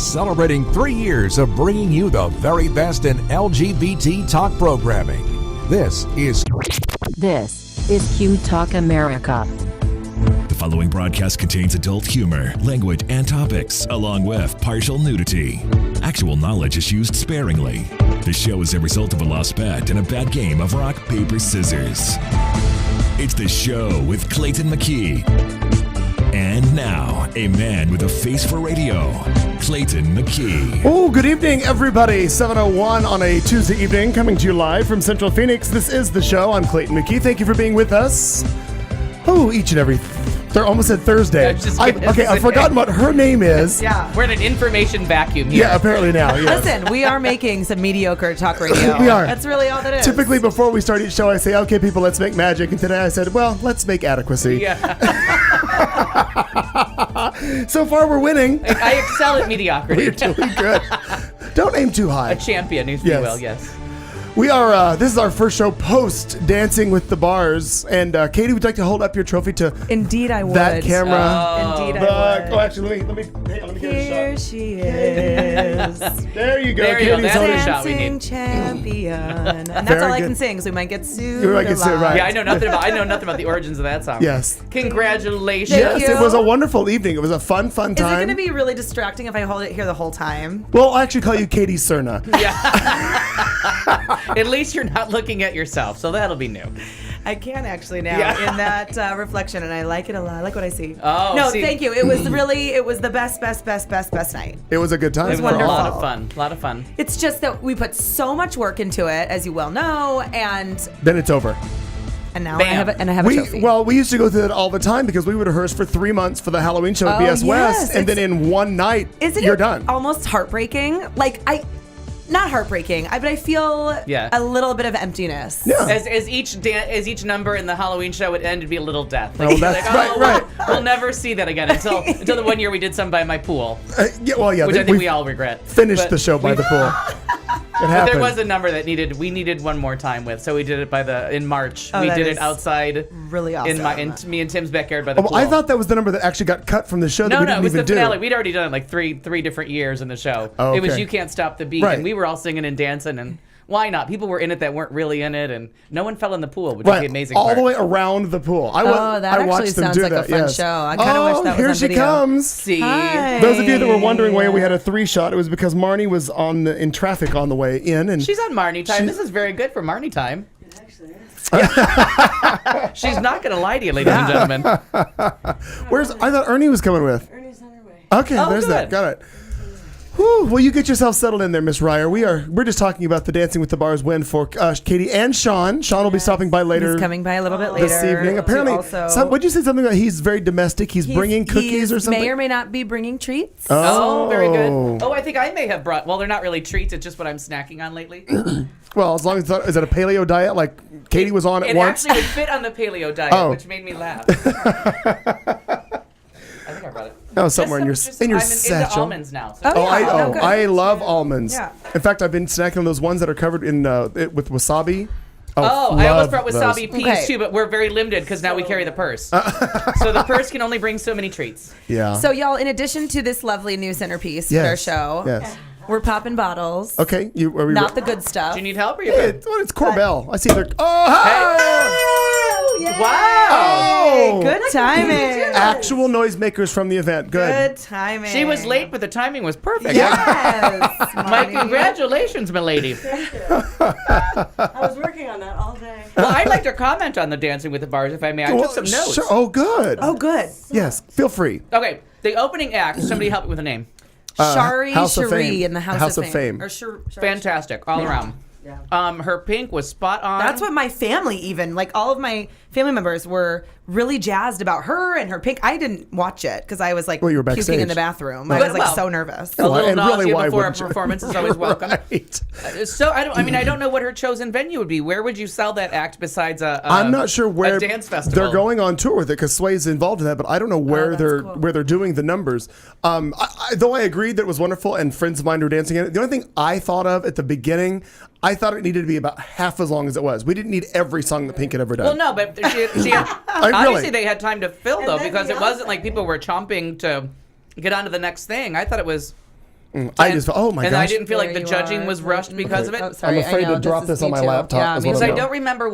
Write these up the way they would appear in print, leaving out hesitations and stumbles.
celebrating 3 years of bringing you the very best in LGBT talk programming. This is Q Talk America. The following broadcast contains adult humor, language, and topics, along with partial nudity. Actual knowledge is used sparingly. This show is a result of a lost bet and a bad game of rock, paper, scissors. It's The Show with Clayton McKee. And now, a man with a face for radio, Clayton McKee. Oh, good evening, everybody. 7:01 on a Tuesday evening, coming to you live from Central Phoenix. This is The Show. I'm Clayton McKee. Thank you for being with us. Oh, each and every... They're almost at Thursday. I've forgotten what her name is. Yeah. We're in an information vacuum here. Yeah, apparently now. Yes. Listen, we are making some mediocre talk radio. We are. That's really all that is. Typically, before we start each show, I say, okay, people, let's make magic. And today I said, well, let's make adequacy. Yeah. So far, we're winning. I excel at mediocrity. We're doing good. Don't aim too high. A champion, if you will, yes. We are, this is our first show post Dancing with the Bars. And Katie, would you like to hold up your trophy to Indeed, I would. that camera? Indeed, I would. Oh, actually, let me get a shot. Here she is. There you go. There you go. Katie's That's holding- the shot we Dancing need. champion. And that's Very all I good. can sing, because we might get sued. You might get sued, right. Yeah, I know nothing about the origins of that song. Yes. Congratulations. Thank Yes, you. it was a wonderful evening. It was a fun time. Is it going to be really distracting if I hold it here the whole time? Well, I'll actually call you Katie Cerna. At least you're not looking at yourself, so that'll be new. I can actually now Yeah. in that reflection, and I like it a lot. I like what I see. Oh, no, see. thank you. It was the best night. It was a good time. It was wonderful. a lot of fun. A lot of fun. It's just that we put so much work into it, as you well know, and Then it's over. now Bam. I have a trophy. We used to go through that all the time because we would rehearse for 3 months for the Halloween show at Oh, BS West, yes, and then in one night, Isn't you're it done. almost heartbreaking? Not heartbreaking, but I feel a little bit of emptiness. Yeah. As each number in the Halloween show would end, it'd be a little death. Oh, that's right. We'll never see that again until the one year we did some by my pool, Which which I think we all regret. finished But the show by the pool. It But happened. there was a number that we needed one more time with, so we did it in March. Oh, we that did is it outside really awesome. in me and Tim's backyard by the Oh, pool. I thought that was the number that actually got cut from the show that No, we it didn't was the even do. finale. We'd already done it like three different years in the show. Oh, It was okay. You Can't Stop the Beat, Right. and we were all singing and dancing, and why not? People were in it that weren't really in it, and no one fell in the pool, which is the amazing all part. the way around the pool. I that actually watched them sounds do like a that. fun yes. show. I kinda wish that was here on she video. comes. See? Hi. Those of you that were wondering why we had a 3-shot, it was because Marnie was in traffic on the way in, and She's on Marnie time. This is very good for Marnie time. She's not going to lie to you, ladies and gentlemen. I thought Ernie was coming with. Ernie's on her way. Okay, Oh, there's that. good. Got it. Whew, well, you get yourself settled in there, Miss Ryer. We're just talking about the Dancing with the Bars win for Katie and Sean. Sean will be stopping by later. He's coming by a little bit later. this evening. Apparently, would you say something about he's very domestic? He's bringing cookies or something. May or may not be bringing treats. Oh, very good. Oh, I think I may have brought. Well, they're not really treats. It's just what I'm snacking on lately. Well, as long as is it a paleo diet like Katie was on at It once? actually would fit on the paleo diet, Oh. which made me laugh. I think I brought it. Oh, somewhere in your I'm satchel. into almonds now. So Oh, yeah. Good. I love almonds. Yeah. In fact, I've been snacking on those ones that are covered in with wasabi. Oh, I love almost brought wasabi those. peas Okay. too, but we're very limited because now we carry the purse. So the purse can only bring so many treats. Yeah. So, y'all, in addition to this lovely new centerpiece for our Yes. show, Yes. we're popping bottles. Okay. Are we Not the good stuff. Do you need help or you Hey, good? it's Corbell. I see they're. Oh, Wow! Good timing. actual noisemakers from the event. Good. Good timing. She was late, but the timing was perfect. Yes. My Marty. congratulations, milady. I was working on that all day. Well, I'd like to comment on the Dancing with the Bars, if I may. I took some notes. Sure. Oh, good. Oh, good. Yes. Feel free. Okay, the opening act. Somebody help me with a name. Shari House of Cherie Fame. in the House of Fame. Or Fantastic, all around. Yeah. Her pink was spot on. That's what my family even, like all of my family members were really jazzed about her and her pink. I didn't watch it because I was like Well, you were puking backstage. in the bathroom. I Well, was like well, so nervous. A little And really, nausea why before a wouldn't you? performance is always welcome. Right. So I don't know what her chosen venue would be. Where would you sell that act besides I'm not sure where a dance festival? they're going on tour with it because Sway's involved in that, but I don't know where that's they're cool. where they're doing the numbers. Though I agreed that it was wonderful and friends of mine were dancing in it. The only thing I thought of at the beginning, I thought it needed to be about half as long as it was. We didn't need every song that Pink had ever done. Well, no, but she had, obviously really- they had time to fill though then because it Beyonce. wasn't like people were chomping to get on to the next thing. I thought it was I just, oh my and gosh. I didn't feel like There the you judging are. was rushed because of it. Oh, sorry. I'm afraid I know, to drop is this on me my too. laptop. Yeah, is me what Because I'm I doing. don't remember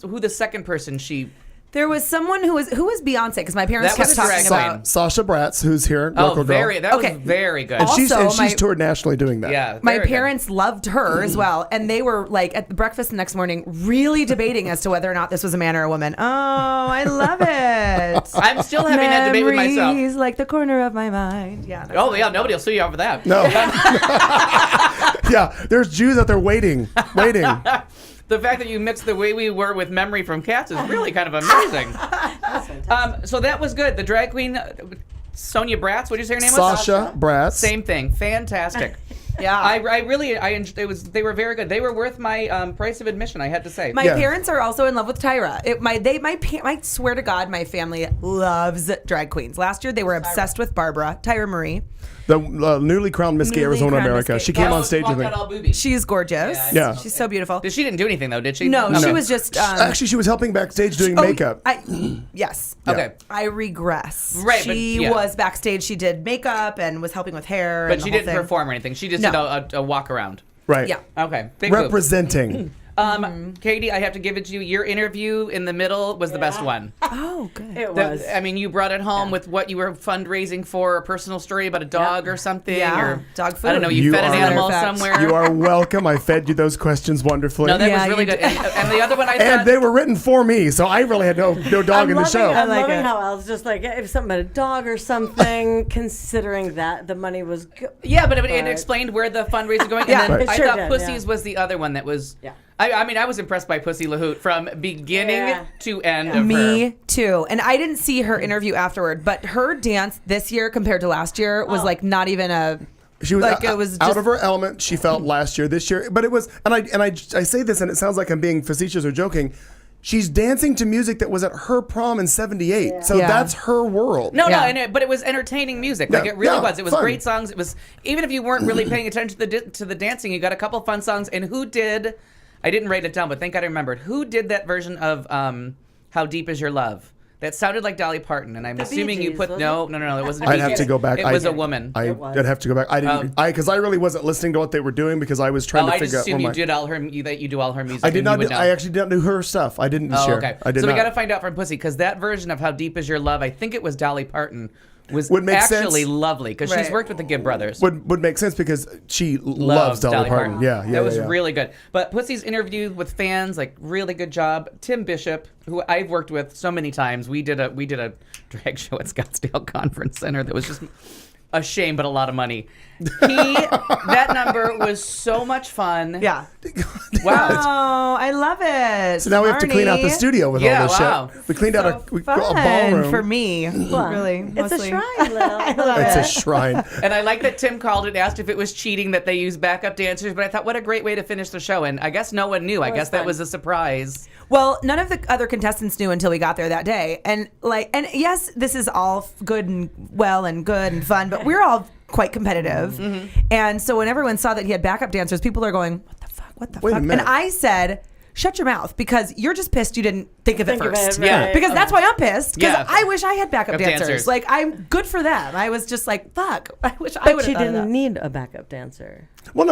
who the second person she. There was someone who was Beyonce because my parents That kept was talking drag about. queen. Sasha Bratz, who's here, Oh, local girl. that Okay. was very good. And she's Also, my- toured nationally doing that. yeah, My very good. parents loved her as well, and they were like at the breakfast the next morning, really debating as to whether or not this was a man or a woman. Oh, I love it. I'm still having that debate with myself. Memories like the corner of my mind. Yeah. that's Oh yeah, nobody will sue you over that. No. Yeah, there's Jews out there waiting. The fact that you mixed the way we were with memory from Cats is really kind of amazing. So that was good. The drag queen, Sonia Bratz. What did you say her name was? Sasha Bratz. Same thing. Fantastic. Yeah. I really they were very good. They were worth my price of admission. I had to say. My Yeah. parents are also in love with Tyra. I swear to God, my family loves drag queens. Last year, they were obsessed with Barbara, Tyra Marie. The newly crowned Miss Gay Newly Arizona crowned America. Miss She Gay. came on stage with me. all boobies. She's gorgeous. Yeah. She's so beautiful. She didn't do anything though, did she? No, she was just. Actually, she was helping backstage doing makeup. Yes. Okay. I regress. Right, but She yeah. was backstage. She did makeup and was helping with hair. But and she the whole didn't thing. perform or anything. She just No. did a walk around. Right. Yeah. Okay. Big boobs. Representing. Katie, I have to give it to you. Your interview in the middle was the best one. Oh, good. It was. I mean, you brought it home with what you were fundraising for, a personal story about a dog or something. Yeah. Or, Dog I don't know, food. you You fed an are- animal Matter of fact. somewhere. You are welcome. I fed you those questions wonderfully. No, that Yeah, was really you good. And the other one I thought. and they were written for me, so I really had no dog I'm in the show. I'm like loving it. how I was just like, if something about a dog or something, considering that the money was good. Yeah, but it explained where the fundraiser was going. Yeah. And then It I sure thought did, Pussies yeah. was the other one that was. Yeah. I mean, I was impressed by Pussy LaHoot from beginning Yeah. to end of her. Me too. And I didn't see her interview afterward, but her dance this year compared to last year was like not even a. She was, Like, out, it was out just- of her element. She felt last year, this year, but it was. And I say this, and it sounds like I'm being facetious or joking. She's dancing to music that was at her prom in '78, so Yeah. that's her world. No, Yeah. but it was entertaining music. Like Yeah, it really yeah, was. It was fun. great songs. It was even if you weren't really paying attention to the dancing, you got a couple fun songs. And who did? I didn't write it down, but thank God I remembered. Who did that version of "How Deep Is Your Love"? That sounded like Dolly Parton, and I'm The Bee assuming you Gees, put wasn't no. It wasn't. a I'd Bee have Gees. to go back. It was a woman. It was. I'd have to go back. I didn't. Because I really wasn't listening to what they were doing because I was trying Oh, to I just figure out. assume where you my- did all her that you do all her music. I did and not. you would know. I actually didn't do her stuff. I didn't Oh, share. okay. I did so not. we got to find out from Pussy because that version of "How Deep Is Your Love," I think it was Dolly Parton, was Would make actually sense. lovely because she's Right. worked with the Gibb brothers. would make sense because she loves Dolly Parton. Yeah, that was yeah. really good. But Pussy's interview with fans, like, really good job. Tim Bishop, who I've worked with so many times, we did a drag show at Scottsdale Conference Center that was just a shame, but a lot of money. That number was so much fun. Yeah. Wow. Oh, I love it. So now we have to clean out the studio with Yeah, all this wow. shit. We cleaned out a Fun ballroom. for me. Really, It's mostly. a shrine, Lil. It's a shrine. And I like that Tim called it, asked if it was cheating that they use backup dancers, but I thought, what a great way to finish the show. And I guess no one knew. I was guess that fun. was a surprise. Well, none of the other contestants knew until we got there that day. And yes, this is all good and well and good and fun, but we're all quite competitive. And so when everyone saw that he had backup dancers, people are going, "What the fuck? What the Wait a fuck?" minute. And I said, "Shut your mouth," because you're just pissed you didn't think of it Think of first. it, Yeah. right. Because that's why I'm pissed. Because Yeah. I wish I had backup dancers. dancers. Like, I'm good for them. I was just like, fuck. I wish I But would she have done didn't that. need a backup dancer. Well,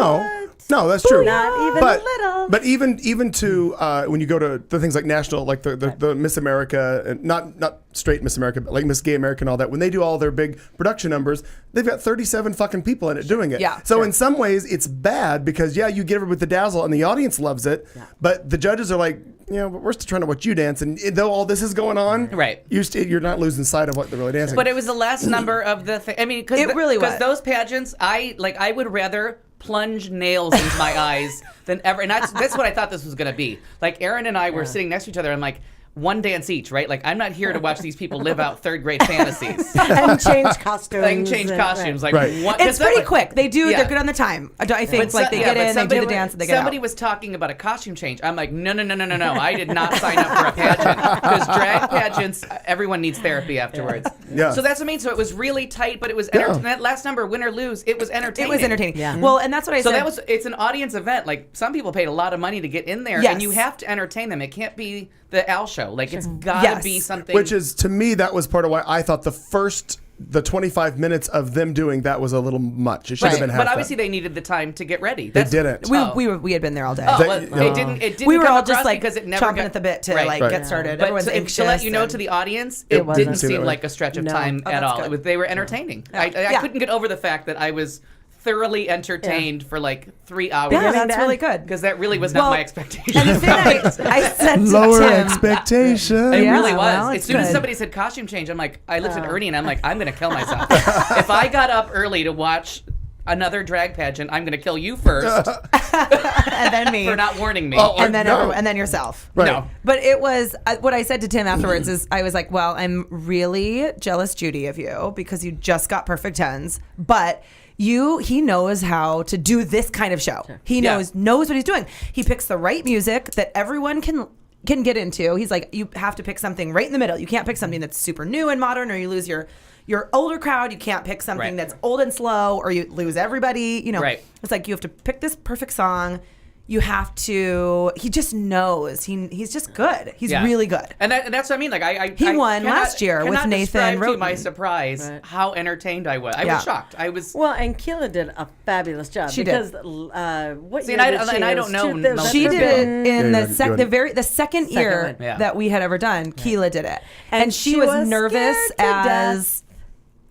no, that's true. Not even but, a little. But even to when you go to the things like national, like the Miss America, and not straight Miss America, but like Miss Gay America and all that, when they do all their big production numbers, they've got 37 fucking people in it doing it. Yeah, So sure. in some ways, it's bad because you give it with the dazzle and the audience loves it, but the judges are like, but we're still trying to watch you dance, and though all this is going on, Right. you're not losing sight of what they're really dancing. But it was the last number of the thing. I mean, because It really was. those pageants, I would rather plunge nails into my eyes than ever. And that's what I thought this was going to be. Like, Aaron and I were sitting next to each other. I'm like, one dance each, right? Like, I'm not here to watch these people live out third grade fantasies. And change costumes. Like, change and- costumes. Like, Right. what, It's pretty quick. They do. Yeah. They're good on the time. I think. But Like, they get in, they do the dance, and they get Somebody out. was talking about a costume change. I'm like, no. I did not sign up for a pageant because drag pageants, everyone needs therapy afterwards. Yeah. So that's what I mean. So it was really tight, but it was that last number, win or lose, it was It entertaining. was entertaining. Yeah. Well, and that's what I So said. it's an audience event. Like, some people paid a lot of money to get in there, Yes. and you have to entertain them. It can't be the Al show. Like, it's got to Yes. be something. Which is, to me, that was part of why I thought the first the 25 minutes of them doing that was a little much. It should have been half But that. obviously they needed the time to get ready. They didn't. We had been there all day. Oh, They- well, no. it didn't. We were come all across just like because it never chomping got, at the bit to Right. get started. But Everyone's to anxious. let you know and- to the audience, It it wasn't didn't seem that seem way. like a stretch of No. time Oh, at that's all. good. They were entertaining. I Yeah. couldn't get over the fact that I was thoroughly entertained for like 3 hours. Yeah, Beginning that's to really end. good. Because that really was not Well, my expectation. And the thing I said to Lower Tim, expectations. It Yeah, really was. well, As it's soon as good. somebody said costume change, I'm like, I looked at Ernie and I'm like, I'm going to kill myself. If I got up early to watch another drag pageant, I'm going to kill you first and then me, for not warning me. Oh, and then no. everyone, and then yourself. Right. No. But it was what I said to Tim afterwards is I was like, well, I'm really jealous, Judy, of you because you just got perfect 10s, but he knows how to do this kind of show. He Yeah. knows what he's doing. He picks the right music that everyone can get into. He's like, you have to pick something right in the middle. You can't pick something that's super new and modern, or you lose your older crowd. You can't pick something Right. that's old and slow, or you lose everybody. You know, Right. It's like you have to pick this perfect song. You have to. He just knows. He's just good. He's Yeah. really good. And that's what I mean. Like I He I won cannot- last year with cannot Nathan describe to you my Roten. surprise Right. how entertained I was. I Yeah. was shocked. I was. Well, and Keela did a fabulous job. She did. because, what See, year and I- did she? and I It don't was know two- there was most She of did them. it in Yeah, the go ahead. the second year one. Yeah. that we had ever done. Keela did it, and she she was was nervous scared to as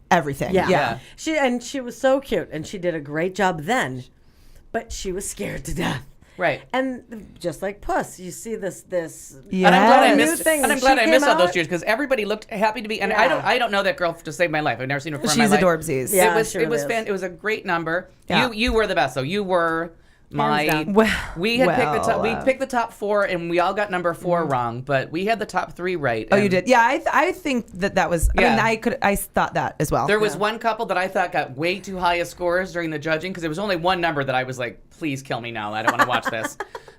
everything. Yeah. Yeah. She was so cute, and she did a great job then, but she was scared to death. Right. And just like Puss, you see this. Yeah. And I'm glad I Yes. missed. Thing. And I'm She glad I missed came all those out- years because everybody looked happy to be. And Yeah. I don't know that girl to save my life. I've never seen her before in She's my a life. Dorbsies. Yeah. it was she it was really is. It was a great number. Yeah. You were the best though. You were my. down. Well, we had picked the top. We well, picked the top 4, and we all got number 4 wrong, but we had the top 3 right. Oh, you and did. Yeah, I think that was. I mean, Yeah. I thought that as well. There was one couple that I thought got way too high a scores during the judging because there was only one number that I was like, please kill me now. I don't want to watch this.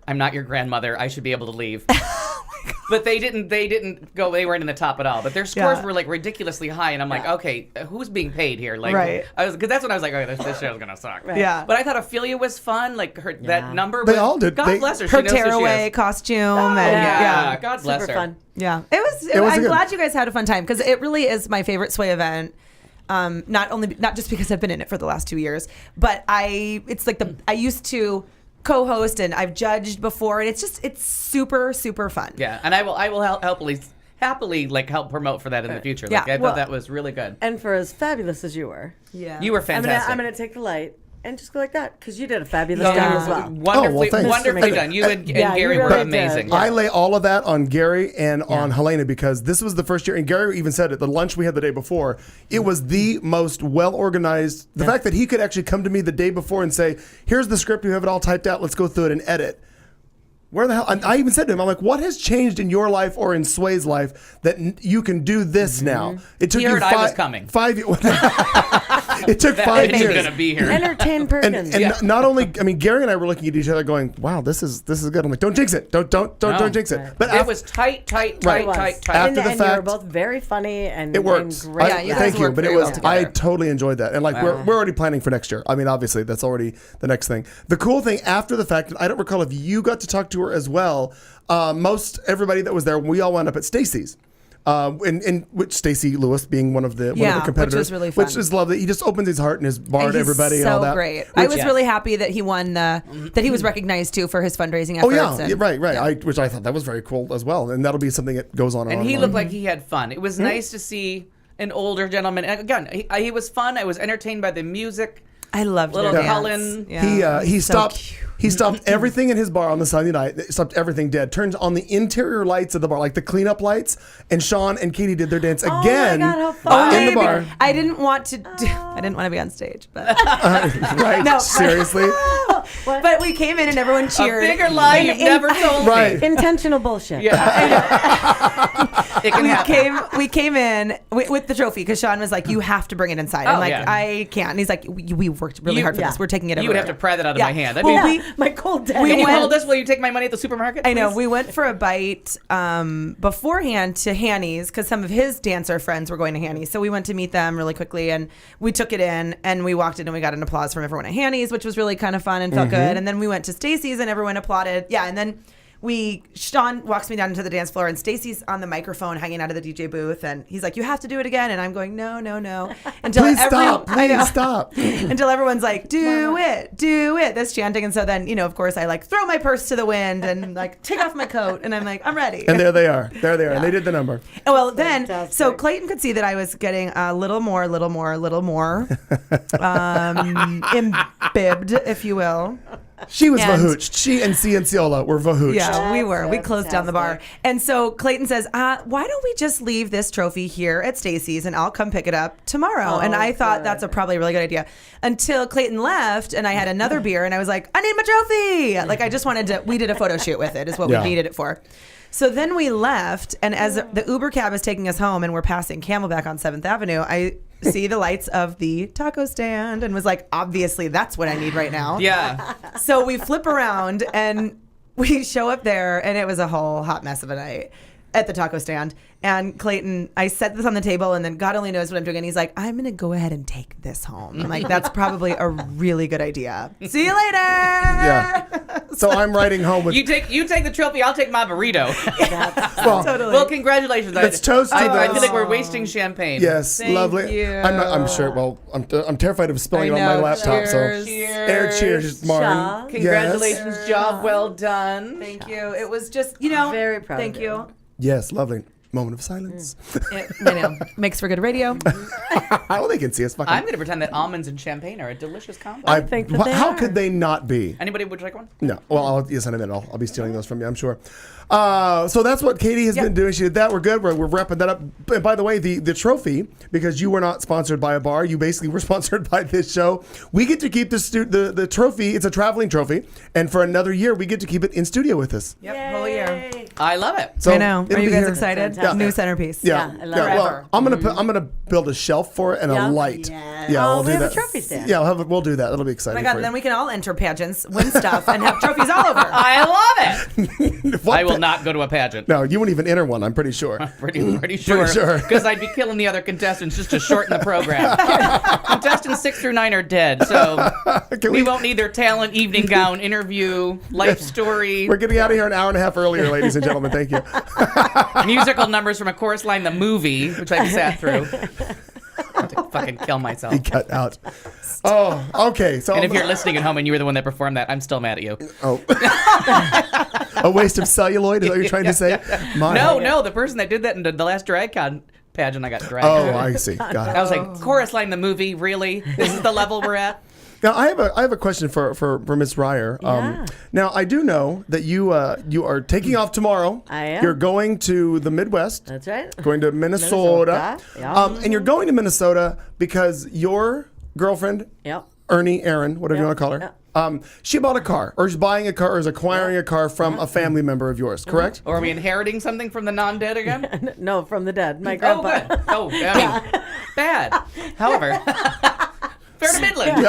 I'm not your grandmother. I should be able to leave. But they didn't go. They weren't in the top at all. But their scores Yeah. were like ridiculously high, and I'm like, okay, who's being paid here? Like, Right. because that's when I was like, okay, this show's gonna suck. Yeah. But I thought Ophelia was fun. Like that number. They was, all did. God They- bless her. her She knows who she tearaway is. costume. Oh, and, yeah. God bless Super her. fun. Yeah, it was. was I'm good. glad you guys had a fun time because it really is my favorite Sway event. Not just because I've been in it for the last 2 years, but it's like I used to co-host and I've judged before, and it's super fun. Yeah, and I will happily like help promote for that in the future. Like Yeah. I thought Well- that was really good. And for as fabulous as you were, Yeah, You were fantastic. I'm gonna take the light and just go like that because you did a fabulous No, job Yeah. as well. Wonderfully, thanks. wonderfully Mr. done. You and Yeah, you Gary were really did. amazing. Yeah. I lay all of that on Gary and on Helena because this was the first year, and Gary even said it, the lunch we had the day before, it was the most well-organized. The fact that he could actually come to me the day before and say, here's the script, you have it all typed out, let's go through it and edit. Where the hell? And I even said to him, I'm like, what has changed in your life or in Sway's life that you can do this now? It took He you heard I was coming. 5 years. It took That 5 bitch is years. gonna be here. Entertain Perkins. And not only, I mean, Gary and I were looking at each other going, wow, this is good. I'm like, don't jinx it. Don't jinx it. Right. But It was tight. Right. It was. After and, the and you were fact- both very funny and it works. And great. Yeah, you guys thank you, work but it very was. well together. I totally enjoyed that, and like we're already planning for next year. I mean, obviously that's already the next thing. The cool thing after the fact, and I don't recall if you got to talk to her as well. Most everybody that was there, we all wound up at Stacy's. And which Stacey Lewis being one of the Yeah, competitors, which was really fun. which is lovely. He just opens his heart and his bar And to he's everybody so and all that. great. I was Yes. really happy that he won that he was recognized too for his fundraising efforts. Oh yeah, and- yeah, right. Which I thought that was very cool as well, and that'll be something that goes on. And on he and looked on. like he had fun. It was nice to see an older gentleman. And again, he was fun. I was entertained by the music. I loved Little their dance. Cullen. Yeah. He So stopped. cute. He stopped everything in his bar on the Sunday night. Stopped everything dead. Turned on the interior lights of the bar, like the cleanup lights. And Sean and Katie did their dance again God, how fun. Only in the bar. I didn't want to. I didn't want to be on stage, but Right? No. Seriously. but we came in and everyone A cheered. bigger lie you've never told Right. me. Intentional bullshit. Yeah. It can happen. We came in with the trophy because Sean was like, "You have to bring it inside." I'm Oh, like, yeah. "I can't." And he's like, "We worked really hard for this. We're taking it." You would have everywhere." to pry that out of Yeah. my hand. I Well, mean, we- My cold dead. we can you went- hold this while you take my money at the supermarket? I know. please? We went for a bite beforehand to Hanny's because some of his dancer friends were going to Hanny's. So we went to meet them really quickly and we took it in and we walked in and we got an applause from everyone at Hanny's, which was really kind of fun and felt good. And then we went to Stacy's and everyone applauded. Yeah. And then Sean walks me down into the dance floor, and Stacy's on the microphone hanging out of the DJ booth, and he's like, "You have to do it again," and I'm going, "No." Until Please stop. I know. Please stop. Until everyone's like, do it, this chanting. And so then, of course, I like throw my purse to the wind and like take off my coat, and I'm like, I'm ready. And there they are. And they did the number. Well, then, Fantastic. so Clayton could see that I was getting a little more imbibed, if you will. She was And- vahooched. She and Cianciola were vahooched. Yeah, we That's were. We closed down the bar. fantastic. And so Clayton says, why don't we just leave this trophy here at Stacy's and I'll come pick it up tomorrow? And I thought that's probably a really good idea. Until Clayton left and I had another beer and I was like, I need my trophy. Like I just wanted to, we did a photo shoot with it is what Yeah. we needed it for. So then we left, and as the Uber cab is taking us home and we're passing Camelback on 7th Avenue, I see the lights of the taco stand and was like, obviously that's what I need right now. Yeah. So we flip around and we show up there, and it was a whole hot mess of a night at the taco stand. And Clayton, I set this on the table, and then God only knows what I'm doing. And he's like, I'm going to go ahead and take this home. I'm like, that's probably a really good idea. See you later. Yeah. So I'm riding home with. You take the trophy. I'll take my burrito. well, Totally. Well, congratulations. Let's toast to I those. feel like we're wasting champagne. Yes, Thank lovely. you. I'm sure. Well, I'm terrified of spilling I it on my know. laptop. Cheers. So, air cheers, Martin. Shaw. Congratulations, job well done. Thank you. It was just, Very proud Thank of you. you. Yes, lovely. Moment of silence. Makes for good radio. Well, they can see us. Fucking. I'm going to pretend that almonds and champagne are a delicious combo. I think that they how are. could they not be? Anybody would you like one? No. Well, yes, in a minute. I'll be stealing those from you, I'm sure. So that's what Katie has been doing. She did that. We're good. We're wrapping that up. And by the way, the trophy, because you were not sponsored by a bar, you basically were sponsored by this show. We get to keep the trophy. It's a traveling trophy, and for another year, we get to keep it in studio with us. Yep, whole year. I love it. So I know. it'll Are you be guys here. excited? Fantastic. New centerpiece. Yeah, Yeah, I love it. Well, Forever. I'm gonna build a shelf for it and Yeah. a light. Yes. Yeah, Oh, we'll we do have a that. trophy stand. Yeah, we'll do that. It'll be Oh exciting. my God, for and then you. we can all enter pageants, win stuff, and have trophies all over. I love it. What I will pa- not go to a pageant. No, you won't even enter one. I'm pretty sure. Pretty sure. sure. Because I'd be killing the other contestants just to shorten the program. Contestants 6 through 9 are dead, so Can we won't need their talent, evening gown, interview, life story, We're getting out of here an hour and a half earlier, ladies and gentlemen. Thank you. musical numbers from A Chorus Line, the movie, which I've sat through. I have to fucking kill myself. Cut out. Oh, okay. So And if you're listening at home and you were the one that performed that, I'm still mad at you. a waste of celluloid is what you're trying to say? My- No, the person that did that in the last drag con pageant, I got dragged. Oh, I see. Got I it. was like, Chorus Line, the movie, really? This is the level we're at? Now I have a question for Miss Ryer. Yeah. Now I do know that you are taking off tomorrow. I am. You're going to the Midwest. That's right. Going to Minnesota. Yeah. And you're going to Minnesota because your girlfriend, Yep. Ernie, Aaron, whatever you want to call her, she bought a car, or is buying a car, or is acquiring a car from a family member of yours, correct? Or are we inheriting something from the non-dead again? No, from the dead. My Oh, grandpa. good. Oh, I mean, bad. However, fair to Midland.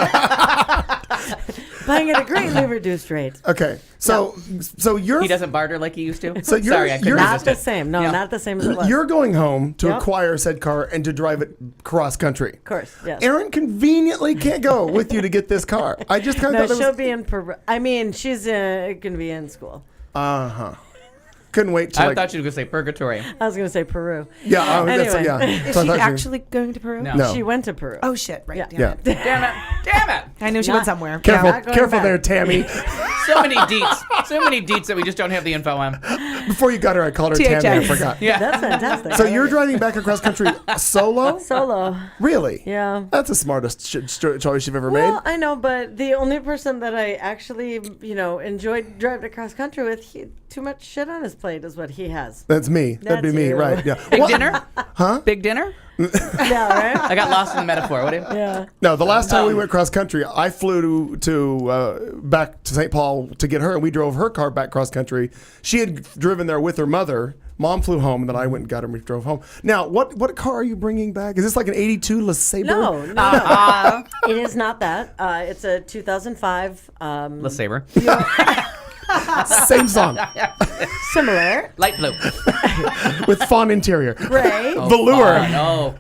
Buying at a greatly reduced rate. Okay, so you're He doesn't barter like he used to. So you're- Sorry, I couldn't you're- Not resist the it. same. No, Yeah. not the same as it was. you're going home to Yep. acquire said car and to drive it cross country. Of course, yes. Aaron conveniently can't go with you to get this car. I just kind No, of thought she'll it be in Peru. I mean, she's going to be in school. was, couldn't wait to I like, thought you were going to say purgatory. I was going to say Peru. yeah, that's, Anyway. yeah. Is So I she thought you- actually going to Peru? No. She went to Peru. Oh shit! Right. Yeah. Damn Yeah. it. Damn it. Damn it. I knew she went somewhere. Careful, Not going careful back. there, Tammy. So many deets. So many deets that we just don't have the info on. Before you got her, I called her Tammy. I THX. forgot. Yeah. That's fantastic. So you're driving back across country solo? solo. Really? Yeah. That's the smartest choice you've ever Well, made. I know, but the only person that I actually, enjoyed driving across country with, too much shit on his plate is what he has. That's me. That'd be That's me, you. right? Yeah. Big What- dinner? Huh? Big dinner? Yeah, right? I got lost in the metaphor. What do you? Yeah. No, the last time we went cross country, I flew to back to St. Paul to get her, and we drove her car back cross country. She had driven there with her mother. Mom flew home, and then I went and got her and we drove home. Now, what car are you bringing back? Is this like an 82 LeSabre? No. It is not that. It's a 2005. Let's saber. Same song Similar. Light blue. with fawn interior. Gray. Velour.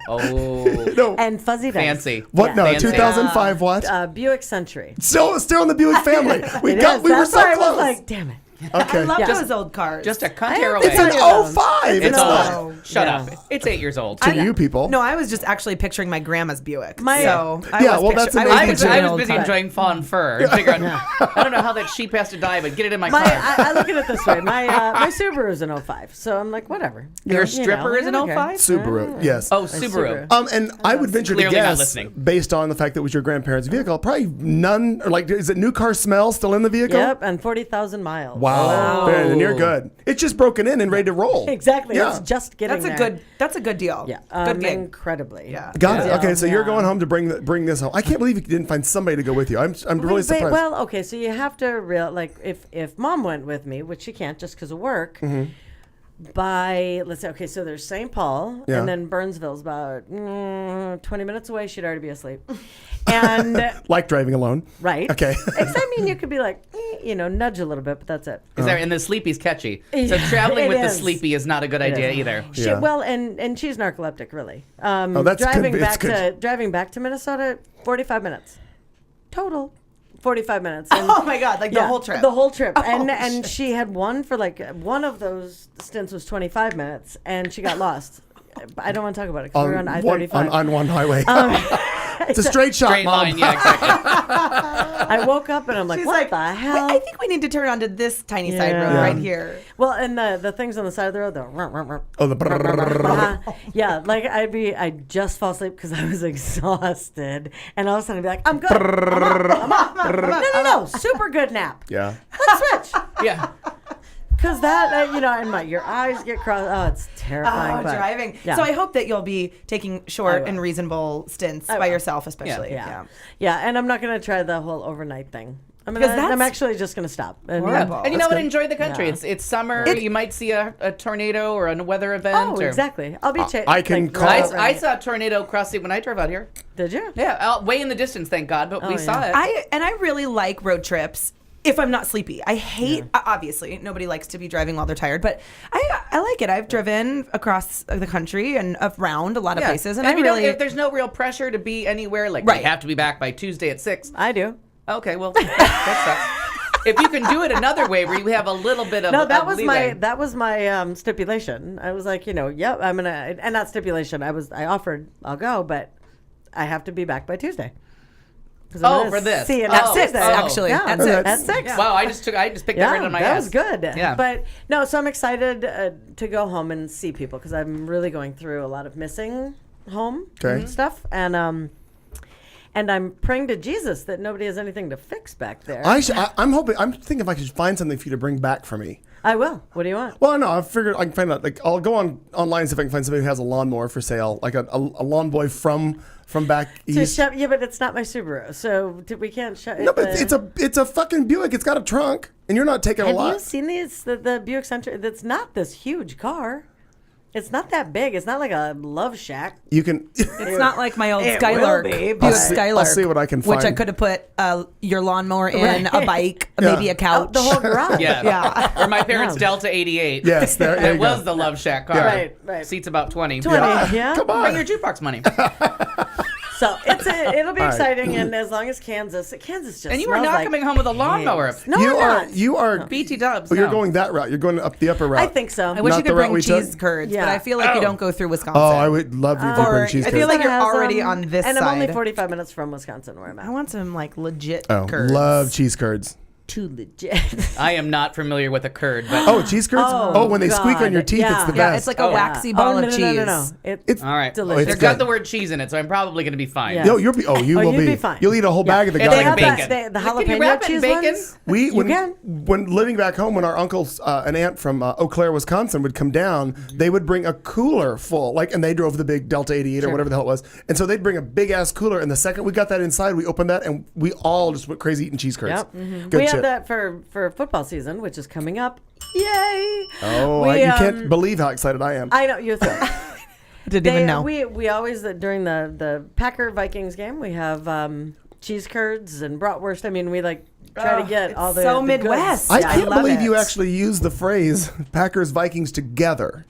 Oh. No. And fuzzy dice. Fancy. What? No, Fancy. 2005 what? Buick Century. Still in the Buick family. We It got. is. We were That's so why close. I was like, damn it. Okay. I love Yeah. those old cars. Just a I cunt have away. It's an Yeah. 05. It's It's old. not. Shut Yeah. up. It's 8 years old. To you people. No, I was just actually picturing my grandma's Buick. My- so Yeah, I was well, that's picture- amazing. I picturing was old busy cars. enjoying fawn fur and figuring, I don't know how that sheep has to die, but get it in my car. I look at it this way. My Subaru is an 05, so I'm like, whatever. Your You stripper know, is an I don't care. 05? Subaru, yes. Oh, Subaru. And I would venture to Clearly not guess, listening. based on the fact that it was your grandparents' vehicle, probably none, or like, is it new car smell still in the vehicle? Yep, and 40,000 miles. Wow. Then you're good. It's just broken in and ready to roll. Exactly. Yeah. It's just getting That's a there. good. That's a good deal. Yeah, Good gig. incredibly. Yeah. Got it. Yeah. Okay, so you're Yeah. going home to bring this home. I can't believe you didn't find somebody to go with you. I'm really Wait, surprised. well, okay, so you have to like if mom went with me, which she can't just because of work. By let's say, okay, so there's St. Paul, Yeah. and then Burnsville's about 20 minutes away. She'd already be asleep, and Like driving alone. right, Okay. Except, I mean, you could be like, nudge a little bit, but that's it. Is there, and the sleepy's catchy. So Yeah, traveling it with the is. sleepy is not a good idea is. either. She, Yeah. Well, and she's narcoleptic, really. that's driving good. It's back driving back to Minnesota, 45 minutes total. 45 minutes. And, Oh my God! Like the whole trip. The whole trip. Oh, And she had one for like one of those stints was 25 minutes, and she got lost. I don't want to talk about it because we're on I-35. on one highway. It's a straight shot, Straight Mom. line, yeah, exactly. I woke up and I'm like, She's what like, the hell? I think we need to turn onto this tiny side road Yeah. right here. Well, and the things on the side of the road, the Oh, the brrrr. yeah, like I'd just fall asleep because I was exhausted, and all of a sudden I'd be like, I'm good. I'm up. No, super good nap. Yeah. Let's switch. Yeah. Because that, and your eyes get crossed. Oh, it's terrifying. Oh, but- driving. Yeah. So I hope that you'll be taking I short will. and reasonable stints I by will. yourself, especially. Yeah, and I'm not going to try the whole overnight thing. Because I'm that's actually just going to stop. And, horrible. And you know That's what? good. Enjoy the country. Yeah. It's summer. You might see a tornado or a weather event. Oh, or, exactly. I'll be I can call- I saw a tornado cross the when I drove out here. Did you? Yeah, way in the distance, thank God, but we Oh, saw yeah. it. I really like road trips if I'm not sleepy. I hate obviously nobody likes to be driving while they're tired, but I like it. I've driven across the country and around a lot of places, and I you really if there's no real pressure to be anywhere, like Right. we have to be back by Tuesday at 6. I do. Okay, well that sucks. If you can do it another way where you have a little bit of No, that of was leeway. my stipulation. I was like, yep, I'm gonna, and not stipulation. I offered, I'll go, but I have to be back by Tuesday. 'Cause I'm Oh, gonna for this. See you Oh, next at 6 Tuesday. actually. Yeah, At 6. At 6. Wow, I just picked that right on my that ass. was good. Yeah. But no, so I'm excited to go home and see people because I'm really going through a lot of missing home Okay. stuff, and I'm praying to Jesus that nobody has anything to fix back there. I'm hoping. I'm thinking if I could find something for you to bring back for me. I will. What do you want? Well, no, I figured I can find out. Like, I'll go online see if I can find somebody who has a lawnmower for sale, like a lawn boy from back To east. shut, yeah, but it's not my Subaru, so we can't shut. No, but it's a fucking Buick. It's got a trunk, and you're not taking a Have lot. you seen these? The Buick Sentra. That's not this huge car. It's not that big. It's not like a Love Shack. You can. It's not like my old It Skylark, will be, Buick but- Skylark. I'll see what I can Which I find. could have put your lawnmower in, Right. a bike, Yeah. maybe a couch. The whole garage. Yeah. Yeah. Or my parents' Yeah. Delta 88. Yes, there It you was go. the Love Shack car. Right. Seats about 20. 20, yeah. Come on. Bring your jukebox money. So it'll be All right. exciting, and as long as Kansas just And you are smells not like coming home with a lawnmower. pigs. No, you I'm are. not. You are. BT Dubs. Well, you're no. going that route. You're going up the upper route. I think so. I wish Not you the could route bring we took? cheese curds, Yeah. but I feel like you don't go through Wisconsin. Oh, I would love you if you Or bring cheese I feel curds. like you're Has, already on this and side. I'm only 45 minutes from Wisconsin, where I'm I at. want some like legit Oh, curds. love cheese curds. Too legit. I am not familiar with a curd, but Oh, cheese curds. Oh, When they squeak on God. your teeth, Yeah. it's the Yeah, best. it's like a Oh. waxy ball no, of cheese. No. It's all right. delicious. They've It's got good. the word cheese in it, so I'm probably going to be fine. Yeah. Yo, you'll be. Oh, you will you'd be fine. You'll eat a whole bag of the It's They like have goddamn. bacon. the Can you jalapeno wrap it in cheese bacon? ones. When living back home, when our uncles, an aunt from Eau Claire, Wisconsin, would come down, they would bring a cooler full, and they drove the big Delta 88 or whatever the hell it was, and so they'd bring a big ass cooler, and the second we got that inside, we opened that, and we all just went crazy eating cheese curds. Yep. Good We shit. have that for football season, which is coming up. Yay! Oh, you can't believe how excited I am. I know you're thrilled. Didn't even know. We always during the Packer Vikings game we have cheese curds and bratwurst. I mean, we try to get it's all the so the Midwest. goods. I I can't love believe it. you actually used the phrase Packers Vikings together.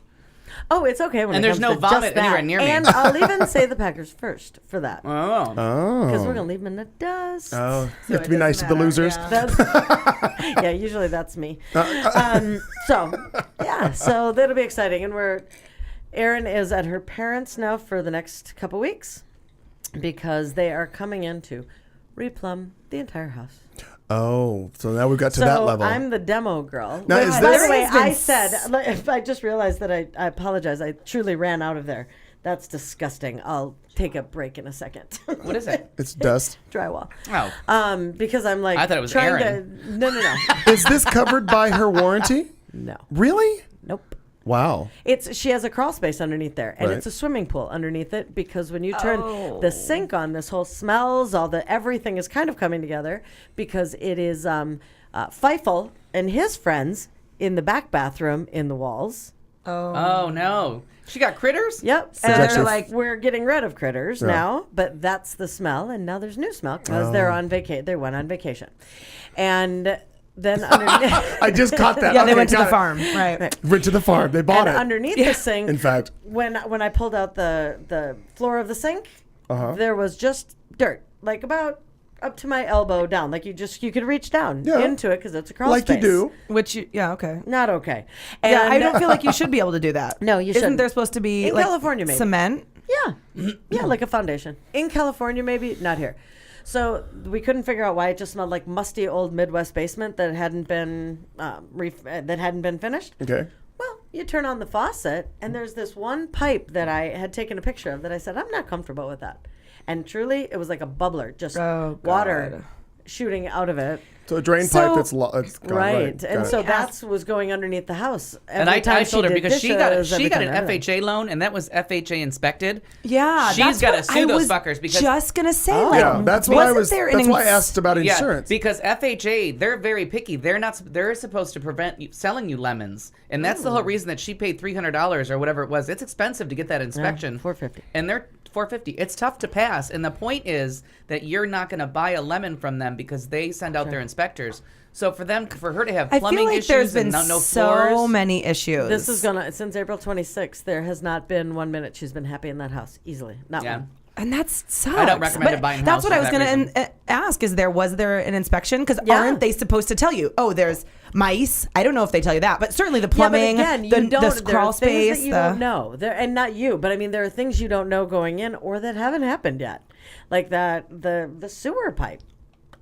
Oh, it's okay when And it there's comes no to just vomit anywhere that. near me. And I'll even say the Packers first for that. Oh. Because we're going to leave them in the dust. Oh, you have to be nice to the losers. Yeah, usually that's me. So that'll be exciting. And Erin is at her parents' now for the next couple weeks because they are coming in to replumb the entire house. Oh, so now we've got to that level. I'm the demo girl. Now, is By this- the way, It's been I said, I just realized that I apologize. I truly ran out of there. That's disgusting. I'll take a break in a second. What is it? It's dust. Drywall. Oh. Because I'm like, I thought it was trying Erin. to. No. Is this covered by her warranty? No. Really? Nope. Wow. She has a crawl space underneath there, and Right. it's a swimming pool underneath it. Because when you turn the sink on, this whole smells, everything is kind of coming together. Because it is Feifel and his friends in the back bathroom in the walls. Oh, no. She got critters? Yep, it's and actually- they're like, we're getting rid of critters now, but that's the smell, and now there's new smell because they're on vacation. They went on vacation, and then underneath. I just caught that. Yeah, they Okay, went to the got it. farm. Right. Went to the farm. They bought And it. underneath the sink, In fact. when I pulled out the floor of the sink, there was just dirt, like about up to my elbow down. Like you could reach down Yeah. into it because it's a crawl Like space. you do. Which, okay. Not okay. Yeah, I And- don't feel like you should be able to do that. No, you Isn't shouldn't. there supposed to be In like California, maybe. cement? Yeah, like a foundation. In California, maybe not here. So we couldn't figure out why it just smelled like musty old Midwest basement that hadn't been finished. Okay. Well, you turn on the faucet, and there's this one pipe that I had taken a picture of that I said, I'm not comfortable with that. And truly, it was like a bubbler, just Oh, water God. shooting out of it. So a drain So- pipe that's it's gone, Right. Got And it. so that's was going underneath the house. And Every I time told her did because she got dishes, every time an everything. FHA loan, and that was FHA inspected. Yeah, She's that's gotta what sue I those was fuckers because- just gonna say, Oh. like, Yeah, that's why I wasn't was. there an That's why I asked about Yeah, insurance. because FHA, they're very picky. They're supposed to prevent you selling you lemons, and that's the whole reason that she paid $300 or whatever it was. It's expensive to get that inspection. $450. And they're $450. It's tough to pass, and the point is that you're not going to buy a lemon from them because they send out their inspectors. So for her to have I plumbing feel like issues there's and been no so floors, many issues. This is since April 26th, there has not been 1 minute she's been happy in that house. Easily. Not Yeah. one. And that sucks. I don't recommend But buying That's what I was houses for going that to ask. Was there an inspection? Because Yeah. aren't they supposed to tell you? Oh, there's mice. I don't know if they tell you that, but certainly the Yeah, but plumbing, again, you the don't. There crawl are things space. that you don't know. And not you, but I mean, there are things you don't know going in or that haven't happened yet, like the sewer pipe.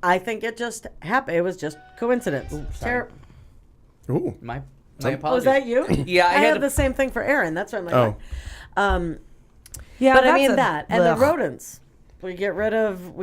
I think it just happened. It was just coincidence. Ooh. my Was apologies. that you? Yeah, I I had had to- the same thing for Aaron. That's why I'm like, Oh. Yeah, but I that's mean a- that and ugh. the rodents. We get rid of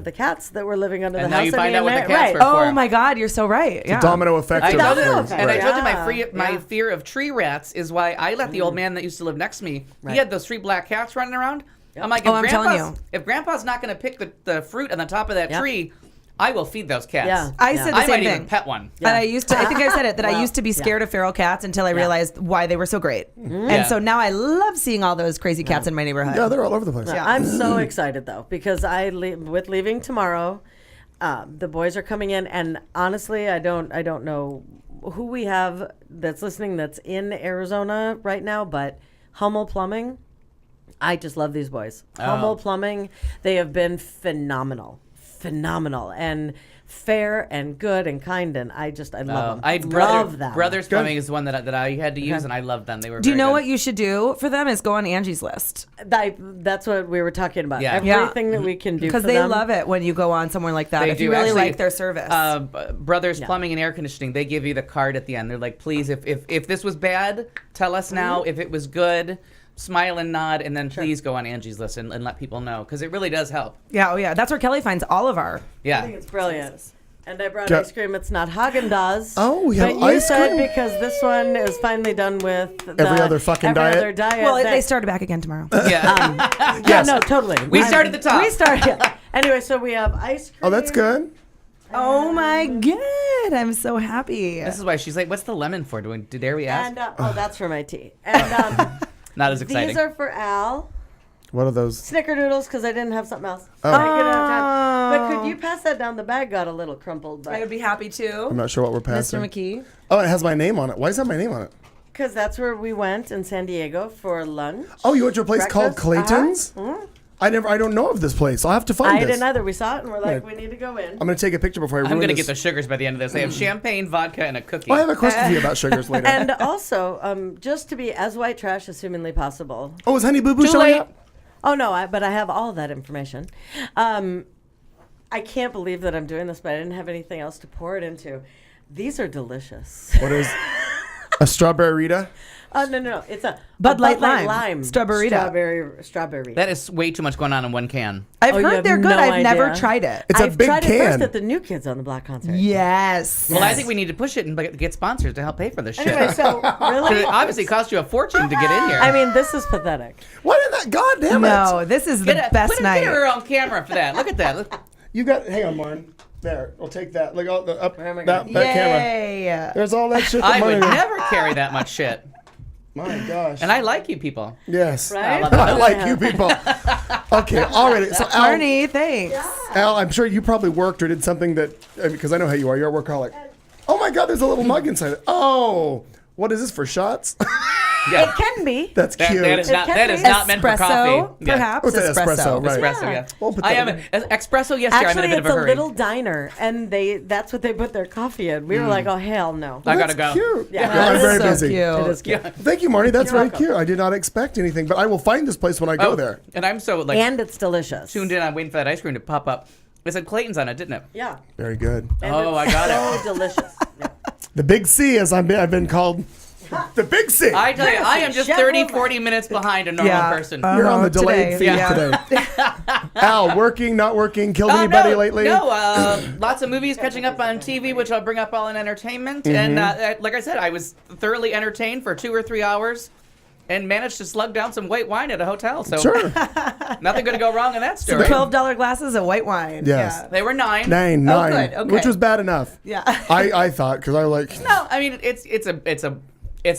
the cats that were living under And the now house. you I find mean, out what the right, cats right. were Oh for. my God, you're so right. Yeah. Domino effect. I of told Domino things. effect. And I Right. told you Yeah, my yeah. fear of tree rats is why I let the old man that used to live next to me. He had those 3 black cats running around. I'm like, Oh, I'm telling if Grandpa's not going to pick the fruit on the top of that Yep. tree, I will feed those cats. Yeah. I said the I same might thing. even pet one. And I used to, I think I said it, that I Well, used to be scared of feral cats until I realized why they were so great. Mm-hmm. And so now I love seeing all those crazy cats in my neighborhood. Yeah, they're all over the place. I'm so excited though because with leaving tomorrow, the boys are coming in, and honestly, I don't know who we have that's listening that's in Arizona right now, but Hummel Plumbing, I just love these boys. Hummel Plumbing, they have been phenomenal, and fair and good and kind, and I love them. I love them. Brothers Plumbing is the one that I had to use, and I loved them. They were. Do you very know good. what you should do for them is go on Angie's list. That's what we were talking about. Yeah. Everything that we can do Because for they them. love it when you go on somewhere like that. They if do. you really Actually, like their service. Brothers Plumbing and Air Conditioning, they give you the card at the end. They're like, please, if this was bad, tell us now. If it was good, smile and nod, and then please go on Angie's list and let people know, because it really does help. yeah, oh yeah. That's where Kelly finds all of our. Yeah. I think it's brilliant. And I brought Yeah. ice cream. It's not Haagen-Dazs. Oh, we have but you ice said cream? because this one is finally done with Every other fucking every diet? Other diet. Well, that- they started back again tomorrow. Yeah. Yeah, no, totally. We started at the top. We started. Yeah. Anyway, so we have ice cream. Oh, that's good. Oh my God. I'm so happy. This is why she's like, what's the lemon for? Dare we ask? And that's for my tea. And Not as exciting. these are for Al. What are those? Snickerdoodles because I didn't have something else. Oh. I couldn't have time. But could you pass that down? The bag got a little crumpled. I But would be happy to. I'm not sure what we're Mr. passing. McKee. Oh, it has my name on it. Why does it have my name on it? because that's where we went in San Diego for lunch. Oh, you went to a place called Breakfast? Clayton's? I don't know of this place. I'll have to find I this. didn't either. We saw it and we're like, Right. we need to go in. I'm going to take a picture before I ruin I'm going to this. get the sugars by the end of this. I have champagne, vodka, and a cookie. I have a question for you about sugars later. And also, just to be as white trash as humanly possible. Oh, is Honey Boo Boo Too showing late. up? Oh no, but I have all that information. I can't believe that I'm doing this, but I didn't have anything else to pour it into. These are delicious. What is a strawberry Rita? Oh no, it's a Bud Light Light Lime. Strawberry. Strawberry. That is way too much going on in one can. I've Oh, you heard have they're good. no I've never idea. tried it. It's a I've big tried it can. first at the New Kids on the Block concert. Yes. Well, I think we need to push it and get sponsors to help pay for this shit. Anyway, so 'Cause really, it obviously cost you a fortune to get in here. I mean, this is pathetic. Why did that? God damn it. No, this is the best Put night. her on camera for that. Look at that. Look. You got, hang on, Lauren. There, we'll take that. Look, all the, up Where am I that, going? that camera. Yay. There's all that shit that I would Marnie- never carry that much shit. My gosh. And I like you people. Yes. Right? I like you people. Okay, already. So Al, Marnie, thanks. Al, I'm sure you probably worked or did something that, because I know how you are. You're a workaholic. Oh my God, there's a little mug inside it. Oh, what is this for shots? Yeah. It can be. That's That, cute. that is not, can that is be. not meant for Espresso, coffee. perhaps. What's that, espresso, right. Espresso, Yeah. yeah. We'll put I that am espresso. Yes, dear. I'm in Actually, a bit it's of a a hurry. little diner, and that's what they put their coffee in. We were like, oh hell no. I gotta That's go. cute. Yeah. I'm That very is so busy. cute. It is cute. Yeah. Thank you, Marnie. That's You're very welcome. cute. I did not expect anything, but I will find this place when I go Oh, there. and I'm so like And it's delicious. tuned in. I'm waiting for that ice cream to pop up. It said Clayton's on it, didn't it? Yeah. Very good. And Oh, it's I got it. so delicious. Yeah. The Big C, as I've been called. The Big C. I tell you, I am just Chef 30, Woman. 40 minutes behind a normal person. You're on the delayed feed Yeah. today. Al, working, not working, killed anybody no, lately? No, lots of movies catching up on TV, which I'll bring up all in entertainment. Mm-hmm. And like I said, I was thoroughly entertained for 2 or 3 hours and managed to slug down some white wine at a hotel. So Sure. nothing going to go wrong in that story. $12 glasses of white wine. Yes. Yeah. They were 9. Nine, good, okay. which was bad enough. Yeah. I thought, because I like. No, I mean it's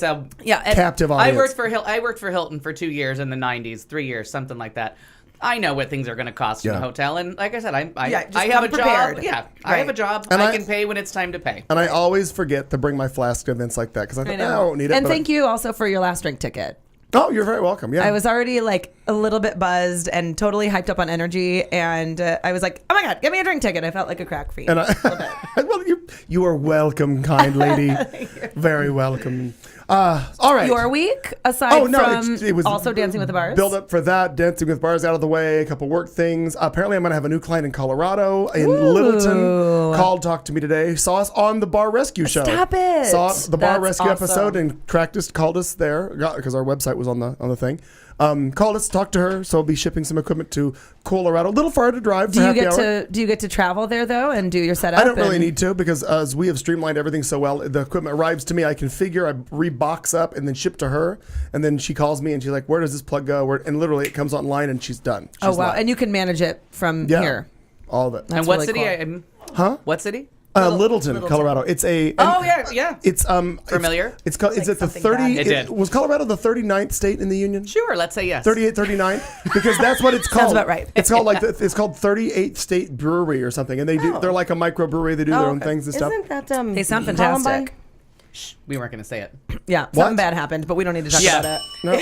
a yeah. and Captive I audience. worked for Hilton for 2 years in the 90s, 3 years, something like that. I know what things are going to cost in Yeah. a hotel, and like I said, Yeah, just I have a come prepared. job. Yeah, I have a Right. job. And I I- can pay when it's time to pay. And I always forget to bring my flask to events like that because I thought, I don't need it. And but thank you also for your last drink ticket. Oh, you're very welcome. Yeah. I was already like a little bit buzzed and totally hyped up on energy, and I was like, "Oh my God, give me a drink ticket!" I felt like a crack fiend. And well, you are welcome, kind lady. Very welcome. All right. Your week, aside from it was also Dancing with the Bars? Build up for that. Dancing with Bars out of the way. A couple work things. Apparently, I'm going to have a new client in Colorado, in Littleton. Called, talked to me today. Saw us on the Bar Rescue show. Stop it. Saw the Bar That's Rescue awesome. episode and called us there because our website was on the thing. Called us, talked to her. So I'll be shipping some equipment to Colorado. A little far to drive. Do for you happy get hour. to travel there though and do your setup? I don't really and- need to because as we have streamlined everything so well, the equipment arrives to me. I configure, I rebox up, and then ship to her. And then she calls me and she's like, "Where does this plug go?" And literally, it comes online and she's done. Oh She's wow! live. And you can manage it from Yeah. here. All of it. And what really city? cool. What city? Littleton, Colorado. It's a. Oh yeah. It's Familiar? It's called. It's at the something 30. bad. It did. Was Colorado the 39th state in the union? Sure. Let's say yes. 38, 39, because that's what it's called. about right. It's called it's called 38th State Brewery or something, and they do. They're like a microbrewery. They do their own okay. things and stuff. Isn't that They sound Columbine? fantastic. Shh, we weren't going to say it. Yeah, something bad happened, but we don't need to talk Yeah. about it. No?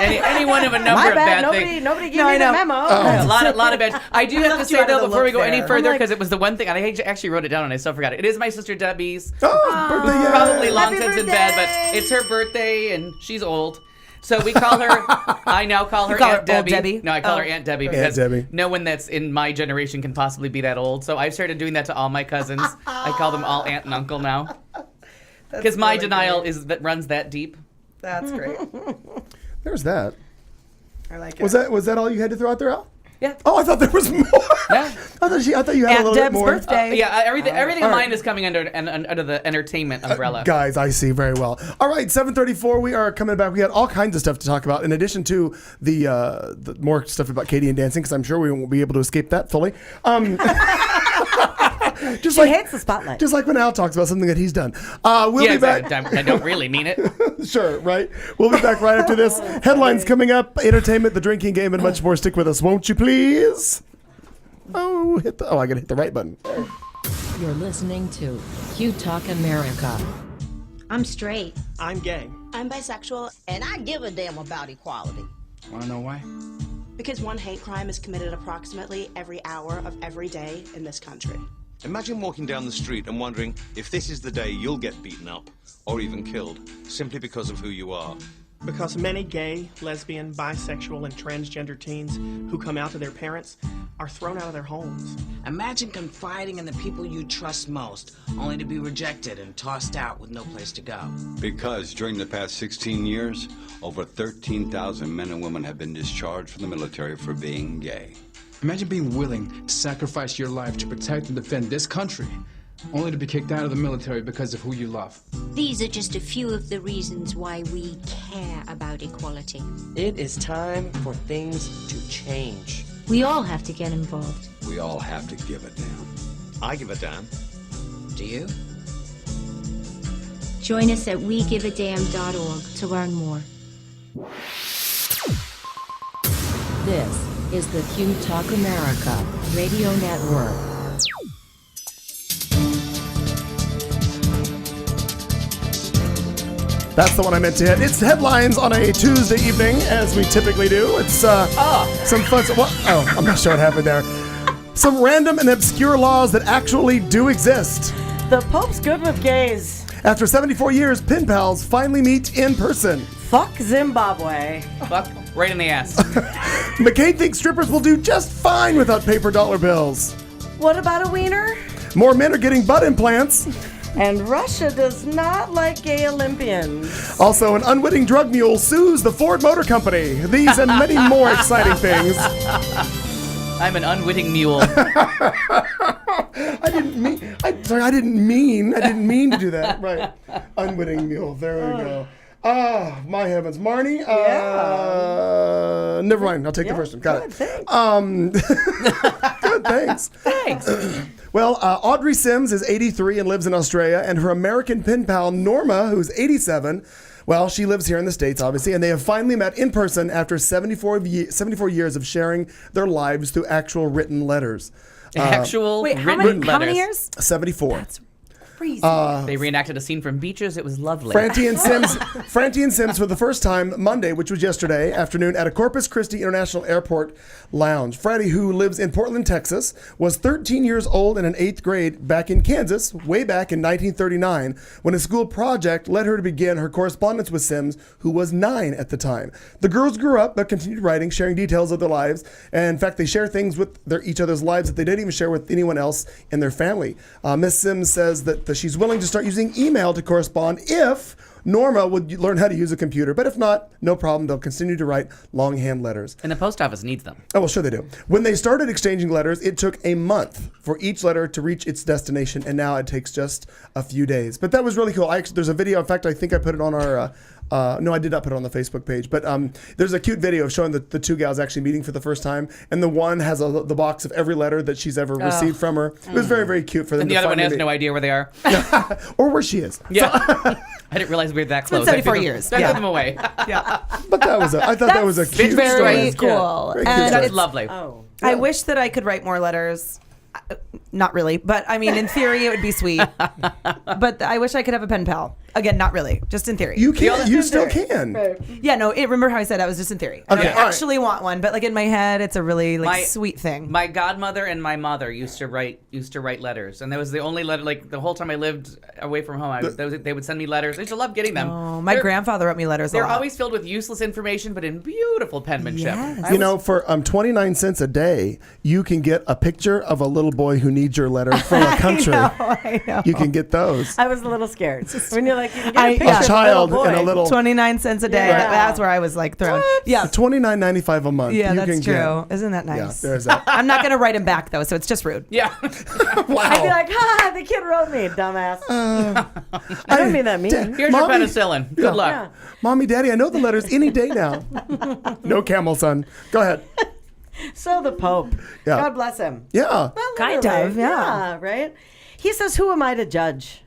Any one of a number My of bad. bad things. Nobody gave No, me I the know. memo. A lot of bad. I do have to left you say out of though the before we loop go any there. further I'm like- because it was the one thing and I actually wrote it down and I still forgot it. It is my sister Debbie's. Oh, birthday! Yay. Probably long Happy since in bed, but birthday! it's her birthday and she's old. So we call her. I now call her call her Aunt Old Debbie. Debbie? No, I call her Oh. Aunt Debbie Aunt because Debbie. no one that's in my generation can possibly be that old. So I've started doing that to all my cousins. I call them all aunt and uncle now because my denial is that runs that deep. That's great. There's that. I like it. Was that all you had to throw out there, Al? Yeah. Oh, I thought there was more. Yeah. I thought you had a Aunt little Deb's bit more. birthday? Yeah, everything all of right. mine is coming under the entertainment umbrella. Guys, I see very well. All right, 7:34. We are coming back. We got all kinds of stuff to talk about in addition to the more stuff about Katie and dancing, because I'm sure we won't be able to escape that fully. Just She hates the spotlight. Just like when Al talks about something that he's done. We'll Yeah, be back. I don't really mean it. Sure, right? We'll be back right after this. Headlines coming up, entertainment, the drinking game, and much more. Stick with us, won't you, please? Oh, I gotta hit the right button. You're listening to Q Talk America. I'm straight. I'm gay. I'm bisexual, and I give a damn about equality. Want to know why? Because one hate crime is committed approximately every hour of every day in this country. Imagine walking down the street and wondering if this is the day you'll get beaten up or even killed simply because of who you are. Because many gay, lesbian, bisexual, and transgender teens who come out to their parents are thrown out of their homes. Imagine confiding in the people you trust most, only to be rejected and tossed out with no place to go. Because during the past 16 years, over 13,000 men and women have been discharged from the military for being gay. Imagine being willing to sacrifice your life to protect and defend this country, only to be kicked out of the military because of who you love. These are just a few of the reasons why we care about equality. It is time for things to change. We all have to get involved. We all have to give a damn. I give a damn. Do you? Join us at WeGiveADamn.org to learn more. This is the Q Talk America Radio Network. That's the one I meant to hit. It's headlines on a Tuesday evening, as we typically do. It's some fun. I'm not sure what happened there. Some random and obscure laws that actually do exist. The Pope's good with gays. After 74 years, pen pals finally meet in person. Fuck Zimbabwe. Fuck right in the ass. McCain thinks strippers will do just fine without paper dollar bills. What about a wiener? More men are getting butt implants. And Russia does not like gay Olympians. Also, an unwitting drug mule sues the Ford Motor Company. These and many more exciting things. I'm an unwitting mule. I didn't mean to do that. Right. Unwitting mule. There we go. My heavens. Marnie? Never mind. I'll take the first one. Got it. Thanks. Good, thanks. Thanks. Well, Audrey Sims is 83 and lives in Australia, and her American pen pal, Norma, who's 87, well, she lives here in the States, obviously, and they have finally met in person after 74 years of sharing their lives through actual written letters. Wait, how many years? 74. That's crazy. They reenacted a scene from Beaches. It was lovely. Franti and Sims for the first time Monday, which was yesterday afternoon, at a Corpus Christi International Airport lounge. Franti, who lives in Portland, Texas, was 13 years old and in 8th grade back in Kansas, way back in 1939, when a school project led her to begin her correspondence with Sims, who was 9 at the time. The girls grew up but continued writing, sharing details of their lives. And in fact, they share things with each other's lives that they didn't even share with anyone else in their family. Miss Sims says that she's willing to start using email to correspond if Norma would learn how to use a computer. But if not, no problem. They'll continue to write longhand letters. And the post office needs them. Oh, well, sure they do. When they started exchanging letters, it took a month for each letter to reach its destination, and now it takes just a few days. But that was really cool. There's a video. In fact, I think I put it on our... no, I did not put it on the Facebook page, but there's a cute video showing the two gals actually meeting for the first time, and the one has the box of every letter that she's ever received from her. It was very, very cute for them. And the other one has no idea where they are. Or where she is. Yeah. I didn't realize we were that close. It's been 74 years. I threw them away. Yeah. But I thought that was a cute very story. cool. Very cute And story. That's lovely. Oh. I wish that I could write more letters. Not really, but I mean, in theory, it would be sweet. But I wish I could have a pen pal. Again, not really, just in theory. You can. You still can. Right. Yeah, no. Remember how I said I was just in theory. Okay, I don't all right. actually want one, but like in my head, it's a really sweet thing. My godmother and my mother used to write letters, and that was the only letter. Like the whole time I lived away from home, they would send me letters. I used to love getting them. Oh, my grandfather wrote me letters. They're a lot. always filled with useless information, but in beautiful penmanship. Yes. For 29 cents a day, you can get a picture of a little boy who needs your letter from a country. I know. You can get those. I was a little scared when you're like, you can get a picture A child of a little and a boy. little 29 cents a day. Yeah. That's where I was like thrown. Yeah. $29.95 a month. Yeah, you that's can true. Get. Isn't that Yeah, nice? there's that. I'm not going to write him back, though, so it's just rude. Yeah. Wow. I'd be like, the kid wrote me, dumbass. I don't mean that mean. Here's your penicillin. Good luck. Yeah. Mommy, Daddy, I know the letters any day now. No camel, son. Go ahead. So the Pope, Yeah. God bless him. Yeah. Well, Kind literally, of, yeah. Right? He says, who am I to judge?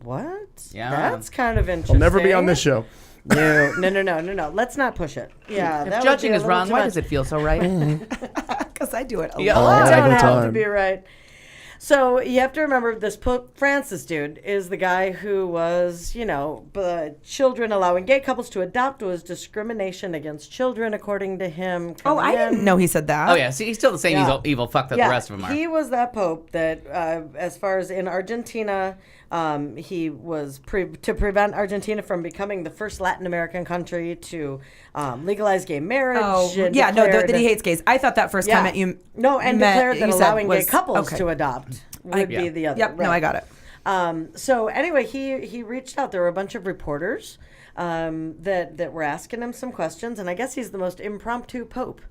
What? Yeah. That's kind of interesting. I'll never be on this show. No. Let's not push it. Yeah. If judging is wrong, why does it feel so right? Because I do it a Yeah. lot. Don't have to time. be right. So you have to remember this Pope Francis dude is the guy who was, children allowing gay couples to adopt was discrimination against children, according to him. Oh, I didn't know he said that. Oh, yeah. See, he's still the same evil fuck that the rest of them are. He was that Pope that, as far as in Argentina, he was to prevent Argentina from becoming the first Latin American country to legalize gay marriage. Oh, yeah, that he hates gays. I thought that first comment you declared that allowing gay couples okay. to adopt would be the other. Yep, right. no, I got it. So anyway, he reached out. There were a bunch of reporters that were asking him some questions, and I guess he's the most impromptu Pope.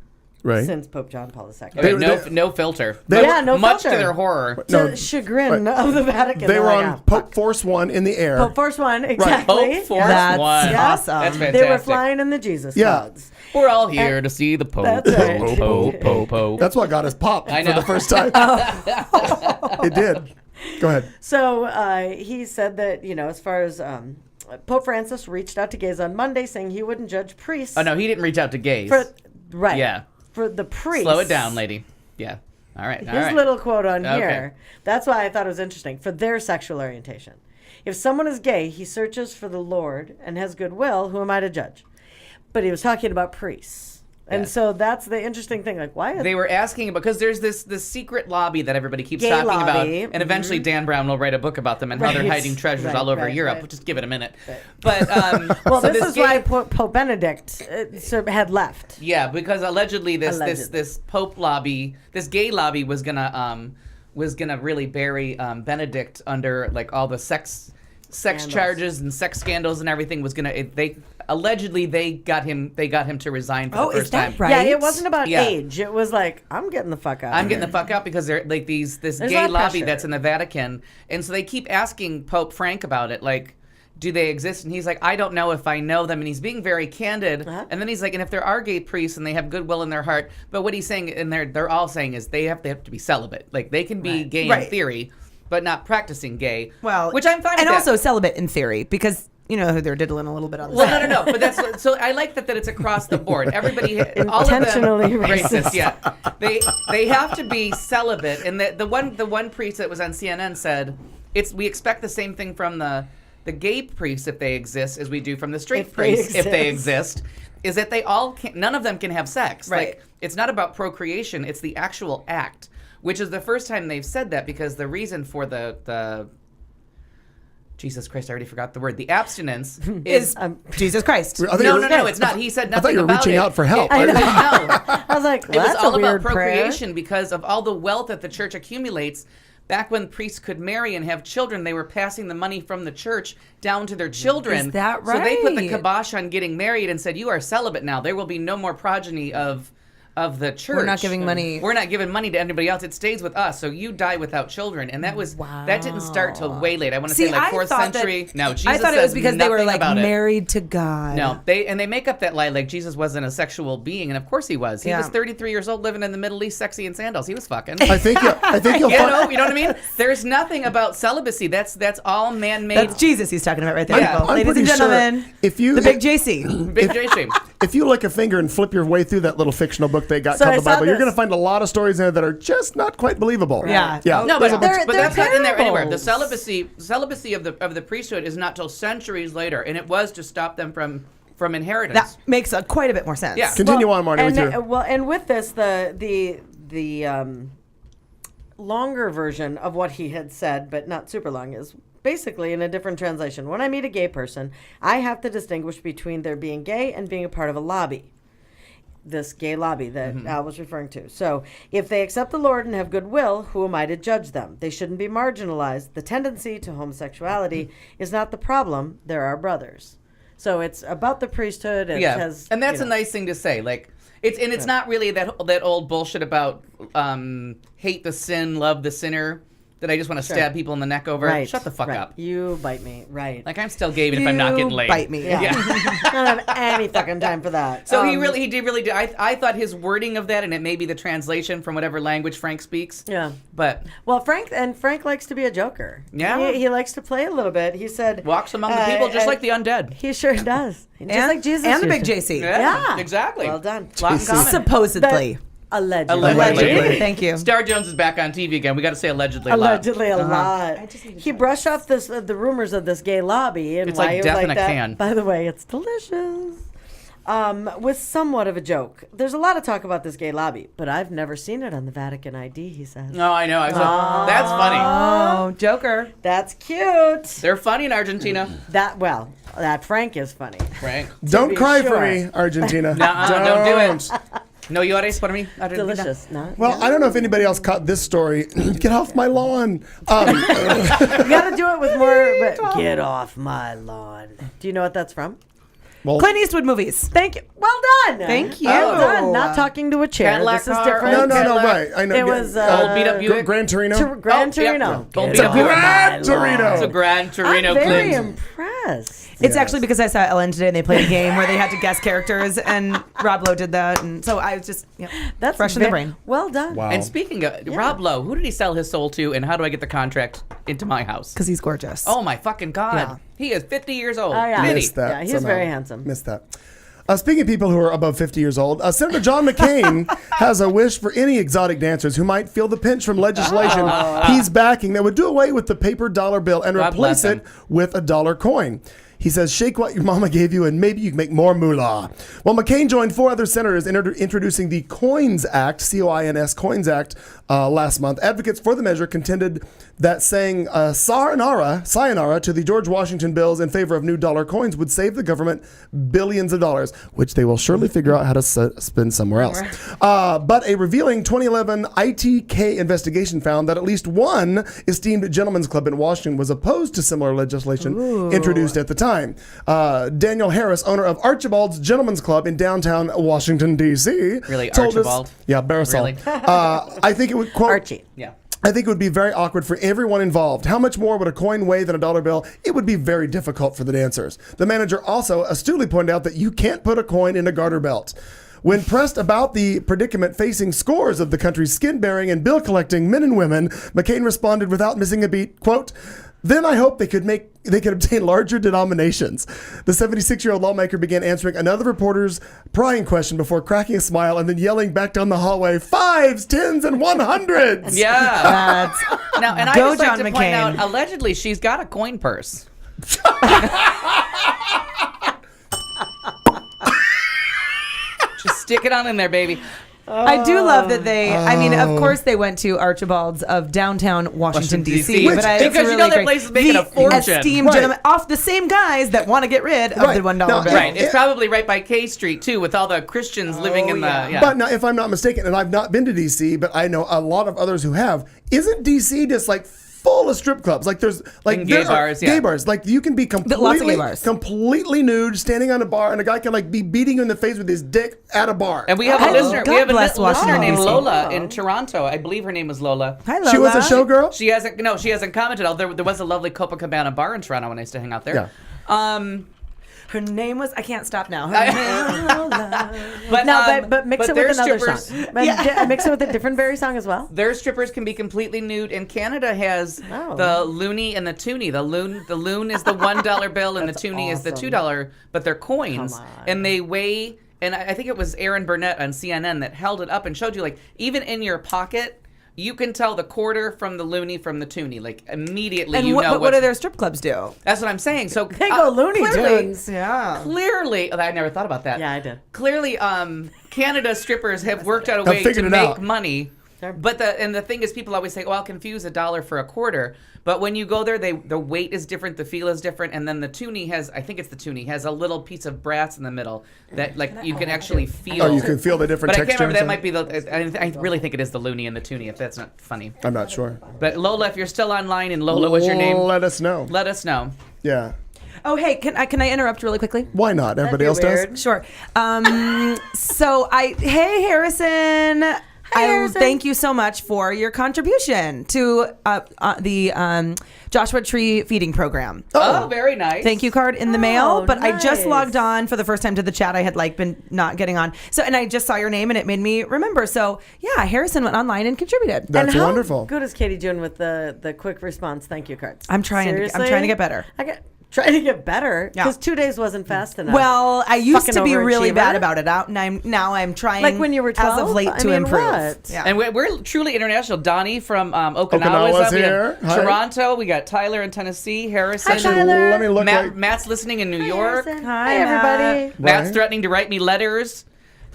Right. Since Pope John Paul II. No filter. No much filter. to their horror. To the chagrin of the Vatican. They were on Pope Force 1 in the air. Pope Force 1, exactly. Pope Force 1. That's awesome. That's fantastic. They were flying in the Jesus clouds. We're all here to see the Pope. That's right. Pope. That's what got us popped for the first time. It did. Go ahead. So he said that, as far as Pope Francis reached out to gays on Monday saying he wouldn't judge priests. Oh, no, he didn't reach out to gays. Right. Yeah. For the priests. Slow it down, lady. Yeah. All right. His little quote on here. That's why I thought it was interesting. For their sexual orientation. If someone is gay, he searches for the Lord and has goodwill. Who am I to judge? But he was talking about priests. And so that's the interesting thing. Like, why? They were asking because there's this secret lobby that everybody keeps Gay talking about. lobby. And eventually Dan Brown will write a book about them and how they're hiding treasures all over Europe. Just give it a minute. But well, so this is why Pope Benedict had left. Yeah, because allegedly this Pope lobby, this gay lobby was gonna really bury Benedict under like all the sex charges and sex scandals and everything was gonna they got him to resign for the first time. Right? Yeah, it wasn't about age. It was like, I'm getting the fuck out. I'm getting the fuck out because they're like this gay lobby that's in the Vatican, and so they keep asking Pope Frank about it, like, do they exist? And he's like, I don't know if I know them, and he's being very candid. And then he's like, and if there are gay priests and they have goodwill in their heart, but what he's saying, and they're all saying is they have to be celibate. Like they can be gay in theory, but not practicing gay. Well, which I'm fine with. And that. also celibate in theory because. They're diddling a little bit on the side. No. But that's so. I like that it's across the board. Everybody, all of them, racist. Yeah, they have to be celibate. And the one priest that was on CNN said, we expect the same thing from the gay priests if they exist as we do from the straight priests if they exist. Is that they all none of them can have sex. Right. Like it's not about procreation. It's the actual act, which is the first time they've said that because the reason for the Jesus Christ, I already forgot the word. The abstinence is Jesus Christ. No, it's not. He said nothing about it. I thought you were reaching out for help. I know. I was like, well, it was that's all a weird about procreation prayer. because of all the wealth that the church accumulates. Back when priests could marry and have children, they were passing the money from the church down to their children. Is that right? So they put the kibosh on getting married and said, you are celibate now. There will be no more progeny of the church. We're not giving money. We're not giving money to anybody else. It stays with us. So you die without children. And that didn't start till way late. I want to say like 4th century. No, Jesus I thought it was because they were like about married to God. No, they make up that lie like Jesus wasn't a sexual being, and of course he was. He was 33 years old, living in the Middle East, sexy in sandals. He was fucking. I think you'll you know what I mean? There's nothing about celibacy. That's all man-made. That's Jesus he's talking about right there, people. I'm Ladies and gentlemen, sure the big JC. Big JC. If you lick a finger and flip your way through that little fictional book they got called the Bible, you're going to find a lot of stories in there that are just not quite believable. Yeah. No, but that's parables. not in there anywhere. The celibacy of the priesthood is not till centuries later, and it was to stop them from inheritance. That makes quite a bit more sense. Yeah. Continue on, Marty. And with this, the longer version of what he had said, but not super long, is basically in a different translation. When I meet a gay person, I have to distinguish between their being gay and being a part of a lobby. This gay lobby that Al was referring to. So if they accept the Lord and have goodwill, who am I to judge them? They shouldn't be marginalized. The tendency to homosexuality is not the problem. They're our brothers. So it's about the priesthood. And and that's a nice thing to say. Like it's not really that old bullshit about hate the sin, love the sinner. That I just want to stab people in the neck over. Right. Shut the fuck up. You bite me. Right. Like I'm still gay even if I'm not getting laid. Bite me. Yeah. I don't have any fucking time for that. So he did really do. I thought his wording of that, and it may be the translation from whatever language Frank speaks. Yeah. But Frank likes to be a joker. Yeah. He likes to play a little bit. He said walks among the people just like the undead. He sure does. Just like Jesus. And the big JC. Yeah. Exactly. Well done. Lot in common. Supposedly. Allegedly. Thank you. Star Jones is back on TV again. We got to say allegedly. Allegedly a Uh-huh. lot. He brushed off the rumors of this gay lobby and It's why like he was death like in a that. can. By the way, it's delicious. With somewhat of a joke. There's a lot of talk about this gay lobby, but I've never seen it on the Vatican ID, he says. No, I know. That's funny. Oh, Joker. That's cute. They're funny in Argentina. That Frank is funny. Frank. Don't be cry for sure. me, Argentina. Don't do it. No llores por mí, Argentina. Delicious. No? Well, I don't know if anybody else caught this story. Get off my lawn. You got to do it with more. But get off my lawn. Do you know what that's from? Well, Clint Eastwood movies. Thank you. Well done. Thank you. Well done. Not talking to a chair. Cadillac This is car. different. no, right. I know. It was Old beat up Buick. Gran Torino. Gran Oh, yeah. Torino. Old Get beat up off Buick. Gran my Torino. lawn. It's a Gran Torino I'm very Clint. impressed. It's actually because I saw Ellen today and they played a game where they had to guess characters, and Rob Lowe did that, and so I was just That's fresh in the brain. Well done. Wow. And speaking of Rob Lowe, who did he sell his soul to, and how do I get the contract into my house? Because he's gorgeous. Oh my fucking God. Yeah. He is 50 years old. Oh, yeah. Mitty. Missed that. Yeah, he's somehow. very handsome. Missed that. Speaking of people who are above 50 years old, Senator John McCain has a wish for any exotic dancers who might feel the pinch from legislation he's backing that would do away with the paper dollar bill and God replace bless him. it with a dollar coin. He says, shake what your mama gave you and maybe you can make more moolah. Well, McCain joined 4 other senators in introducing the Coins Act, C-O-I-N-S, Coins Act, last month. Advocates for the measure contended that saying sayonara to the George Washington bills in favor of new dollar coins would save the government billions of dollars, which they will surely figure out how to spend somewhere else. But a revealing 2011 ITK investigation found that at least one esteemed gentleman's club in Washington was opposed to similar legislation introduced at the time. Daniel Harris, owner of Archibald's Gentlemen's Club in downtown Washington, D.C. Really, told Archibald? us, yeah, Barisal. Really? I think it would, quote, Archie. Yeah. I think it would be very awkward for everyone involved. How much more would a coin weigh than a dollar bill? It would be very difficult for the dancers. The manager also astutely pointed out that you can't put a coin in a garter belt. When pressed about the predicament facing scores of the country's skin-bearing and bill-collecting men and women, McCain responded without missing a beat, quote, then I hope they could obtain larger denominations. The 76-year-old lawmaker began answering another reporter's prying question before cracking a smile and then yelling back down the hallway, 5s, 10s, and 100s. Yeah. Now, and I Go, just like John to point McCain. out, allegedly, she's got a coin purse. Just stick it on in there, baby. I do love that they. I mean, of course, they went to Archibald's of downtown Washington D.C. Which- But I, because it's you really know that great. place is making the a fortune. Esteemed Right. gentlemen, off the same guys that want to get rid of Right. the $1 Now, bill. Right. It's probably right by K Street, too, with all the Christians living in the... Yeah. But now, if I'm not mistaken, and I've not been to D.C., but I know a lot of others who have, isn't D.C. just like full of strip clubs? Like there's like And gay there are bars, yeah. gay bars. Like you can be Lots of gay bars. completely nude, standing on a bar, and a guy can like be beating you in the face with his dick at a bar. And we have a Oh, listener. God We have a bless listener Washington, named D.C. Lola in Toronto. I believe her name was Lola. Hi, Lola. She was a showgirl. She hasn't. No, she hasn't commented. Although there was a lovely Copacabana bar in Toronto when I used to hang out there. Yeah. Her name was. I can't stop now. Her name was Lola. But No, but mix it their with another strippers- song. Mix it with a different Barry song as well. Their strippers can be completely nude, and Canada has Oh. the loonie and the toonie. The loon is the $1 bill, and the toonie is the awesome. $2, but they're coins, Come on. and they weigh. And I think it was Aaron Burnett on CNN that held it up and showed you, like, even in your pocket, you can tell the quarter from the loony from the toonie. Like, immediately, And you know what do their strip clubs do? That's what I'm saying. So They go Looney clearly- Tunes. Yeah. Clearly, I never thought about that. Yeah, I did. Clearly, Canada strippers have worked out a Have way to figured it make out. money. But the thing is, people always say, "Oh, I'll confuse $1 for a quarter." But when you go there, the weight is different, the feel is different, and then the toonie has a little piece of brass in the middle that like you can actually feel. Oh, you can feel the different But I texture. can't remember. That and might be the. I really think it is the loony and the toonie. If that's not funny. I'm not sure. But Lola, if you're still online, and Lola, what's your name? Let us know. Let us know. Yeah. Oh, hey, can I interrupt really quickly? Why not? Everybody else does. Sure. Hey, Harrison. Thank you so much for your contribution to the Joshua Tree feeding program. Oh, very nice. Thank you card in the mail. But I just nice. logged on for the first time to the chat. I had been not getting on. So, and I just saw your name and it made me remember. So yeah, Harrison went online and contributed. That's and how wonderful. good is Katie doing with the quick response thank you cards? I'm trying to Seriously? get better. trying to get better Yeah. because 2 days wasn't fast enough. Well, I used to Fucking be really overachiever. bad about it. Now I'm trying. Like when you were 12? as of late I to mean, improve. what? Yeah. And we're truly international. Donnie from Okinawa is Okinawa's up. We here. have Hi. Toronto. We got Tyler in Tennessee. Harrison. Actually, let me look. Matt's listening in New York. Hi, everybody. Matt's Right. threatening to write me letters.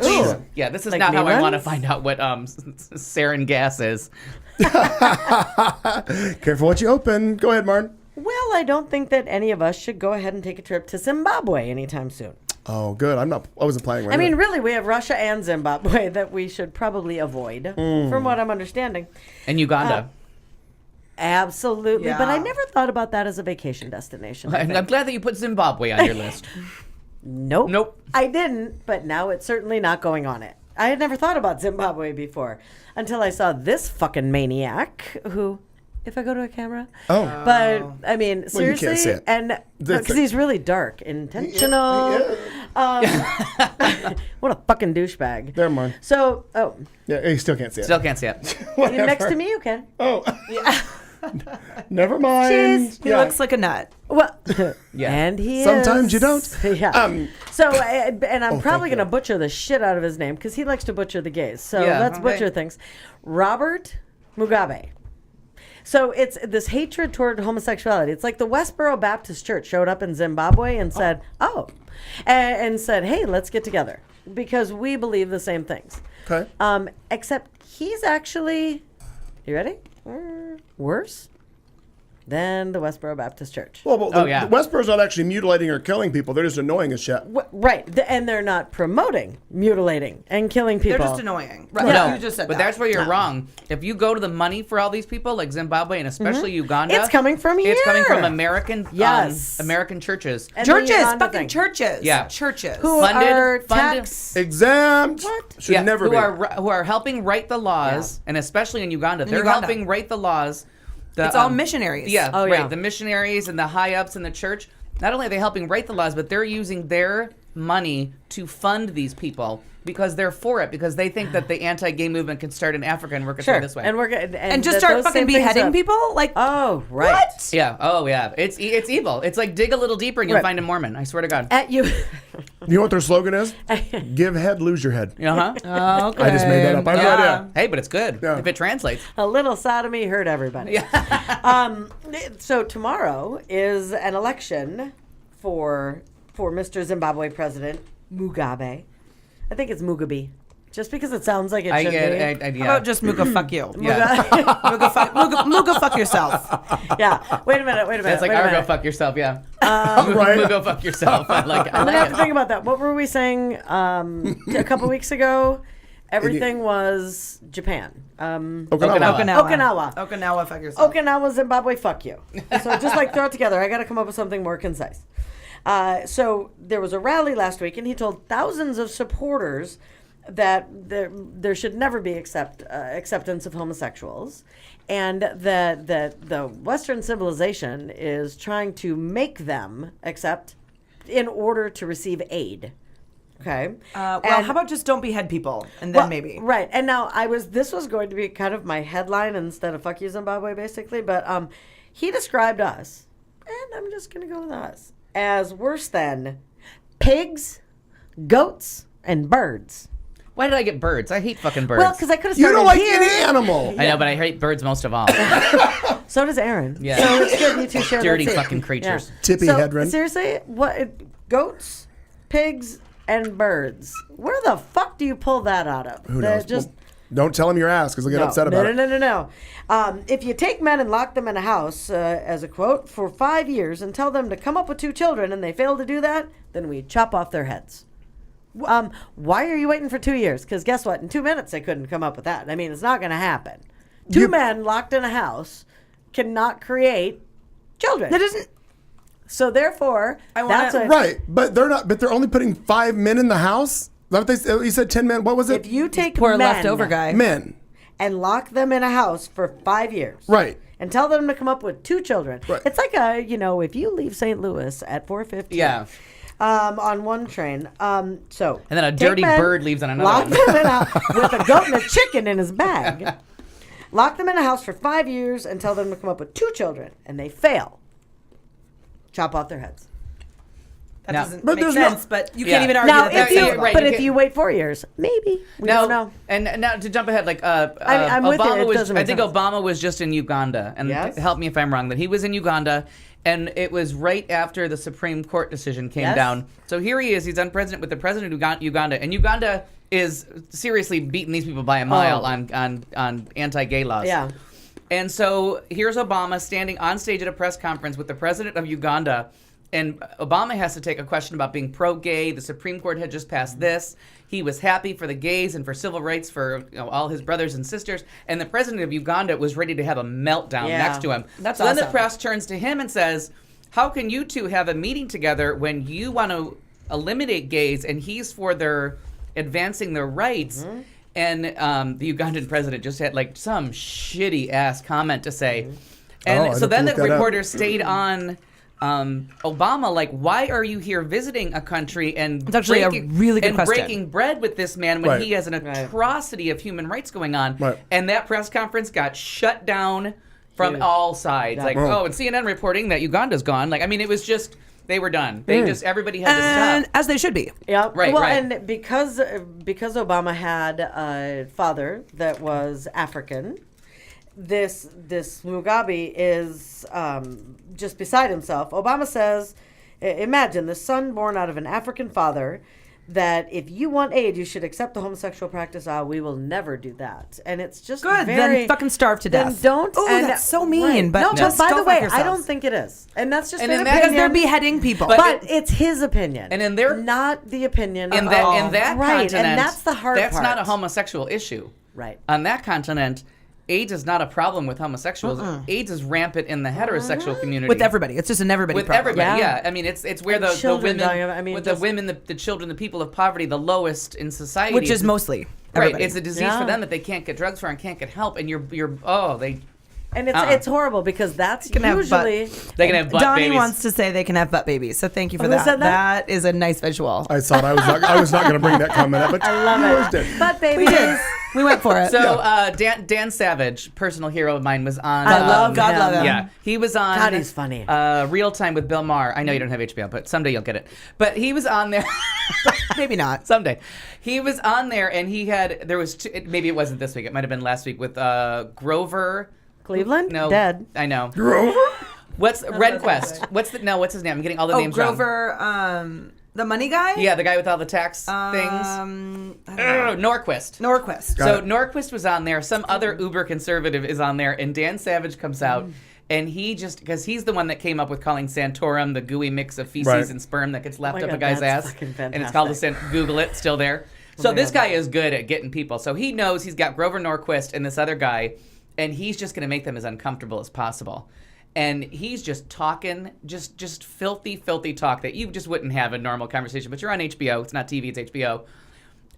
Ooh. Yeah, this is Like not how I want to reruns? find out what sarin gas is. Careful what you open. Go ahead, Martin. Well, I don't think that any of us should go ahead and take a trip to Zimbabwe anytime soon. Oh, good. I wasn't planning. I mean, really, we have Russia and Zimbabwe that we should probably avoid, from what I'm understanding. And Uganda. Absolutely, but I Yeah. never thought about that as a vacation destination. I I'm think. glad that you put Zimbabwe on your list. Nope. Nope. I didn't, but now it's certainly not going on it. I had never thought about Zimbabwe before until I saw this fucking maniac who, if I go to a camera. Oh. But, I mean, Well, you can't seriously. see it. And because he's really dark, intentional. What a fucking douchebag. There, Martin. So, Yeah, you still can't see it. Still can't see it. you next to me, you can. Oh. Yeah. Never mind. Cheers. He looks like a nut. Well, Yeah. and he Sometimes is. you don't. Yeah. So, and I'm Oh, probably thank going to butcher the shit out of his name because he likes to butcher the gays. So Yeah, let's okay. butcher things. Robert Mugabe. So it's this hatred toward homosexuality. It's like the Westboro Baptist Church showed up in Zimbabwe and said, and said, hey, let's get together because we believe the same things. Okay. Except he's actually, you ready? Worse than the Westboro Baptist Church. Well, but Oh, yeah. the Westboro's not actually mutilating or killing people. They're just annoying as shit. Right. And they're not promoting mutilating and killing people. They're just annoying. Right. No, You just said but that. that's where you're wrong. If you go to the money for all these people, like Zimbabwe and especially Uganda, It's coming from It's coming here. from American, Yes. American churches. And the Churches, Uganda fucking thing. churches. Yeah. Churches. Who Funded- are funded- tax. Exempt. What? Should never who be. are helping write the laws, and especially in Uganda, they're Uganda. helping write the laws. The, It's all missionaries. Yeah, Oh, right. yeah. The missionaries and the high ups in the church. Not only are they helping write the laws, but they're using their money to fund these people because they're for it, because they think that the anti-gay movement can start in Africa and work its way Sure. this way. And we're And just start fucking beheading people? Like, Oh, right. what? Yeah. Oh, yeah. It's evil. It's like dig a little deeper and you'll Right. find a Mormon. I swear to God. At you. You know what their slogan is? Give head, lose your head. Uh-huh. Okay. I just made that up. I have no idea. Hey, but it's good Yeah. if it translates. A little sodomy hurt everybody. So tomorrow is an election for Mr. Zimbabwe President Mugabe. I think it's Mugabe. Just because it sounds like it should be. How about just Muga fuck you? Yeah. Muga fuck yourself. Yeah. Wait a minute. It's like, wait a go minute. fuck yourself, yeah. Right. Go fuck yourself. I like it. I I'm gonna like have to it. think about that. What were we saying a couple weeks ago? Everything was Japan. Okinawa. Okinawa fuck yourself. Okinawa, Zimbabwe, fuck you. So just like throw it together. I got to come up with something more concise. So there was a rally last week, and he told thousands of supporters that there should never be acceptance of homosexuals, and that the Western civilization is trying to make them accept in order to receive aid. Okay. Well, And- how about just don't behead people, and then well, maybe. Right. And now this was going to be kind of my headline instead of fuck you Zimbabwe, basically. But he described us, and I'm just going to go with us, as worse than pigs, goats, and birds. Why did I get birds? I hate fucking birds. Well, because I could have You started don't like here. any animal. I know, but I hate birds most of all. So does Aaron. Yeah. So it's good you two share Dirty that too. fucking creatures. Tippy So, Hedren. seriously, what goats, pigs, and birds? Where the fuck do you pull that out of? Who They're knows? Just Well, don't tell them your ass because they'll get upset about it. No. If you take men and lock them in a house, as a quote, for 5 years and tell them to come up with 2 children and they fail to do that, then we chop off their heads. Why are you waiting for 2 years? Because guess what? In 2 minutes, they couldn't come up with that. I mean, it's not going to happen. Two men locked in a house cannot create children. That isn't. So therefore, that's a, Right, but they're not. But they're only putting 5 men in the house. Is that what they said? You said 10 men. What was it? if you take Poor men leftover guy. Men. and lock them in a house for 5 years. Right. And tell them to come up with 2 children. Right. It's like if you leave St. Louis at 4:50. Yeah. On one train. So. And then a take dirty men, bird leaves on another lock one. them in with a goat and a chicken in his bag. Lock them in a house for 5 years and tell them to come up with 2 children, and they fail. chop off their heads. That No. doesn't But make there's no- sense, but you Yeah. can't even argue Now, that. if That's you, it. right, but you if can't- you wait 4 years, maybe we don't know. And now to jump ahead, like I'm with you. Obama It was. doesn't I make think sense. Obama was just in Uganda, and Yes. help me if I'm wrong. That he was in Uganda, and it was right after the Supreme Court decision came Yes. down. So here he is. He's unpresident with the president of Uganda, and Uganda is seriously beating these people by a mile on anti-gay laws. Yeah. And so here's Obama standing on stage at a press conference with the president of Uganda. And Obama has to take a question about being pro-gay. The Supreme Court had just passed this. He was happy for the gays and for civil rights for all his brothers and sisters. And the president of Uganda was ready to have a meltdown Yeah. next to him. That's so then the awesome. press turns to him and says, how can you two have a meeting together when you want to eliminate gays and he's for their advancing their rights? Mm-hmm. And the Ugandan president just had like some shitty ass comment to say. Mm-hmm. And Oh, I'd so have then to the look that up. reporter stayed on Obama, like, why are you here visiting a country and It's actually a really good question. breaking bread with this man when Right. he has an atrocity of human rights going on? Right. And that press conference got shut down from Huge. all sides. Like, Wow. oh, and CNN reporting that Uganda's gone. Like, I mean, it was just, they were done. They just, everybody had to And stop. as they should be. Yeah, Right, well, right. and because Obama had a father that was African, this Mugabe is just beside himself. Obama says, imagine the son born out of an African father, that if you want aid, you should accept the homosexual practice. We will never do that. And it's just Good. very, Then fucking starve to death. Then don't. Ooh, and that's so mean, but no, just by the don't way, fuck I don't yourselves. think it is. And that's just And an in that- Because they're opinion. beheading people. But it's his opinion. And in their, not the opinion in of that, all. in that right, continent, and that's the hard that's part. not a homosexual issue. Right. On that continent, AIDS is not a problem with homosexuals. AIDS is rampant in the heterosexual community. With everybody. It's just an everybody With problem. everybody, Yeah. I mean, it's where And the children women, dying of it. I mean, with just- the women, the children, the people of poverty, the lowest in society, Which is mostly right. everybody. It's a disease Yeah. for them that they can't get drugs for and can't get help. And And it's horrible because that's can have butt- usually they can have butt Donnie babies. wants to say they can have butt babies, so thank you for Who that. said that? That is a nice visual. I thought I was not going to bring that comment up, but I love you always it. did. But We babies. did. We went for it. So Dan Savage, personal hero of mine, was on. I love God him. love him. Yeah, he was on. God, he's funny. Real Time with Bill Maher. I know you don't have HBO, but someday you'll get it. But he was on there. Maybe not. Someday. He was on there, and there was maybe it wasn't this week. It might have been last week with Grover Cleveland? No, Dead. I know. Grover? What's Redquest? What's his name? I'm getting all the names wrong. Grover, the money guy? Yeah, the guy with all the tax things. Norquist. Norquist. So Norquist was on there. Some other uber conservative is on there, and Dan Savage comes out, and he just because he's the one that came up with calling Santorum the gooey mix of feces Right. and sperm that gets left Oh my up a God, guy's that's ass, fucking and it's called Google it, still there. So my this God. guy is good at getting people. So he knows he's got Grover Norquist and this other guy, and he's just going to make them as uncomfortable as possible. And he's just talking, just filthy talk that you just wouldn't have a normal conversation. But you're on HBO. It's not TV, it's HBO.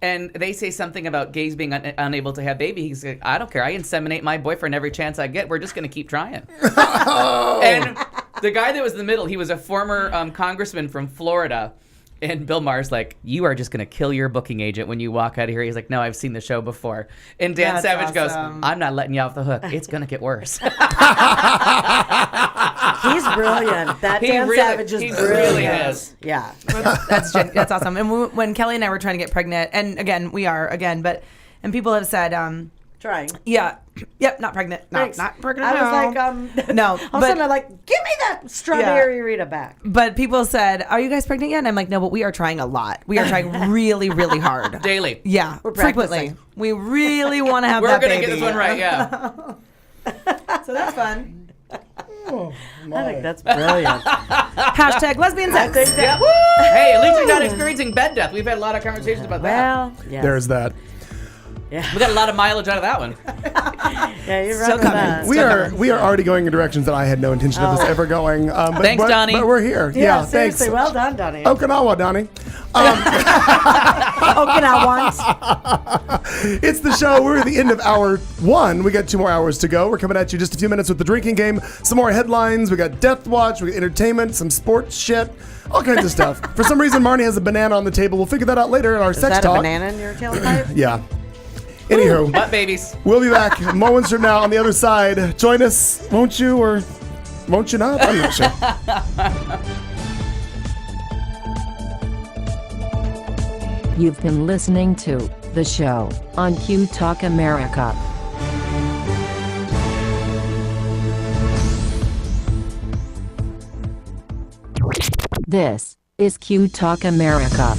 And they say something about gays being unable to have babies. He's like, I don't care. I inseminate my boyfriend every chance I get. We're just going to keep trying. And the guy that was in the middle, he was a former congressman from Florida. And Bill Maher's like, you are just going to kill your booking agent when you walk out of here. He's like, no, I've seen the show before. And Dan That's Savage goes, awesome. I'm not letting you off the hook. It's going to get worse. He's brilliant. That Dan Savage is he brilliant. really is. Yeah. That's awesome. And when Kelly and I were trying to get pregnant, and again, we are again, and people have said, Trying. yeah, yep, not pregnant, Thanks. not pregnant. I was no. like, no, all of a sudden I'm like, give me that strawberry Rita back. But people said, "Are you guys pregnant yet?" And I'm like, "No, but we are trying a lot. We are trying really, really hard Daily. Yeah, We're frequently. practicing. We really want to have We're that going to baby. get this one right, yeah. So that's fun. Oh, I think that's brilliant. Hashtag lesbian sex. Yep. Hey, at least you're not experiencing bed death. We've had a lot of conversations about that. Well, yeah. There's that. Yeah. We got a lot of mileage out of that one. Yeah, you're Still right with coming. that. We are already going in directions that I had no intention of us ever going. But, Thanks, Donnie. But we're here. Yeah, thanks. seriously. Well done, Donnie. Okinawa, Donnie. Okinawans. It's the show. We're at the end of hour one. We got 2 more hours to go. We're coming at you just a few minutes with the drinking game. Some more headlines. We got Death Watch. We got entertainment. Some sports shit. All kinds of stuff. For some reason, Marnie has a banana on the table. We'll figure that out later in our Is sex that talk. a banana in your tailpipe? Yeah. Anywho, Butt babies. we'll be back moments from now on the other side. Join us, won't you? Or Won't you not? I'm not sure. You've been listening to The Show on Q Talk America. This is Q Talk America.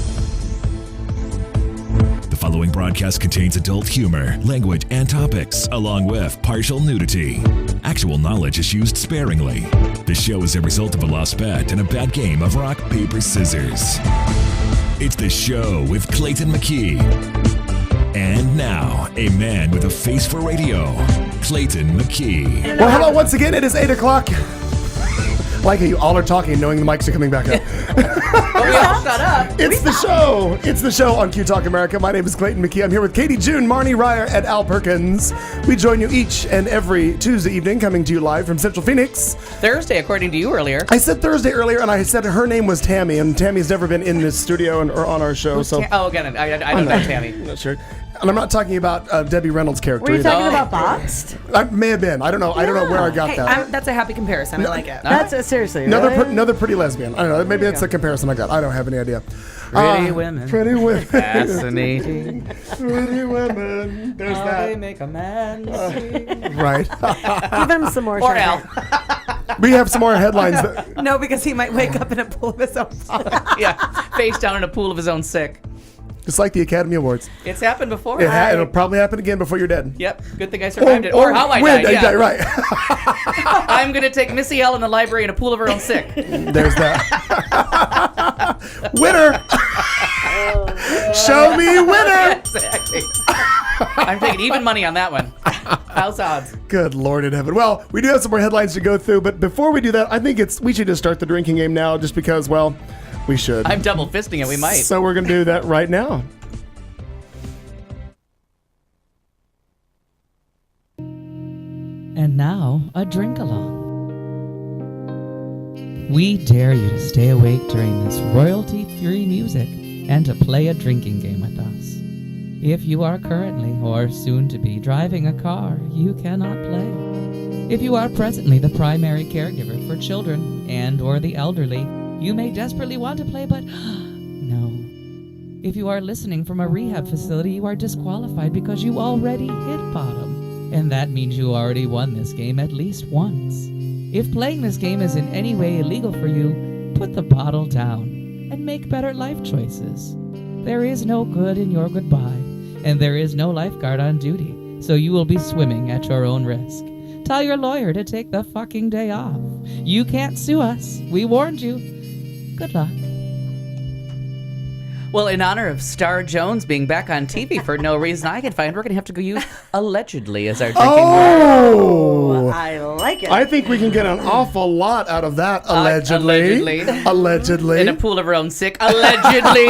The following broadcast contains adult humor, language, and topics, along with partial nudity. Actual knowledge is used sparingly. The show is a result of a lost bet and a bad game of rock, paper, scissors. It's The Show with Clayton McKee. And now, a man with a face for radio, Clayton McKee. Well, hello once again. It is 8 o'clock. Like how you all are talking, knowing the mics are coming back up. Shut up. It's the show. It's the show on Q Talk America. My name is Clayton McKee. I'm here with Katie June, Marnie Ryer, and Al Perkins. We join you each and every Tuesday evening, coming to you live from Central Phoenix. Thursday, according to you earlier. I said Thursday earlier, and I said her name was Tammy, and Tammy's never been in this studio or on our show. So again, I don't know Tammy. I'm not sure. And I'm not talking about Debbie Reynolds' character. Were you either. talking about Boxed? I may have been. I don't know. I don't know where I got that. That's a happy comparison. I like it. That's seriously. Another really? another pretty lesbian. I don't know. Maybe that's the comparison I got. I don't have any idea. Pretty women. Pretty women. Fascinating. Pretty women. There's How that. they make a man sing. Right. Give him some more. Or champagne. Al. We have some more headlines. That, No, because he might wake up in a pool of his own. Yeah, face down in a pool of his own sick. just like the Academy Awards. It's happened before. It'll probably happen again before you're dead. Yep. Good thing I survived it. Or how I when died. Yeah. Right. I'm going to take Missy L in the library in a pool of her own sick. There's that. Winner. Show me winner. Exactly. I'm taking even money on that one. House odds. Good Lord in heaven. Well, we do have some more headlines to go through, but before we do that, I think we should just start the drinking game now, just because, well, we should. I'm double fisting it. We might. So we're going to do that right now. And now, a drink along. We dare you to stay awake during this royalty-free music and to play a drinking game with us. If you are currently or soon to be driving a car, you cannot play. If you are presently the primary caregiver for children and or the elderly, you may desperately want to play, but no. If you are listening from a rehab facility, you are disqualified because you already hit bottom. And that means you already won this game at least once. If playing this game is in any way illegal for you, put the bottle down and make better life choices. There is no good in your goodbye, and there is no lifeguard on duty, so you will be swimming at your own risk. Tell your lawyer to take the fucking day off. You can't sue us. We warned you. Good luck. Well, in honor of Star Jones being back on TV for no reason I can find, we're going to have to go use allegedly as our drinking word. I like it. I think we can get an awful lot out of that, allegedly. Allegedly. In a pool of her own sick, allegedly.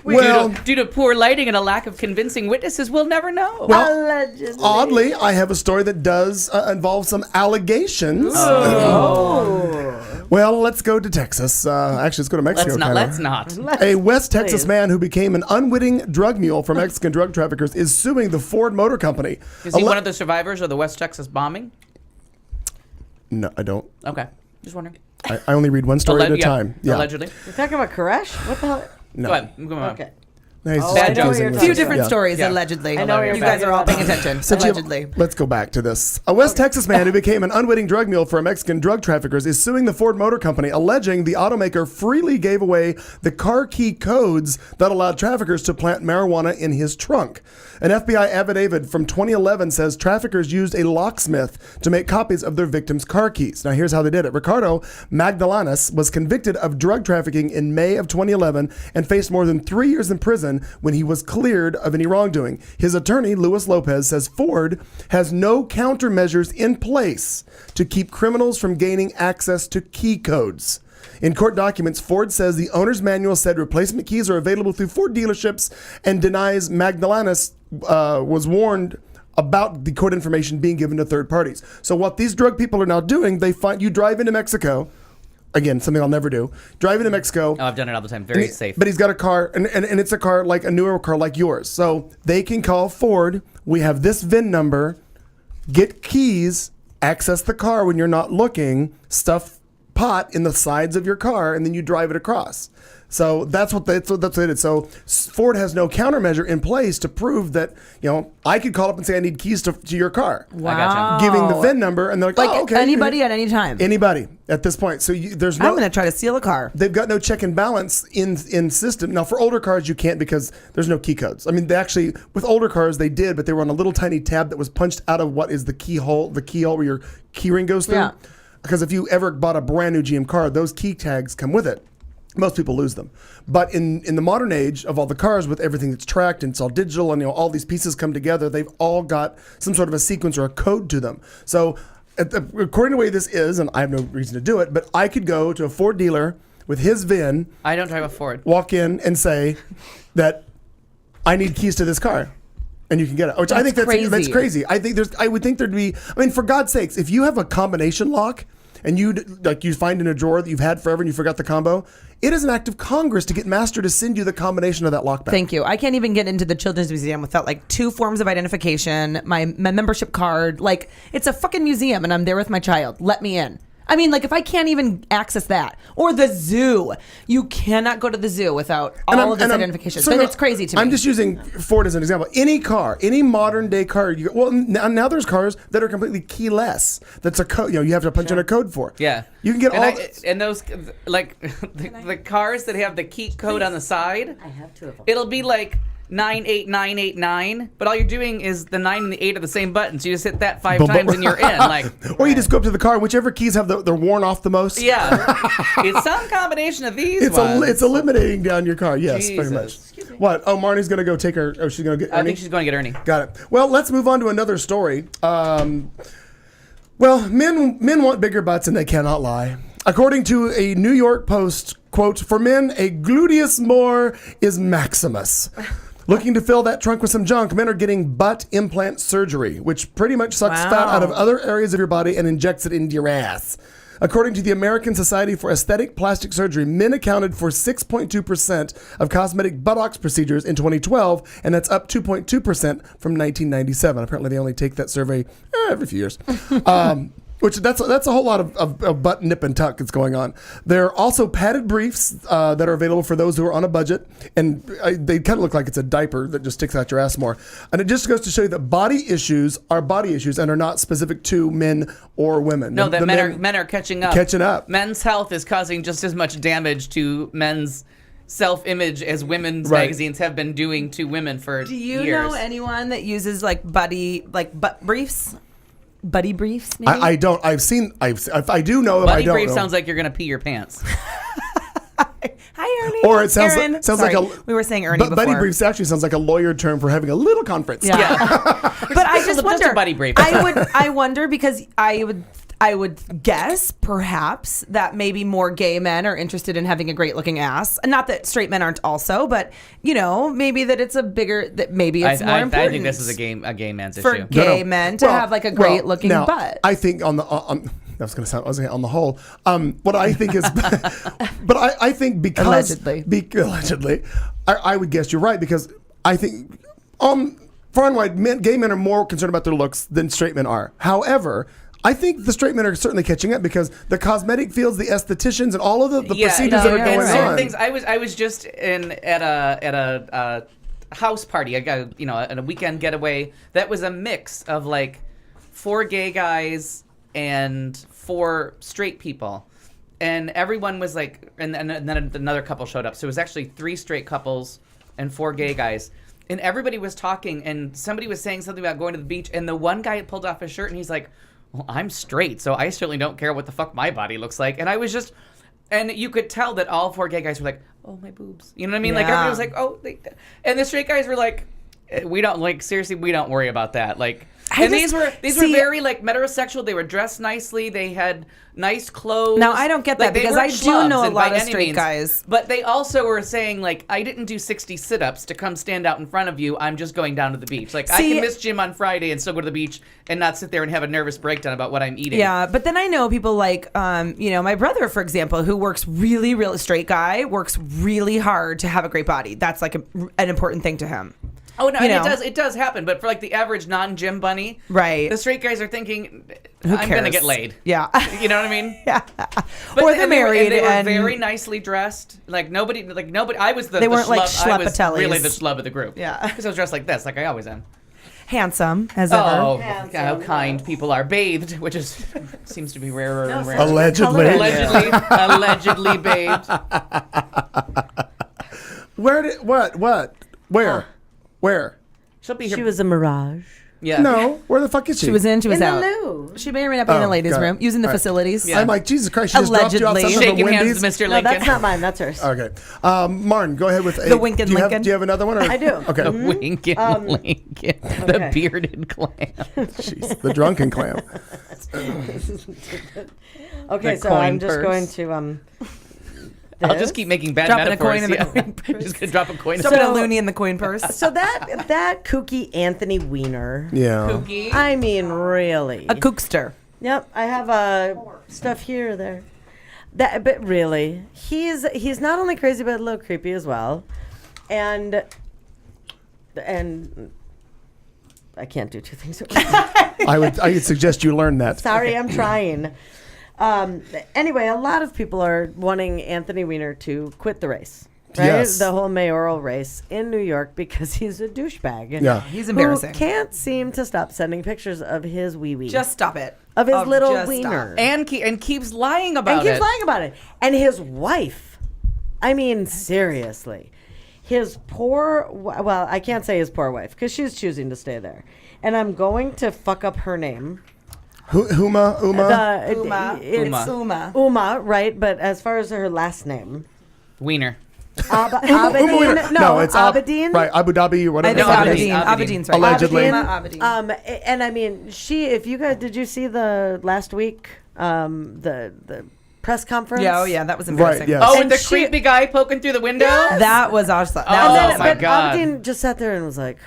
Well, due to poor lighting and a lack of convincing witnesses, we'll never know. Well, allegedly. Oddly, I have a story that does involve some allegations. Well, let's go to Texas. Actually, let's go to Mexico. Let's not. A West Texas man who became an unwitting drug mule for Mexican drug traffickers is suing the Ford Motor Company. Is he one of the survivors of the West Texas bombing? No, I don't. Okay. Just wondering. I only read one story at a time. Yeah. Allegedly. You're talking about Koresh? What the hell? No. Go ahead. Go on. Okay. No, he's just Bad joke. confusing A few us. different Yeah. stories, Yeah. allegedly. I know You you're guys are all paying attention. Since you- Allegedly. Let's go back to this. A West Texas man who became an unwitting drug mule for Mexican drug traffickers is suing the Ford Motor Company, alleging the automaker freely gave away the car key codes that allowed traffickers to plant marijuana in his trunk. An FBI affidavit from 2011 says traffickers used a locksmith to make copies of their victims' car keys. Now, here's how they did it. Ricardo Magdalanes was convicted of drug trafficking in May of 2011 and faced more than 3 years in prison when he was cleared of any wrongdoing. His attorney, Luis Lopez, says Ford has no countermeasures in place to keep criminals from gaining access to key codes. In court documents, Ford says the owner's manual said replacement keys are available through Ford dealerships and denies Magdalanes was warned about the code information being given to third parties. So what these drug people are now doing, they find you drive into Mexico. Again, something I'll never do. Drive into Mexico. Oh, I've done it all the time. Very safe. But he's got a car, and it's a car like a newer car like yours. So they can call Ford. We have this VIN number. get keys, access the car when you're not looking, stuff pot in the sides of your car, and then you drive it across. So that's what it is. So Ford has no countermeasure in place to prove that, I could call up and say I need keys to your car. Wow. Giving the VIN number, and they're like, oh, okay. Anybody at any time. Anybody at this point. So there's no. I'm going to try to steal a car. They've got no check and balance in system. Now, for older cars, you can't because there's no key codes. I mean, they actually, with older cars, they did, but they were on a little tiny tab that was punched out of what is the keyhole where your key ring goes through. Yeah. Because if you ever bought a brand new GM car, those key tags come with it. Most people lose them. But in the modern age of all the cars with everything that's tracked and it's all digital and all these pieces come together, they've all got some sort of a sequence or a code to them. So according to the way this is, and I have no reason to do it, but I could go to a Ford dealer with his VIN. I don't drive a Ford. Walk in and say that I need keys to this car. And you can get it. Which I think that's crazy. I would think there'd be, for God's sakes, if you have a combination lock and you find in a drawer that you've had forever and you forgot the combo, it is an act of Congress to get Master to send you the combination of that lock back. Thank you. I can't even get into the Children's Museum without 2 forms of identification, my membership card. It's a fucking museum and I'm there with my child. Let me in. If I can't even access that, or the zoo, you cannot go to the zoo without all of this identification. So it's crazy to me. I'm just using Ford as an example. Any car, any modern day car, now there's cars that are completely keyless. That's a code. You have to punch in a code for. Yeah, you can get and those the cars that have the key code on the side. I have 2 of them. It'll be 98989, but all you're doing is the 9 and the 8 are the same button, so you just hit that 5 times and you're in. Or you just go up to the car, whichever keys they're worn off the most. Yeah, it's some combination of these. It's eliminating down your car. Yes, Jesus. very much. What? Oh, Marnie's gonna go take her. Oh, she's gonna get Ernie? I think she's going to get Ernie. Got it. Well, let's move on to another story. Men want bigger butts and they cannot lie. According to a New York Post, quote, for men, a gluteus mor is maximus. Looking to fill that trunk with some junk, men are getting butt implant surgery, which pretty much sucks fat out of other areas of your body and injects it into your ass. According to the American Society for Aesthetic Plastic Surgery, men accounted for 6.2% of cosmetic buttocks procedures in 2012, and that's up 2.2% from 1997. Apparently, they only take that survey every few years. Which that's a whole lot of butt nip and tuck that's going on. There are also padded briefs that are available for those who are on a budget, and they kind of look like it's a diaper that just sticks out your ass more. And it just goes to show you that body issues are body issues and are not specific to men or women. No, men are catching up. Catching up. Men's health is causing just as much damage to men's self-image as women's magazines have been doing to women for years. Do you know anyone that uses butt briefs? Buddy briefs, maybe? I don't. I do know them. Buddy I don't brief know. sounds like you're going to pee your pants. Hi, Ernie. Or it sounds Sorry, like we were saying Ernie before. Buddy briefs actually sounds like a lawyer term for having a little conference. Yeah. But I just wonder. A buddy brief. I wonder because I would guess perhaps that maybe more gay men are interested in having a great looking ass. Not that straight men aren't also, but maybe that it's maybe it's more important. I think this is a gay man's for issue. gay men to have a great looking butt. I think on the whole, what I think is, but I think because allegedly, I would guess you're right because I think far and wide, gay men are more concerned about their looks than straight men are. However, I think the straight men are certainly catching up because the cosmetic fields, the estheticians, and all of the procedures that are going on. Things. I was just at a house party. I got at a weekend getaway that was a mix of 4 gay guys and 4 straight people, and everyone was and then another couple showed up. So it was actually 3 straight couples and 4 gay guys. And everybody was talking, and somebody was saying something about going to the beach, and the one guy pulled off his shirt, and he's like, well, I'm straight, so I certainly don't care what the fuck my body looks like. And I was just, and you could tell that all 4 gay guys were like, oh, my boobs. You know what I mean? Everybody was like, oh. And the straight guys were like, we don't, seriously, we don't worry about that. These were very metrosexual. They were dressed nicely. They had nice clothes. Now I don't get that because I do know a lot of straight guys. But they also were saying I didn't do 60 sit-ups to come stand out in front of you. I'm just going down to the beach. I can miss gym on Friday and still go to the beach and not sit there and have a nervous breakdown about what I'm eating. Yeah, but then I know people my brother, for example, who works really straight guy, works really hard to have a great body. That's an important thing to him. Oh no, You and know. it does happen. But for like the average non-gym bunny, Right. the straight guys are thinking, Who I'm gonna cares? get laid. Yeah. You know what I mean? Yeah. But Or they're and they were- married They were and- very nicely dressed. Like nobody. I was the. They the weren't like schlub. I was schleppatellis. really the schlub of the group. Yeah. Because I was dressed like this, like I always am. Handsome as Oh, ever. how kind people are bathed, which is seems to be rarer and rarer. Allegedly. Allegedly bathed. Where? She'll be here. She was a mirage. Yeah. No, where the fuck is she? She was in, she was In out. the loo. She may or may not be in the ladies' got it. room, using the All right. facilities. Yeah. I'm like, Jesus Christ, she just dropped you Allegedly. outside of a Shaking hands Wendy's. with Mr. No, Lincoln. that's not mine. That's hers. Okay. Martin, go ahead with The Winkin' do you have- Lincoln. Do you have another one? Or? I do. Okay. The Winkin' Lincoln. The okay. bearded clam. Jeez, the drunken clam. Okay, The so coin I'm just purse. going to I'll just keep making bad Dropping a metaphors. coin in the yeah. coin purse. Just gonna drop a coin. Dropping a loony in the coin purse. So that kooky Anthony Weiner. Yeah. Kooky. I mean, really. A kookster. Yep, I have stuff here or there. But really, he's not only crazy but a little creepy as well, and I can't do two things at once. I would suggest you learn that. Sorry, I'm trying. Anyway, a lot of people are wanting Anthony Weiner to quit the race. Right? Yes. The whole mayoral race in New York because he's a douchebag. Yeah. He's embarrassing. Who can't seem to stop sending pictures of his wee-wee. Just stop it. Of his little just wiener. stop. And keeps lying about And keeps it. lying about it. And his wife. I mean, seriously. His poor, well, I can't say his poor wife because she's choosing to stay there. And I'm going to fuck up her name. Uma? It's Uma. Uma, right? But as far as her last name. Wiener. Abedin? No, it's Abedin? Right, Abu Dhabi or whatever. I think the fuck it is. Abedin's right. Allegedly. Abedin. And I mean, if you guys, did you see the last week, the press conference? Yeah, oh yeah, that was embarrassing. Right, yes. Oh, And with the she- creepy guy poking through the window? That was awesome. Oh, That was my But God. Abedin just sat there and was like,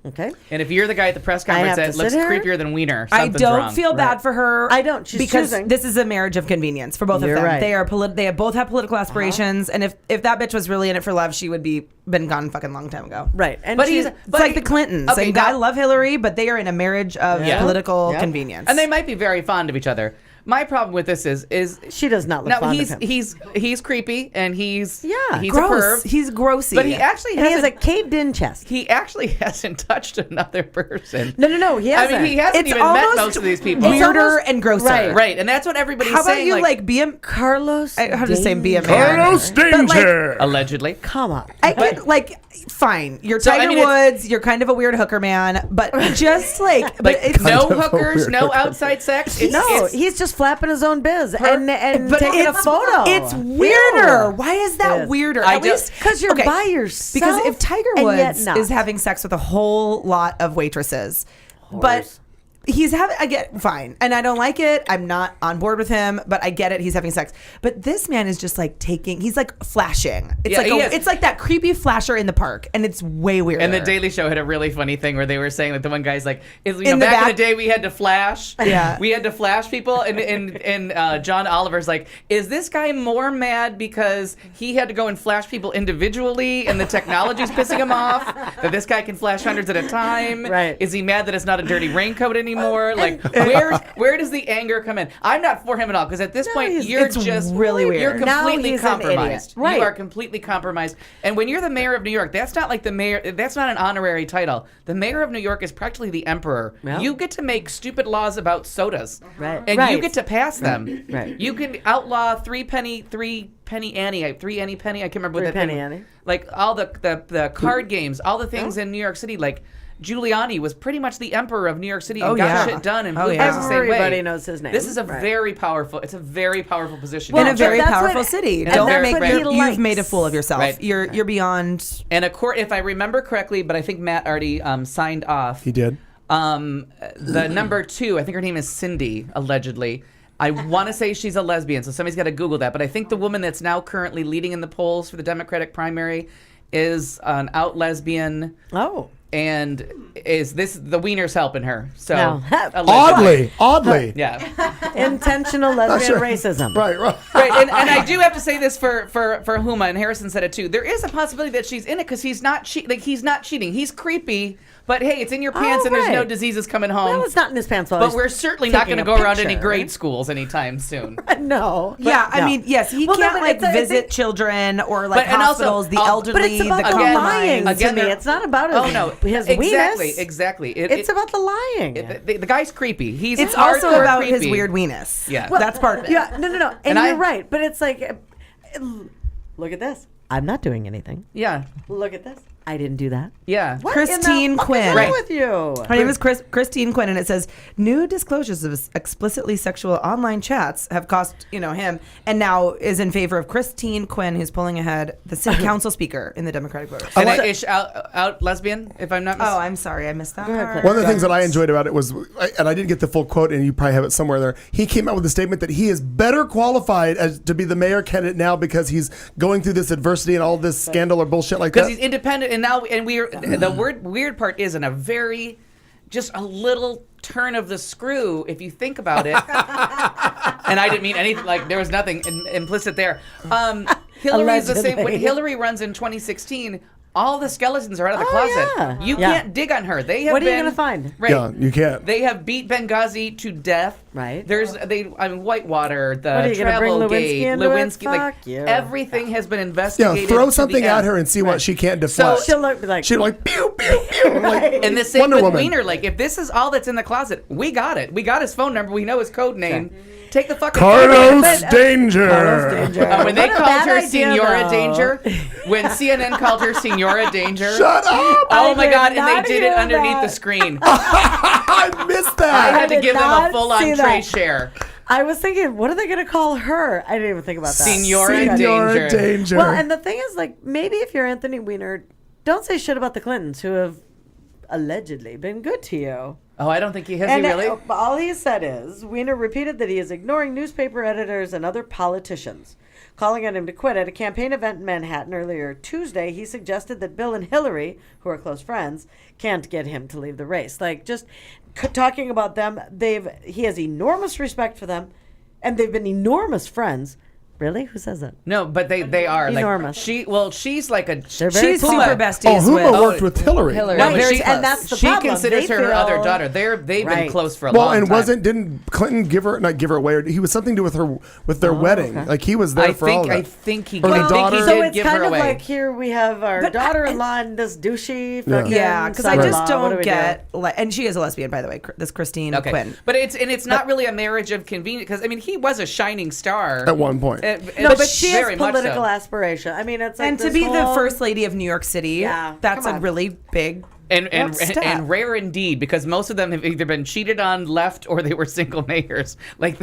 okay. And if you're the guy at the press I conference have that to looks sit here? creepier than Wiener, I something's don't wrong. feel bad for her. I don't. She's because choosing. this is a marriage of convenience for both of You're them. right. They are they both have political aspirations, and if that bitch was really in it for love, she would been gone fucking long time ago. Right. And But she's, he's- It's like the Clintons. Okay, and I now- love Hillary, but they are in a marriage of Yeah. political Yeah. convenience. And they might be very fond of each other. My problem with this is she does not look no, fond he's of him. he's creepy and he's Yeah. he's gross. a perv. He's grossy. But he actually And he has a hasn't. caved-in chest. He actually hasn't touched another person. No, he I hasn't. mean, he hasn't It's even met almost most of these people. weirder and grosser. Right, and that's what everybody's How about saying. you like be a Carlos? I have to say be a man. Carlos Danger. allegedly. Come on. I get like fine. You're So, I Tiger mean, it's- Woods. You're kind of a weird hooker man, but just like, but Like it's no Kind of a hookers, weird no hooker. outside sex. It's, No, it's- he's just flapping his own biz and but taking a it's- photo. It's weirder. Ew. Why is that Yes. weirder? I At don't- least Because you're okay, by yourself. Because if Tiger and yet Woods not. is having sex with a whole lot of waitresses, but he's having, I get fine, and I don't like it. I'm not on board with him, but I get it. He's having sex, but this man is just like he's like flashing. It's Yeah, like he is. it's like that creepy flasher in the park, and it's way weirder. And the Daily Show had a really funny thing where they were saying, like, the one guy's like, In the back in back- the day we had to flash. Yeah. We had to flash people. And John Oliver's like, is this guy more mad because he had to go and flash people individually and the technology's pissing him off? That this guy can flash hundreds at a time? Right. Is he mad that it's not a dirty raincoat anymore? Like, where does the anger come in? I'm not for him at all because at this point, it's just really weird. You're Now completely he's an idiot. compromised. Right. You are completely compromised. And when you're the mayor of New York, that's not like the mayor. That's not an honorary title. The mayor of New York is practically the emperor. Yeah. You get to make stupid laws about sodas, Right. and Right. you get to pass them. Right. You can outlaw three penny Annie. I can't remember what Three that penny thing. Annie. Like all the card games, all the things in New York City, like. Giuliani was pretty much the emperor of New York City and Oh, got yeah. shit done and Oh, blew yeah. past the same way. Everybody knows his name. This is a Right. very powerful. It's a very powerful position. in a Well, very that's powerful what- city. and Don't that's make what he you've likes. made a fool of yourself. Right. You're beyond. And if I remember correctly, but I think Matt already signed off. He did. The number 2, I think her name is Cindy, allegedly. I want to say she's a lesbian, so somebody's got to Google that. But I think the woman that's now currently leading in the polls for the Democratic primary is an out lesbian. Oh. and is this the wiener's helping her? So No. Oddly. yeah. Intentional lesbian Sure. racism. Right. Right, and I do have to say this for Huma, and Harrison said it too. There is a possibility that she's in it because he's not cheating. He's creepy, but hey, it's in your pants, and there's no right. diseases coming home. Well, it's not in his pants. While But he's we're certainly not going to taking go a around any picture. grade schools anytime soon. No. Yeah, I no. mean, yes, he Well, no, can't but like it's a- visit children or like But- and also, hospitals, the but elderly, But it's about the compromised. lying to Again, me. they're- It's not about his, Oh no, his exactly, weenus. exactly. It's about the lying. The guy's creepy. He's It's also hardcore about creepy. his weird weenus. Yeah. Well, that's part of it. Yeah, no. And And you're I- right. But it's like, look at this. I'm not doing anything. Yeah. Look at this. I didn't do that. Yeah. What Christine in the fuck Quinn. is wrong Right. with you? Her name is Christine Quinn, and it says new disclosures of explicitly sexual online chats have cost him, and now is in favor of Christine Quinn, who's pulling ahead the city council speaker in the Democratic voters. And is out lesbian, if I'm not mistaken. Oh, I'm sorry, I missed that. ahead, part. Claire. One of the things that I enjoyed about it was, and I didn't get the full quote, and you probably have it somewhere there. He came out with a statement that he is better qualified to be the mayor candidate now because he's going through this adversity and all this scandal or bullshit like Because that. he's independent, and we're the weird part is in a very, just a little turn of the screw if you think about it. And I didn't mean anything. Like there was nothing implicit there. Hillary's the same. When Allegedly. Hillary runs in 2016. All the skeletons are out of the closet. yeah. You Yeah. can't dig on her. They have What are you been- gonna find? Right. Yeah, you can't. They have beat Benghazi to death. Right. Whitewater, the What are you gonna bring travel Lewinsky gate, into it? Lewinsky, like Fuck you. everything has been Yeah, investigated. throw to something the at end. her and see what she can't deflect. She'll look like She'll like pew pew pew. Like, And the same Wonder with Woman. Wiener. Like, if this is all that's in the closet, we got it. We got his phone number. We know his code name. Take the fucking Carlos Danger. when they What a called bad her idea, Senora though. Danger, when CNN called her Senora Danger. Shut up! Oh my did God! And not they did hear it underneath that. the screen. I missed I that. had to did give them a not full-on see tray that. share. I was thinking, what are they going to call her? I didn't even think about that. Senora Senora Danger. Danger. Well, and the thing is, like, maybe if you're Anthony Weiner, don't say shit about the Clintons, who have allegedly been good to you. Oh, I don't think he has. And He really? all he said is, Weiner repeated that he is ignoring newspaper editors and other politicians. Calling on him to quit at a campaign event in Manhattan earlier Tuesday, he suggested that Bill and Hillary, who are close friends, can't get him to leave the race. Like, just talking about them, he has enormous respect for them, and they've been enormous friends. Really? Who says that? No, but they are Enormous. like she's like a They're very She's close. super Oh, besties Huma with. worked with Hillary. Hillary. No, but Very she- close. and that's the she problem. considers They her other feel- daughter. They've been Right. close for a Well, long and time. didn't Clinton give her away? Or he was something to do with their wedding. okay. Like he was there for all of I that. think he Or the did. daughter. So did it's give kind her of away. like here we have our But daughter-in-law and this douchey fucking Yeah, because I just son-in-law. What do don't we get, and she is a lesbian, by the way, this Christine Okay, Quinn. but it's not really a marriage of convenience because I mean he was a shining star At one point. No, but she has very much political so. aspiration. I mean, it's like And to this be the whole- first lady of New York City, Yeah, that's come a on. really big and step. rare indeed because most of them have either been cheated on, left, or they were single mayors. Like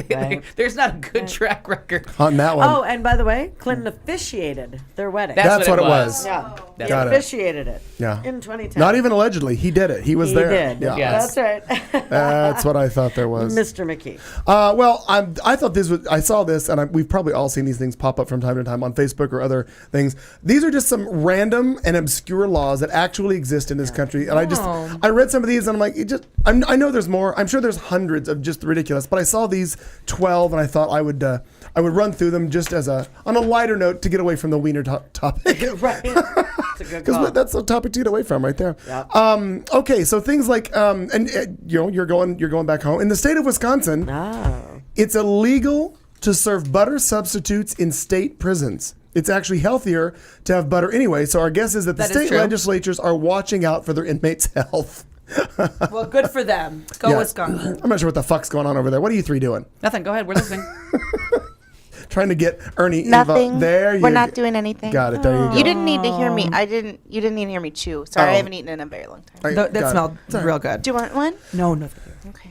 there's not a good track record on that one. Oh, and by the way, Clinton officiated their wedding. That's what it was. Yeah, he Got it. officiated it. Yeah. In 2010. Not even allegedly. He did it. He was He there. did. Yeah. That's right. That's what I thought there was. Mr. McKee. Well, I thought this was. I saw this, and we've probably all seen these things pop up from time to time on Facebook or other things. These are just some random and obscure laws that actually exist in this country, and I read some of these, and I'm like, I know there's more. I'm sure there's hundreds of just ridiculous, but I saw these 12, and I thought I would run through them just as on a lighter note to get away from the wiener topic. Right. It's a good call. Because that's the topic to get away from right there. Yep. Okay, so things like you're going back home in the state of Wisconsin. It's illegal to serve butter substitutes in state prisons. It's actually healthier to have butter anyway. So our guess is that the That is state true. legislatures are watching out for their inmates' health. Well, good for them. Go Yeah. Wisconsin. I'm not sure what the fuck's going on over there. What are you three doing? Nothing. Go ahead. We're listening. Trying to get Ernie. Nothing. Eva. There you We're go. not doing anything. Got it. There you go. You didn't need to hear me. You didn't need to hear me chew. Sorry, Oh. I haven't eaten in a very long time. Got That it. smelled Sorry. real good. Do you want one? No.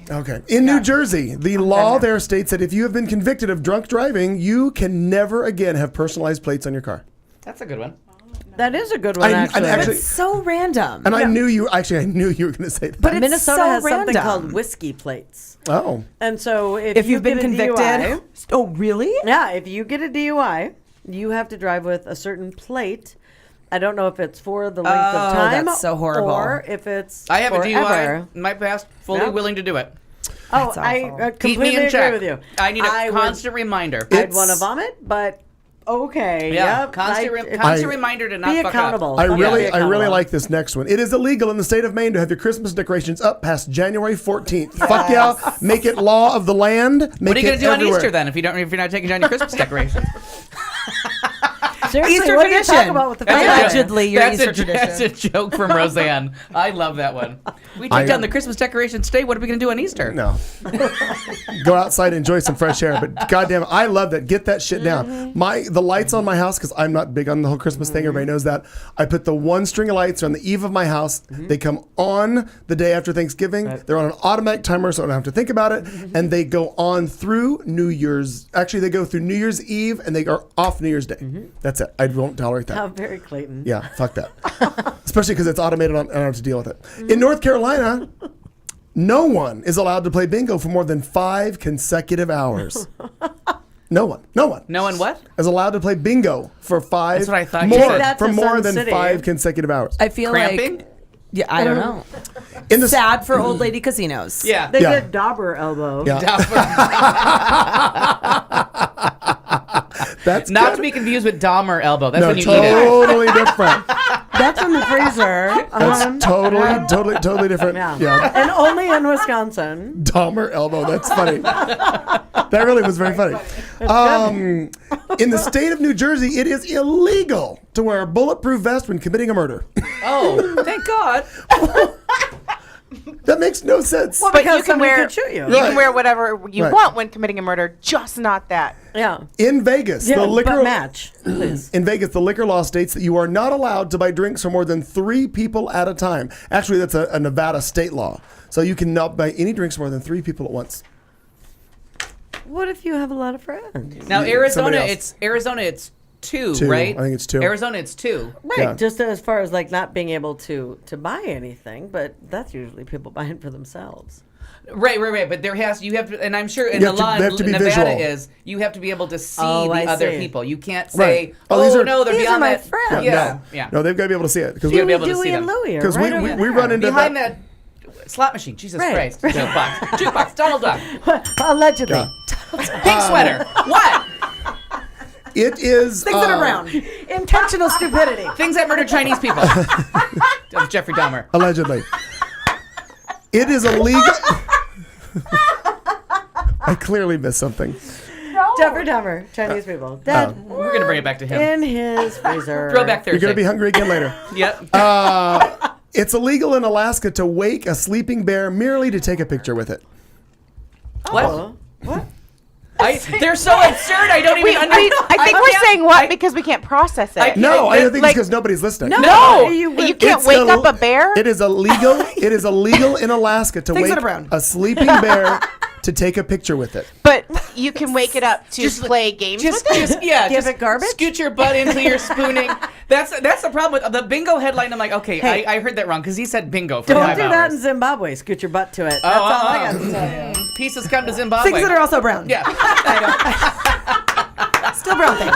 Okay. In New Jersey, the law there states that if you have been convicted of drunk driving, you can never again have personalized plates on your car. That's a good one. That is a good one, actually. It's so random. And I knew you were going to say that. But it's Minnesota so has something random. called whiskey plates. Oh. And so If you've been get a convicted. DUI, Oh, really? yeah, if you get a DUI, you have to drive with a certain plate I don't know if it's for the length of time. That's so horrible. Or if it's I have a forever. DUI in my past, fully willing to do it. Oh, I Keep completely me in agree check. with you. I need a would- constant reminder. I'd want to vomit, but okay. Yeah, Yep, constant reminder to not be fuck accountable. up. I Fuck really, be I accountable. really like this next one. It is illegal in the state of Maine to have your Christmas decorations up past January 14th. Fuck yeah! Make it law of the land. Make What are you it going to do on everywhere. Easter then if you're not taking down your Christmas decorations? Seriously, Easter what are you tradition. talking about with the That's a family? joke. Allegedly, your That's Easter tradition. That's a joke from Roseanne. I love that one. We took down the Christmas decorations today. What are we going to do on Easter? No. Go outside and enjoy some fresh air. But goddamn, I love that. Get that shit down. The lights on my house, because I'm not big on the whole Christmas thing. Everybody knows that. I put the one string of lights on the eve of my house. They come on the day after Thanksgiving. They're on an automatic timer, so I don't have to think about it. And they go on through New Year's. Actually, they go through New Year's Eve and they are off New Year's Day. That's it. I won't tolerate that. How very Clayton. Yeah, fuck that. Especially because it's automated and I don't have to deal with it. In North Carolina, no one is allowed to play bingo for more than 5 consecutive hours. No one what? is allowed to play bingo for 5 That's what I thought you said. That for to more Sun than City. 5 consecutive hours. I feel Cramping? like. Yeah, I don't know. In the Sad for old lady casinos. Yeah. They Yeah. did Dauber elbow. Yeah. That's Not good. to be confused with Dahmer elbow. That's No, when you eat it. totally different. That's in the freezer. That's totally different. Yeah. And only in Wisconsin. Dahmer elbow. That's funny. That really was very funny. In the state of New Jersey, it is illegal to wear a bulletproof vest when committing a murder. Oh, thank God. That makes no sense. Well, Because you can somebody wear could shoot you. you can wear whatever you Right. want when committing a murder, just not that. Yeah. In Vegas, Yeah, the liquor but match, please. In Vegas, the liquor law states that you are not allowed to buy drinks for more than 3 people at a time. Actually, that's a Nevada state law. So you cannot buy any drinks for more than 3 people at once. What if you have a lot of friends? Now Somebody Arizona, else. it's 2, 2, right? I think it's 2. Arizona, it's 2. Right, Yeah. just as far as like not being able to buy anything, but that's usually people buying for themselves. Right. But you have to, and I'm sure in You the have to- law they have to in be Nevada visual. is you have to be able to see Oh, the I other see. people. You can't say, Right. Oh, these are- no, they're These are beyond my that. friends. Yeah. No, they've got to be able to see it. Because You gotta be Dewey, able to see Dewey and them. Louie are Because right over we there. run into Behind that. that slot machine. Jesus Right. Christ. Jukebox. Donald Duck. Allegedly. Yeah. Pink sweater. What? It is Things that are round. Intentional stupidity. Things that murder Chinese people. That was Jeffrey Dahmer. Allegedly. It is illegal. I clearly missed something. Jeffrey Dahmer, Chinese people. Dead We're going to bring it back to him. in his freezer. Throwback Thursday. You're going to be hungry again later. Yep. It's illegal in Alaska to wake a sleeping bear merely to take a picture with it. What? What? They're so absurd. I don't even understand. I think we're saying what because we can't process it. No, I don't think like, it's because nobody's listening. No, You you can't It's wake up a bear. It is illegal. It is illegal in Alaska to Things wake that are brown. a sleeping bear to take a picture with it. But you can wake it up to play games with it. Give it garbage? Scoot your butt into your spooning. That's the problem with the bingo headline. I'm like, okay, Hey. I heard that wrong because he said bingo for Don't 5 do hours. that in Zimbabwe. Scoot your butt to it. That's all I got to tell you. Pieces come to Zimbabwe. Things that are also brown. Yeah. Still brown things.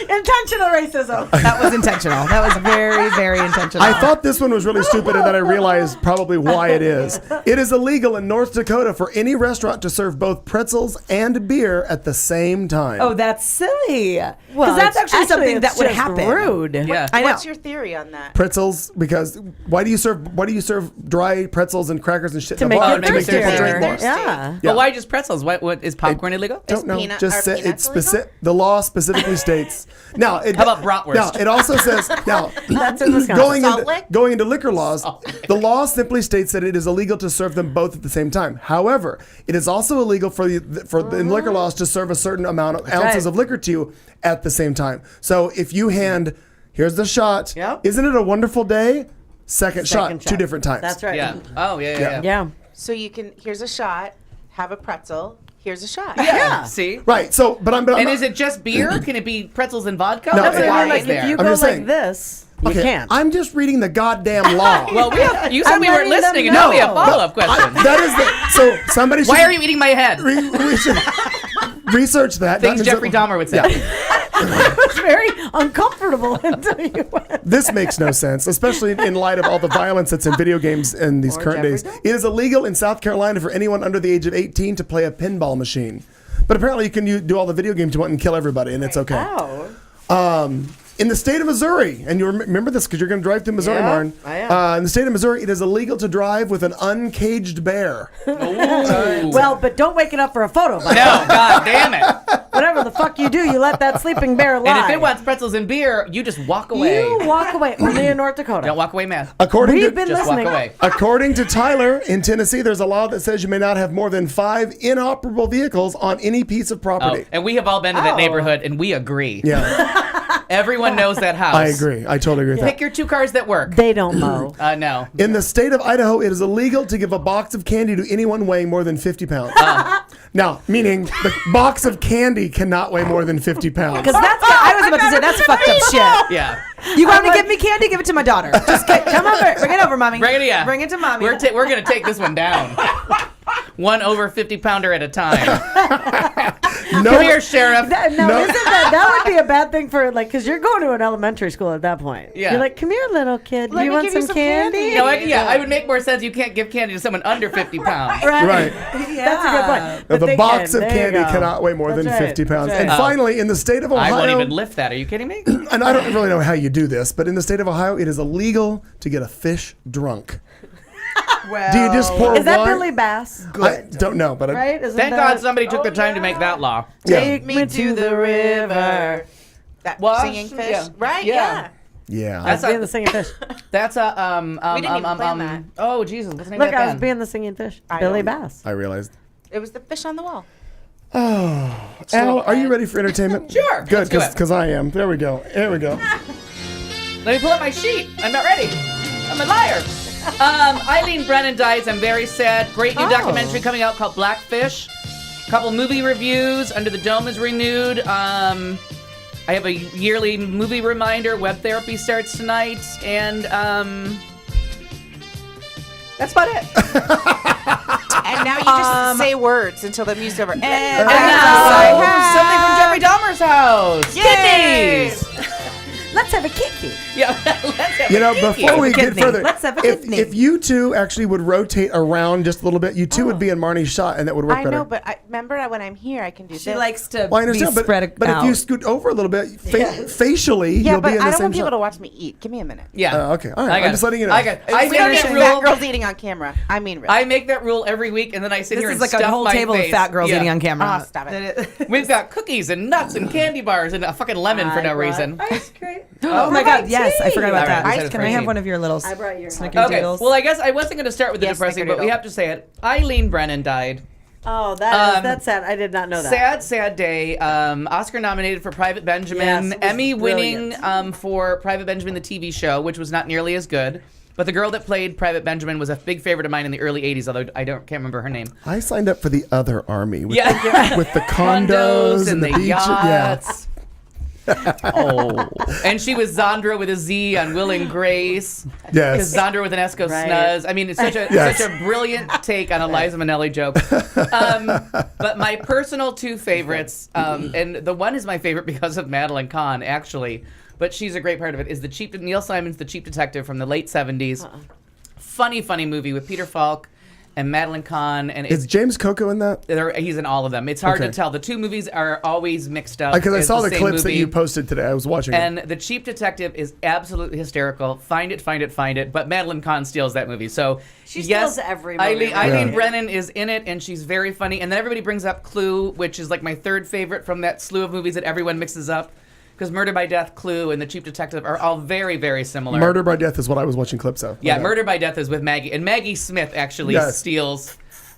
Intentional racism. That was intentional. That was very, very intentional. I thought this one was really stupid, and then I realized probably why it is. It is illegal in North Dakota for any restaurant to serve both pretzels and beer at the same time. Oh, that's silly. Well, Because that's it's actually something it's that would just happen. rude. Yeah. I know. What's your theory on that? Pretzels, because why do you serve dry pretzels and crackers and shit To in a make bar it to make people thirstier. drink more? Yeah. Yeah. But why just pretzels? What is popcorn illegal? Don't know. peanut- Just are say peanuts it's illegal? specific. The law specifically states. Now, How about bratwurst? Now, it also says now That's in Wisconsin. Salt lick? going into liquor laws. The law simply states that it is illegal to serve them both at the same time. However, it is also illegal for the in liquor laws to serve a certain amount of ounces right. of liquor to you at the same time. So if you hand, here's the shot. Yep. Isn't it a wonderful day? Second shot, Second 2 different times. That's right. Yeah. Oh, yeah. Yeah. So you can. Here's a shot. Have a pretzel. Here's a shot. Yeah. See? Right. So, but I'm. And is it just beer? Can it be pretzels and vodka? No, That's it- why Like is if there. you I'm go just like saying. this, you Okay, can't. I'm just reading the goddamn law. Well, you said I'm we weren't letting them listening, and now we have know. follow-up questions. That is the. So somebody. Why should are you eating my head? research that? Things Not Jeffrey necessarily- Dahmer would say. Yeah. It was very uncomfortable until you went. This makes no sense, especially in light of all the violence that's in video games in these current days. It is illegal in South Carolina for anyone under the age of 18 to play a pinball machine. But apparently you can do all the video games you want and kill everybody, and it's okay. In the state of Missouri, and you remember this because you're going to drive through Missouri, Marn. I am. In the state of Missouri, it is illegal to drive with an uncaged bear. Well, but don't wake it up for a photo. No, God damn it. Whatever the fuck you do, you let that sleeping bear lie. And if it wants pretzels and beer, you just walk away. You walk away. Only in North Dakota. Don't walk away, man. Just walk away. According to Tyler, in Tennessee, there's a law that says you may not have more than 5 inoperable vehicles on any piece of property. Oh, and we have all been to that neighborhood, and we agree. Yeah. Everyone knows that house. I agree. I totally agree with Pick that. your 2 cars that work. They don't mow. No. In the state of Idaho, it is illegal to give a box of candy to anyone weighing more than 50 pounds. Now, meaning the box of candy cannot weigh more than 50 pounds. Because I was about to say, that's fucked up shit. Yeah. You want to give me candy? Give it to my daughter. Just come over. Bring it over, mommy. Bring it, yeah. Bring it to mommy. We're going to take this one down. One over 50-pounder at a time. Come here, Sheriff. Isn't that would be a bad thing for because you're going to an elementary school at that point. Yeah. You're like, come here, little kid. Do you want some candy? No, I would make more sense. You can't give candy to someone under 50 pounds. Right. That's a good point. The box of candy cannot weigh more than 50 pounds. That's right. And finally, in the state of Ohio... I won't even lift that. Are you kidding me? And I don't really know how you do this, but in the state of Ohio, it is illegal to get a fish drunk. Do you just pour Is that wine? Billy Bass? I don't know, but Right? Isn't Thank that- God somebody took the time to make that law. Take me to the river. That Well, singing fish, yeah. right? Yeah. Yeah. I was being the singing fish. That's a We didn't even plan that. Oh Jesus! What's the name Look, of that I was band? being the singing fish. I Billy don't know. Bass. I realized. It was the fish on the wall. Oh, Al, are you ready for entertainment? Sure. Good, let's do it. because I am. There we go. There we go. Let me pull up my sheet. I'm not ready. I'm a liar. Eileen Brennan dies. I'm very sad. Great new documentary coming out called Blackfish. Couple movie reviews. Under the Dome is renewed. I have a yearly movie reminder. Web therapy starts tonight, and that's about it. And now you just say words until the music's over. And now, something from Jeffrey Dahmer's house. Yay! Kidneys. Let's have a kiki. Yeah, let's have You know, a kiki. before we get kidney. further, Let's have a if, kidney. if you two actually would rotate around just a little bit, you two would be in Marnie's shot, and that would work I better. know, but remember when I'm here, I can do She this. likes to Well, I understand, be but, spread but if you scoot over a little bit, facially, yeah, you'll but be in the I don't same want people shot. to watch me eat. Give me a minute. Yeah. Okay, all right. I got I'm just it. letting you know. I got it. I We make don't that need fat rule. girls eating on camera. I mean, really. I make that rule every week, and then I sit This here is and like a stuff whole my table face. of fat girls Yeah. eating on camera. Oh, stop it. We've got cookies and nuts and candy bars and a fucking lemon for no reason. Ice cream. Oh my God! Yes, I forgot about All right, that. we said Can it's I have free. one of your little I brought your snickerdoodles? Okay, well, I guess I wasn't going to start with the Yes, depressing, but we snickerdoodle. have to say it. Eileen Brennan died. Oh, that's sad. I did not know that. Sad, sad day. Oscar nominated for Private Benjamin. Yes, it was Emmy winning brilliant. for Private Benjamin, the TV show, which was not nearly as good. But the girl that played Private Benjamin was a big favorite of mine in the early 80s, although can't remember her name. I signed up for the other army with, Yeah. with the condos and the beach. yachts. Oh. And she was Zandra with a Z on Will and Grace. Yes. Because Zandra with an S goes Right. snuzz. I mean, it's such a Yes. such a brilliant take on a Liza Minnelli joke. But my personal 2 favorites, and the one is my favorite because of Madeline Kahn, actually, but she's a great part of it, is Neil Simon's The Cheap Detective from the late 70s. Funny, funny movie with Peter Falk and Madeline Kahn. And Is James Coco in that? he's in all of them. It's hard Okay. to tell. The 2 movies are always mixed up. Because I It's saw the same clips that movie. you posted today. I was watching them. And The Cheap Detective is absolutely hysterical. Find it, find it, find it. But Madeline Kahn steals that movie. So She yes, steals every movie. Eileen Yeah. Brennan is in it, and she's very funny. And then everybody brings up Clue, which is like my 3rd favorite from that slew of movies that everyone mixes up. Because Murder by Death, Clue, and The Cheap Detective are all very, very similar. Murder by Death is what I was watching clips of. Yeah, Okay. Murder by Death is with Maggie. And Maggie Smith actually Yes. steals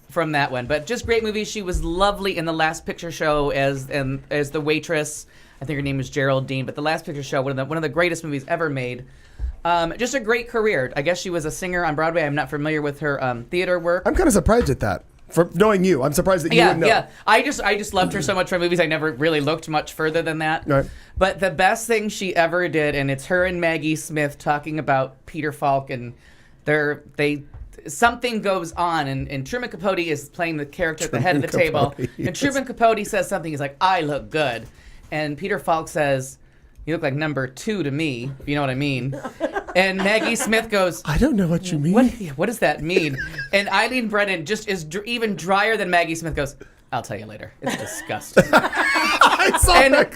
from that one. But just great movie. She was lovely in The Last Picture Show as the waitress. I think her name is Geraldine. But The Last Picture Show, one of the greatest movies ever made. Just a great career. I guess she was a singer on Broadway. I'm not familiar with her theater work. I'm kind of surprised at that. For knowing you, I'm surprised that you wouldn't know. Yeah. I just loved her so much for movies. I never really looked much further than that. Right. But the best thing she ever did, and it's her and Maggie Smith talking about Peter Falk, and something goes on, and Truman Capote is playing the character at the head of the table, and Truman Capote says something. He's like, "I look good," and Peter Falk says, "You look like number 2 to me, if you know what I mean." And Maggie Smith goes, I don't know what you mean. What does that mean? And Eileen Brennan just is even drier than Maggie Smith goes, "I'll tell you later. It's disgusting." I saw that.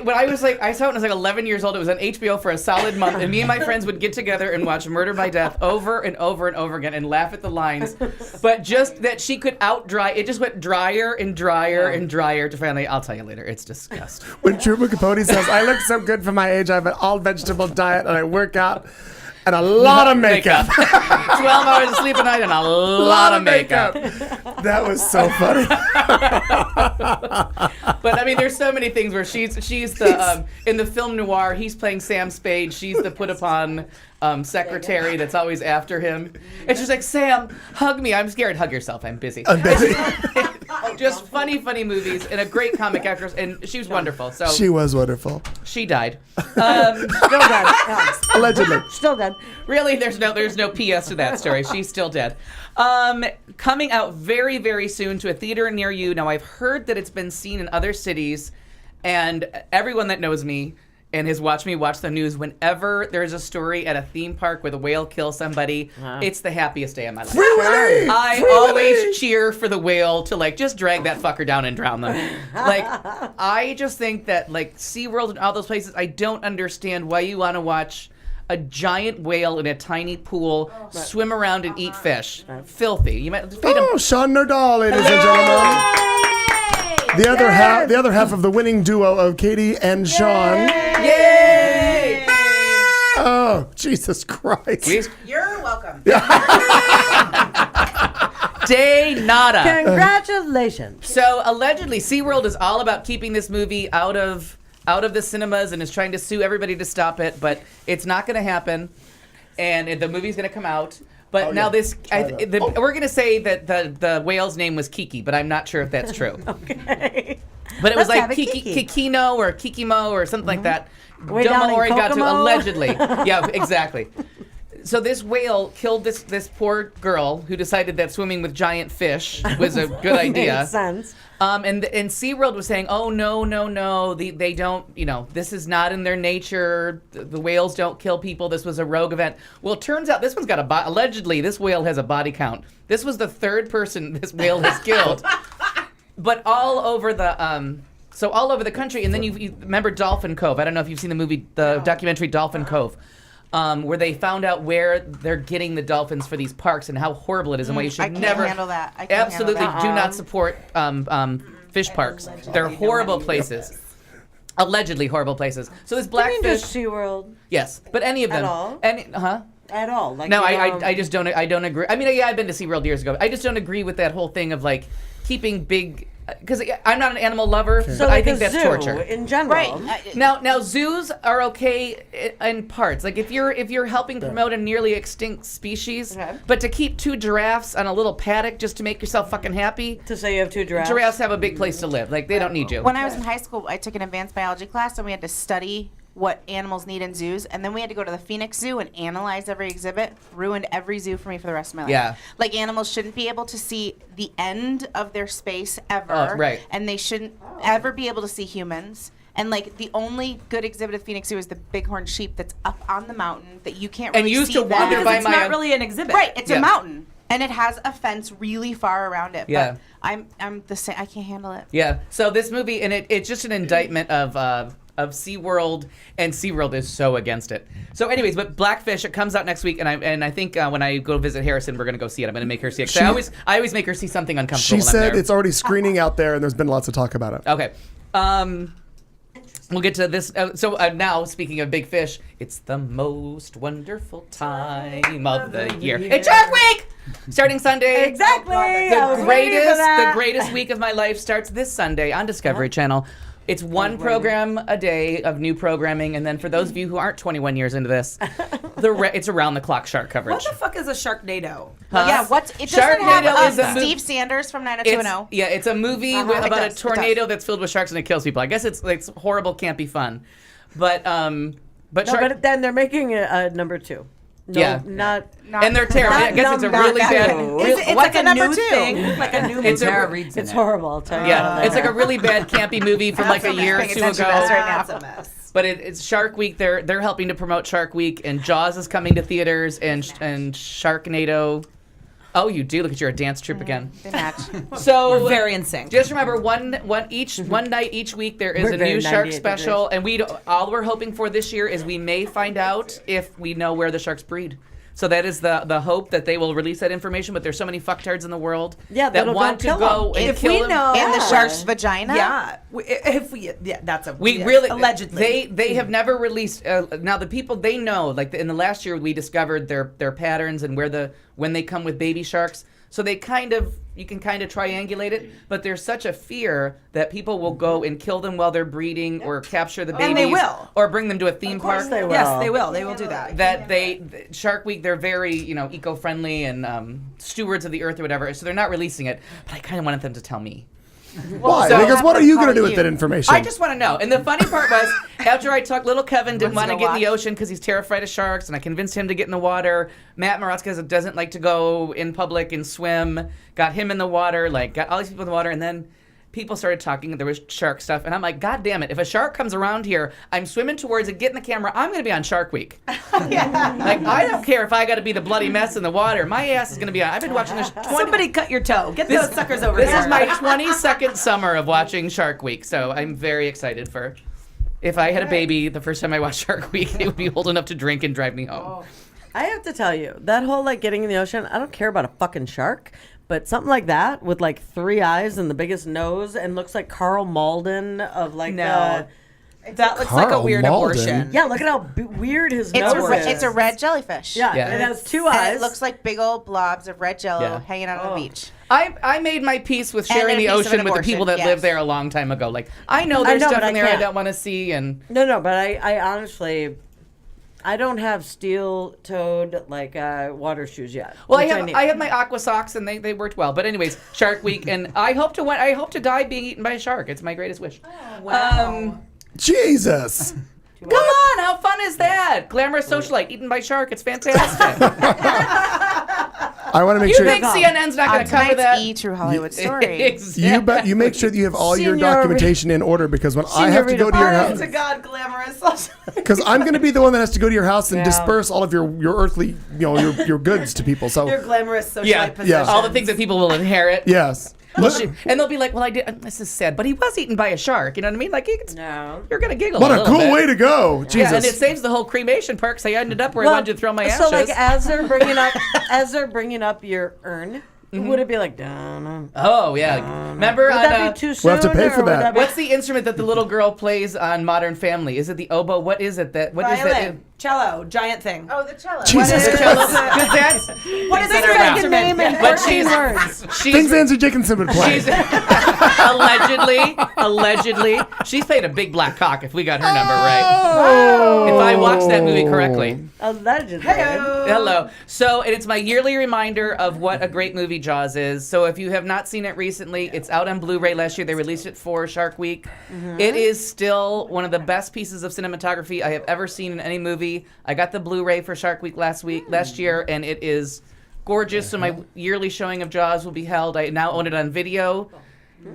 When I was like, I saw it when I was like 11 years old. It was on HBO for a solid month, and me and my friends would get together and watch Murder by Death over and over and over again and laugh at the lines. But just that she could out dry, it just went drier and drier and drier to finally, "I'll tell you later. It's disgusting." When Truman Capote says, "I look so good for my age. I have an all-vegetable diet and I work out and a lot of makeup." 12 hours of sleep a night and a lot of makeup. That was so funny. But I mean, there's so many things where she's the in the film noir, he's playing Sam Spade. She's the put upon secretary that's always after him. And she's like, "Sam, hug me. I'm scared." "Hug yourself. I'm busy." Just funny movies and a great comic actress, and she was wonderful. So She was wonderful. she died. Still dead. Allegedly. Still dead. Really, there's no PS to that story. She's still dead. Coming out very, very soon to a theater near you. Now, I've heard that it's been seen in other cities, and everyone that knows me and has watched me watch the news, whenever there's a story at a theme park where the whale kills somebody, it's the happiest day of my life. Really? I always cheer for the whale to like just drag that fucker down and drown them. Like, I just think that like SeaWorld and all those places, I don't understand why you want to watch a giant whale in a tiny pool swim around and eat fish. Filthy. You might feed him. Oh, Sean Nordal, ladies and gentlemen. The other half of the winning duo of Katie and Sean. Yay! Oh, Jesus Christ. You're welcome. Day nada. Congratulations. So allegedly, SeaWorld is all about keeping this movie out of the cinemas and is trying to sue everybody to stop it, but it's not going to happen. And the movie's going to come out. But now we're going to say that the whale's name was Kiki, but I'm not sure if that's true. Okay. But it was Let's have like it Kiki. Kikino or Kikimo or something like that. Way down in Kokomo. Allegedly. Yeah, exactly. So this whale killed this poor girl who decided that swimming with giant fish was a good idea. Makes sense. And SeaWorld was saying, "Oh, no, they don't, this is not in their nature. The whales don't kill people. This was a rogue event." Well, it turns out this one's got allegedly, this whale has a body count. This was the third person this whale has killed. But all over the country. And then you remember Dolphin Cove. I don't know if you've seen the documentary Dolphin Cove. Where they found out where they're getting the dolphins for these parks and how horrible it is and why you should never handle that. I can't absolutely handle that. do not support fish parks. They're horrible places. Allegedly horrible places. So this blackfish. Just SeaWorld. Yes, but any of them. At all? At all? Like, No, I just don't. I don't agree. I mean, yeah, I've been to SeaWorld years ago. I just don't agree with that whole thing of like keeping big. Because I'm not an animal lover, So but like I think a that's zoo torture. in general. Right. Now zoos are okay in parts. Like if you're helping promote a nearly extinct species, but to keep 2 giraffes on a little paddock just to make yourself fucking happy. To say you have 2 giraffes. Giraffes have a big place to live. Like they don't need you. When I was in high school, I took an advanced biology class, and we had to study what animals need in zoos, and then we had to go to the Phoenix Zoo and analyze every exhibit. Ruined every zoo for me for the rest of my life. Yeah. Like animals shouldn't be able to see the end of their space ever. Right. And they shouldn't ever be able to see humans. And like the only good exhibit at Phoenix Zoo is the bighorn sheep that's up on the mountain that you can't really see. And used to wander them. by It's not really an exhibit. Right, it's Yeah. a mountain. And it has a fence really far around it. Yeah. But I'm the same. I can't handle it. Yeah. So this movie, and it's just an indictment of SeaWorld, and SeaWorld is so against it. So anyways, but Blackfish, it comes out next week, and I think when I go visit Harrison, we're going to go see it. I'm going to make her see it. 'Cause I always make her see something uncomfortable She when I'm said there. it's already screening out there, and there's been lots of talk about it. Okay. We'll get to this. So now, speaking of big fish, it's the most wonderful time of the year. It's Shark Week! Starting Sunday. Exactly. I was waiting for that. The greatest week of my life starts this Sunday on Discovery Channel. It's one program a day of new programming, and then for those of you who aren't 21 years into this, it's around-the-clock shark coverage. What the fuck is a Sharknado? Huh? Yeah, it doesn't Sharknado have is a Steve Sanders from 90210. Yeah, it's a movie It about does, a it tornado does. that's filled with sharks and it kills people. I guess it's horrible, can't be fun. But But then they're making a number 2. No, Yeah. not. And they're terrible. I guess it's a really bad. It's like a new thing. Like a new movie. Tara Reid's It's horrible. I'll tell you. Yeah, it's like a really bad campy movie from like a year or two ago. That's a mess. But it's Shark Week. They're helping to promote Shark Week, and Jaws is coming to theaters, and Sharknado. Oh, you do. Look at you're a dance troupe again. They match. So We're very in sync. Just remember, one night each week there is We're a very new shark 98 special, and all we're hoping for this year is we may find out if we know where the sharks breed. So that is the hope that they will release that information. But there's so many fucktards in the world Yeah, that that'll go want to kill go 'em. and If kill we them. know In the shark's vagina? Yeah. That's a We yeah, really allegedly. they have never released now the people they know like in the last year we discovered their patterns and when they come with baby sharks, so they you can kind of triangulate it, but there's such a fear that people will go and kill them while they're breeding or capture the babies And they will. or bring them to a theme park. They will. Yes, they will. They will do that. That Shark Week, they're very eco-friendly and stewards of the earth or whatever, so they're not releasing it. But I kind of wanted them to tell me. Why? So- Because what are you going to do with that information? I just want to know. And the funny part was, after I talked, little Kevin didn't want to get in the ocean because he's terrified of sharks, and I convinced him to get in the water. Matt Maratzka doesn't like to go in public and swim. Got him in the water, got all these people in the water, and then people started talking. There was shark stuff, and I'm like, God damn it! If a shark comes around here, I'm swimming towards it, getting the camera. I'm going to be on Shark Week. I don't care if I got to be the bloody mess in the water. My ass is going to be on. I've been watching this. Somebody cut your toe. Get those suckers over here. This is my 22nd summer of watching Shark Week, so I'm very excited for. If I had a baby, the first time I watched Shark Week, it would be old enough to drink and drive me home. I have to tell you, that whole getting in the ocean, I don't care about a fucking shark, but something like that with 3 eyes and the biggest nose and looks like Carl Malden of No. That looks like a Carl weird Malden? abortion. Yeah, look at how weird his It's nose is. it's a red jellyfish. Yeah, Yeah. it has 2 And eyes. it looks like big old blobs of red jello Yeah. hanging out on the beach. I made my peace with And sharing then the a piece of ocean an with the abortion, people that yes. live there a long time ago. I know there's know, stuff but in I there I can't. don't want to see, and No, but I honestly, I don't have steel-toed water shoes yet. well, which I need. have my aqua socks, and they worked well. But anyways, Shark Week, and I hope to die being eaten by a shark. It's my greatest wish. Wow. Jesus. Come on, how fun is that? Glamorous socialite eaten by shark. It's fantastic. I want to make You sure think CNN's not going to cover that? E! True Hollywood Story. Exactly. you make sure that you have all your Senorita- documentation in order, because when I have to go to your Honest house, to God, glamorous. because I'm going to be the one that has to go to your house and Yeah. disperse all of your earthly, your goods to people. So Your glamorous socialite Yeah, positions. all the things that people will inherit. yes. Well, and they'll be like, well, I did. This is sad, but he was eaten by a shark. You know what I mean? No. You're going to giggle What a a little cool bit. way to go. Jesus. Yeah, and it saves the whole cremation part, because I ended up where I wanted to throw my ashes. So as they're bringing up your urn, would it be dun? Oh, yeah. Remember Would on, that be too soon? We'll have to pay for or would that. be- what's the instrument that the little girl plays on Modern Family? Is it the oboe? What is it? What is that? Violin, cello, giant thing. Oh, the cello. Jesus The Christ. cello? 'Cause that's What is Think it? I can name in But 14 words. Things Nancy Dickinson would play. She's allegedly, she's played a big black cock. If we got her number right, if I watched that movie correctly. Allegedly. Hello. So, and it's my yearly reminder of what a great movie Jaws is. So, if you have not seen it recently, it's out on Blu-ray. Last year they released it for Shark Week. It is still one of the best pieces of cinematography I have ever seen in any movie. I got the Blu-ray for Shark Week last year, and it is gorgeous. So my yearly showing of Jaws will be held. I now own it on video,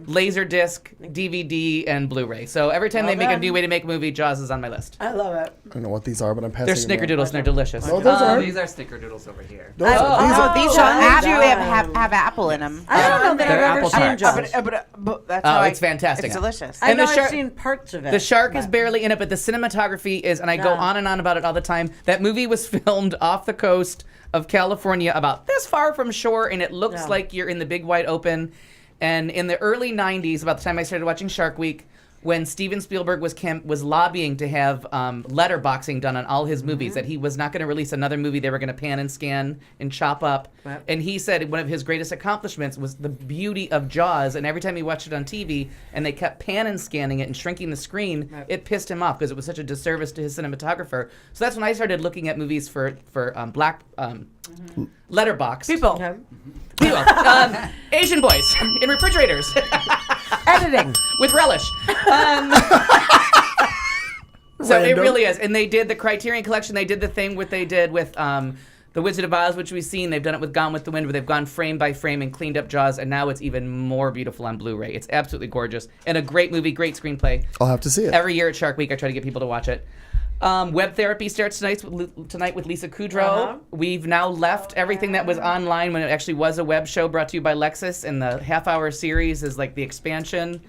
Laserdisc, DVD, and Blu-ray. So every time they make a new way to make a movie, Jaws is on my list. I love it. I don't know what these are, but I'm passing They're them snickerdoodles and they're delicious. No, those aren't. These are snickerdoodles over here. Those are, these are, These Oh, usually have apple in them. I don't know that They're I've ever apple seen tarts. Jaws. But that's how it's fantastic. It's delicious. I And know the I've shark- seen parts of it. The shark is barely in it, but the cinematography is, and I go Yeah. on and on about it all the time. That movie was filmed off the coast of California, about this far from shore, and it looks Yeah. like you're in the big wide open. And in the early 90s, about the time I started watching Shark Week, when Steven Spielberg was lobbying to have letterboxing done on all his movies, that he was not going to release another movie they were going to pan and scan and chop up. Right. And he said one of his greatest accomplishments was the beauty of Jaws, and every time he watched it on TV and they kept pan and scanning it and shrinking the screen, it pissed him off because it was such a disservice to his cinematographer. So that's when I started looking at movies for black letterbox People. Okay. people, Asian boys in refrigerators, Editing. with relish. So it Random. really is. And they did the Criterion Collection. They did the thing they did with The Wizard of Oz, which we've seen. They've done it with Gone with the Wind, where they've gone frame by frame and cleaned up Jaws, and now it's even more beautiful on Blu-ray. It's absolutely gorgeous. And a great movie, great screenplay. I'll have to see it. Every year at Shark Week, I try to get people to watch it. Web Therapy starts tonight with Lisa Kudrow. We've now left everything that was online when it actually was a web show brought to you by Lexus, and the half-hour series is like the expansion.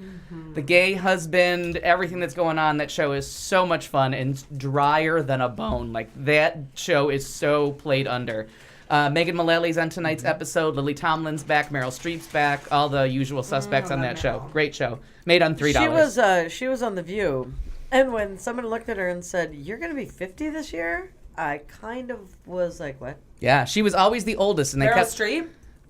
The Gay Husband, everything that's going on. That show is so much fun and drier than a bone. Like, that show is so played under. Megan Mullally's on tonight's episode. Lily Tomlin's back. Meryl Streep's back. All the usual suspects on that show. Great show. Made on $3. She was on The View. And when someone looked at her and said, "You're going to be 50 this year," I kind of was like, "What?" Yeah, she was always the oldest, and they Meryl kept Streep?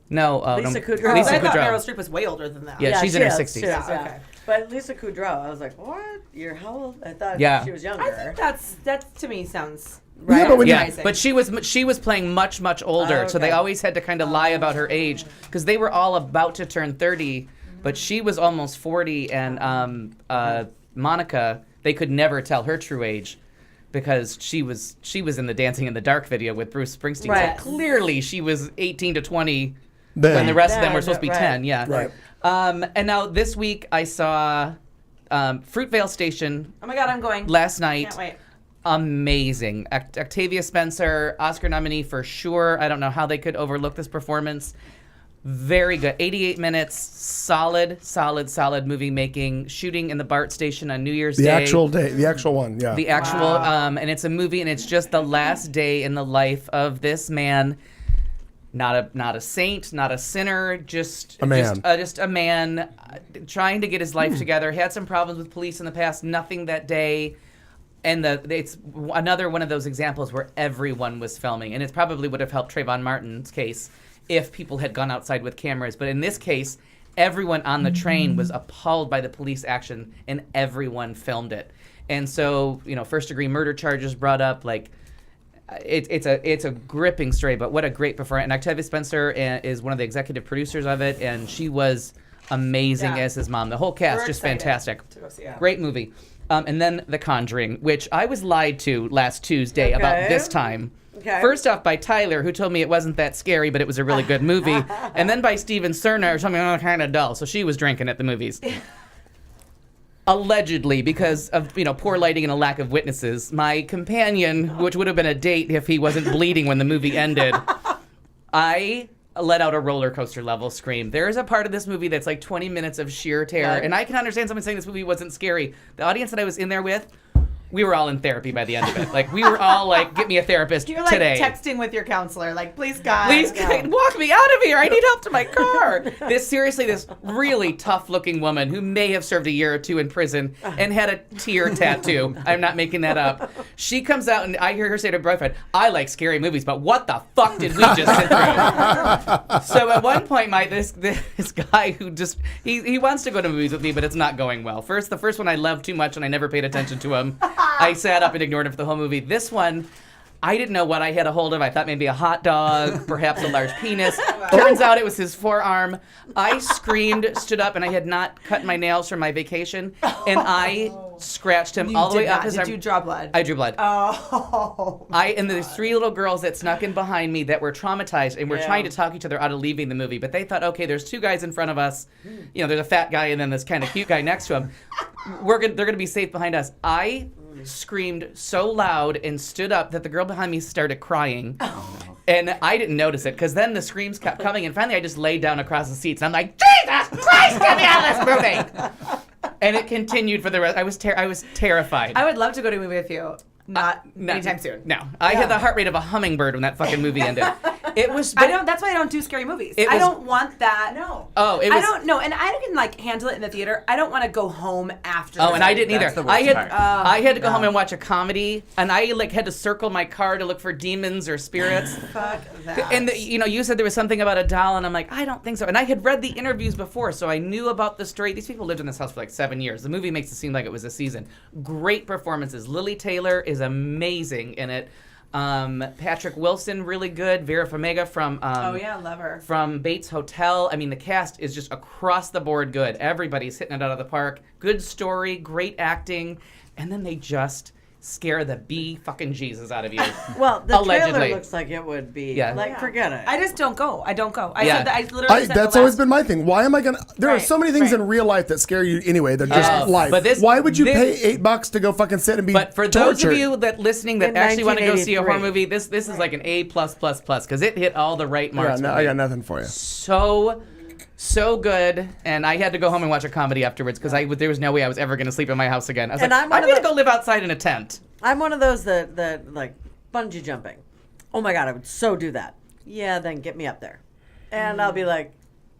No, Lisa Kudrow. Lisa I thought Kudrow. Meryl Streep was way older than that. Yeah, she's in her 60s. She is, yeah. Okay. But Lisa Kudrow, I was like, "What? You're how old?" I thought Yeah. she was younger. I think that to me sounds Yeah, but when you- but she was playing much older, so they okay. always had to kind of lie about her age because they were all about to turn 30, but she was almost 40, and Monica, they could never tell her true age because she was in the Dancing in the Dark video with Bruce Springsteen. Right. So clearly she was 18 to 20 Then. when the rest of them were Then, supposed to be right. 10. Yeah. Right. And now this week I saw Fruitvale Station Oh my God, I'm going. last night. Can't wait. Amazing. Octavia Spencer, Oscar nominee for sure. I don't know how they could overlook this performance. Very good. 88 minutes. Solid movie making. Shooting in the BART station on New Year's The Day. the actual one, yeah. The actual, and it's a movie, and it's just the last day in the life of this man. Not a saint, not a sinner, just A man. just a man trying to get his life together. Had some problems with police in the past. Nothing that day. And it's another one of those examples where everyone was filming, and it probably would have helped Trayvon Martin's case if people had gone outside with cameras. But in this case, everyone on the train was appalled by the police action, and everyone filmed it. And so, first-degree murder charges brought up. Like, it's a gripping story. But what a great performance! And Octavia Spencer is one of the executive producers of it, and she was amazing as his mom. The whole cast We're just excited fantastic. to go see it. Great movie. And then The Conjuring, which I was lied to last Tuesday about this time. Okay. First off by Tyler, who told me it wasn't that scary, but it was a really good movie. And then by Steven Cerner, who told me it was kind of dull. So she was drinking at the movies. Allegedly, because of poor lighting and a lack of witnesses, my companion, which would have been a date if he wasn't bleeding when the movie ended, I let out a roller coaster level scream. There is a part of this movie that's like 20 minutes of sheer terror, and I can understand someone saying this movie wasn't scary. The audience that I was in there with, we were all in therapy by the end of it. Like, we were all like, get me a therapist You're like today. texting with your counselor, like, please God. Please walk me out of here. I need help to my car. This really tough looking woman who may have served a year or two in prison and had a tear tattoo. I'm not making that up. She comes out and I hear her say to her boyfriend, I like scary movies, but what the fuck did we just sit through? So at one point, this guy who just, he wants to go to movies with me, but it's not going well. The first one I loved too much and I never paid attention to him. I sat up and ignored him for the whole movie. This one, I didn't know what I had a hold of. I thought maybe a hot dog, perhaps a large penis. Turns out it was his forearm. I screamed, stood up, and I had not cut my nails from my vacation, and I scratched him all the way up his arm. Did you draw blood? I drew blood. Oh. And there's 3 little girls that snuck in behind me that were traumatized and were trying to talk each other out of leaving the movie. But they thought, okay, there's 2 guys in front of us. There's a fat guy and then this kind of cute guy next to him. They're going to be safe behind us. I screamed so loud and stood up that the girl behind me started crying. And I didn't notice it because then the screams kept coming. And finally I just laid down across the seats. And I'm like, Jesus Christ, get me out of this movie! And it continued for the rest. I was terrified. I would love to go to a movie with you. Not anytime soon. No. I had the heart rate of a hummingbird when that fucking movie ended. It was. That's why I don't do scary movies. I don't want that. No. Oh, it was. I don't know, and I can handle it in the theater. I don't want to go home after. Oh, and I didn't either. I had to go home no. and watch a comedy, and I had to circle my car to look for demons or spirits. Fuck that. And you said there was something about a doll, and I'm like, I don't think so. And I had read the interviews before, so I knew about the story. These people lived in this house for like 7 years. The movie makes it seem like it was a season. Great performances. Lily Taylor is amazing in it. Patrick Wilson, really good. Vera Farmiga from love her. From Bates Hotel. I mean, the cast is just across the board good. Everybody's hitting it out of the park. Good story, great acting, and then they just scare the fucking Jesus out of you. Well, the Allegedly. trailer looks like it would be. Yeah. Like, forget it. I just don't go. I don't go. I Yeah. said that. I literally said That's always been my thing. Why am I gonna? There are so many things in real life that scare you anyway. They're just life. but this- Why would you this- pay $8 to go fucking sit and be? But for those of you that listening that In actually want to go see a horror 1983. movie, this is like an A+++ because it hit all the right marks. I got nothing for you. So good, and I had to go home and watch a comedy afterwards because there was no way I was ever going to sleep in my house again. I was And like, I'm one I'm of going to the- go live outside in a tent. I'm one of those that like bungee jumping. Oh my God, I would so do that. Yeah, then get me up there. And I'll be like,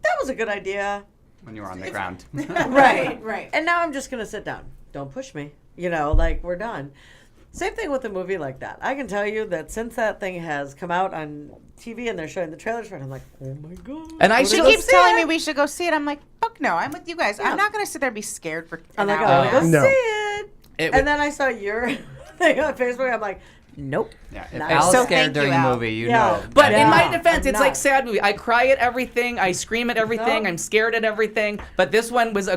that was a good idea. When you were on the ground. Right. And now I'm just going to sit down. Don't push me. Like, we're done. Same thing with a movie like that. I can tell you that since that thing has come out on TV and they're showing the trailers for it, I'm like, oh my God. And She keeps telling me we should go see it. I'm like, fuck no, I'm with you guys. I'm not going to sit there and be scared for I'm an like, hour. I'll go No. see it. And then I saw your thing on Facebook. I'm like, nope. Yeah, if Not Al's so scared thank during you, the Al. movie, you Yeah. know. But in Yeah, my defense, I'm it's like not. sad movie. I cry at everything. I scream at everything. No. I'm scared at everything. But this one was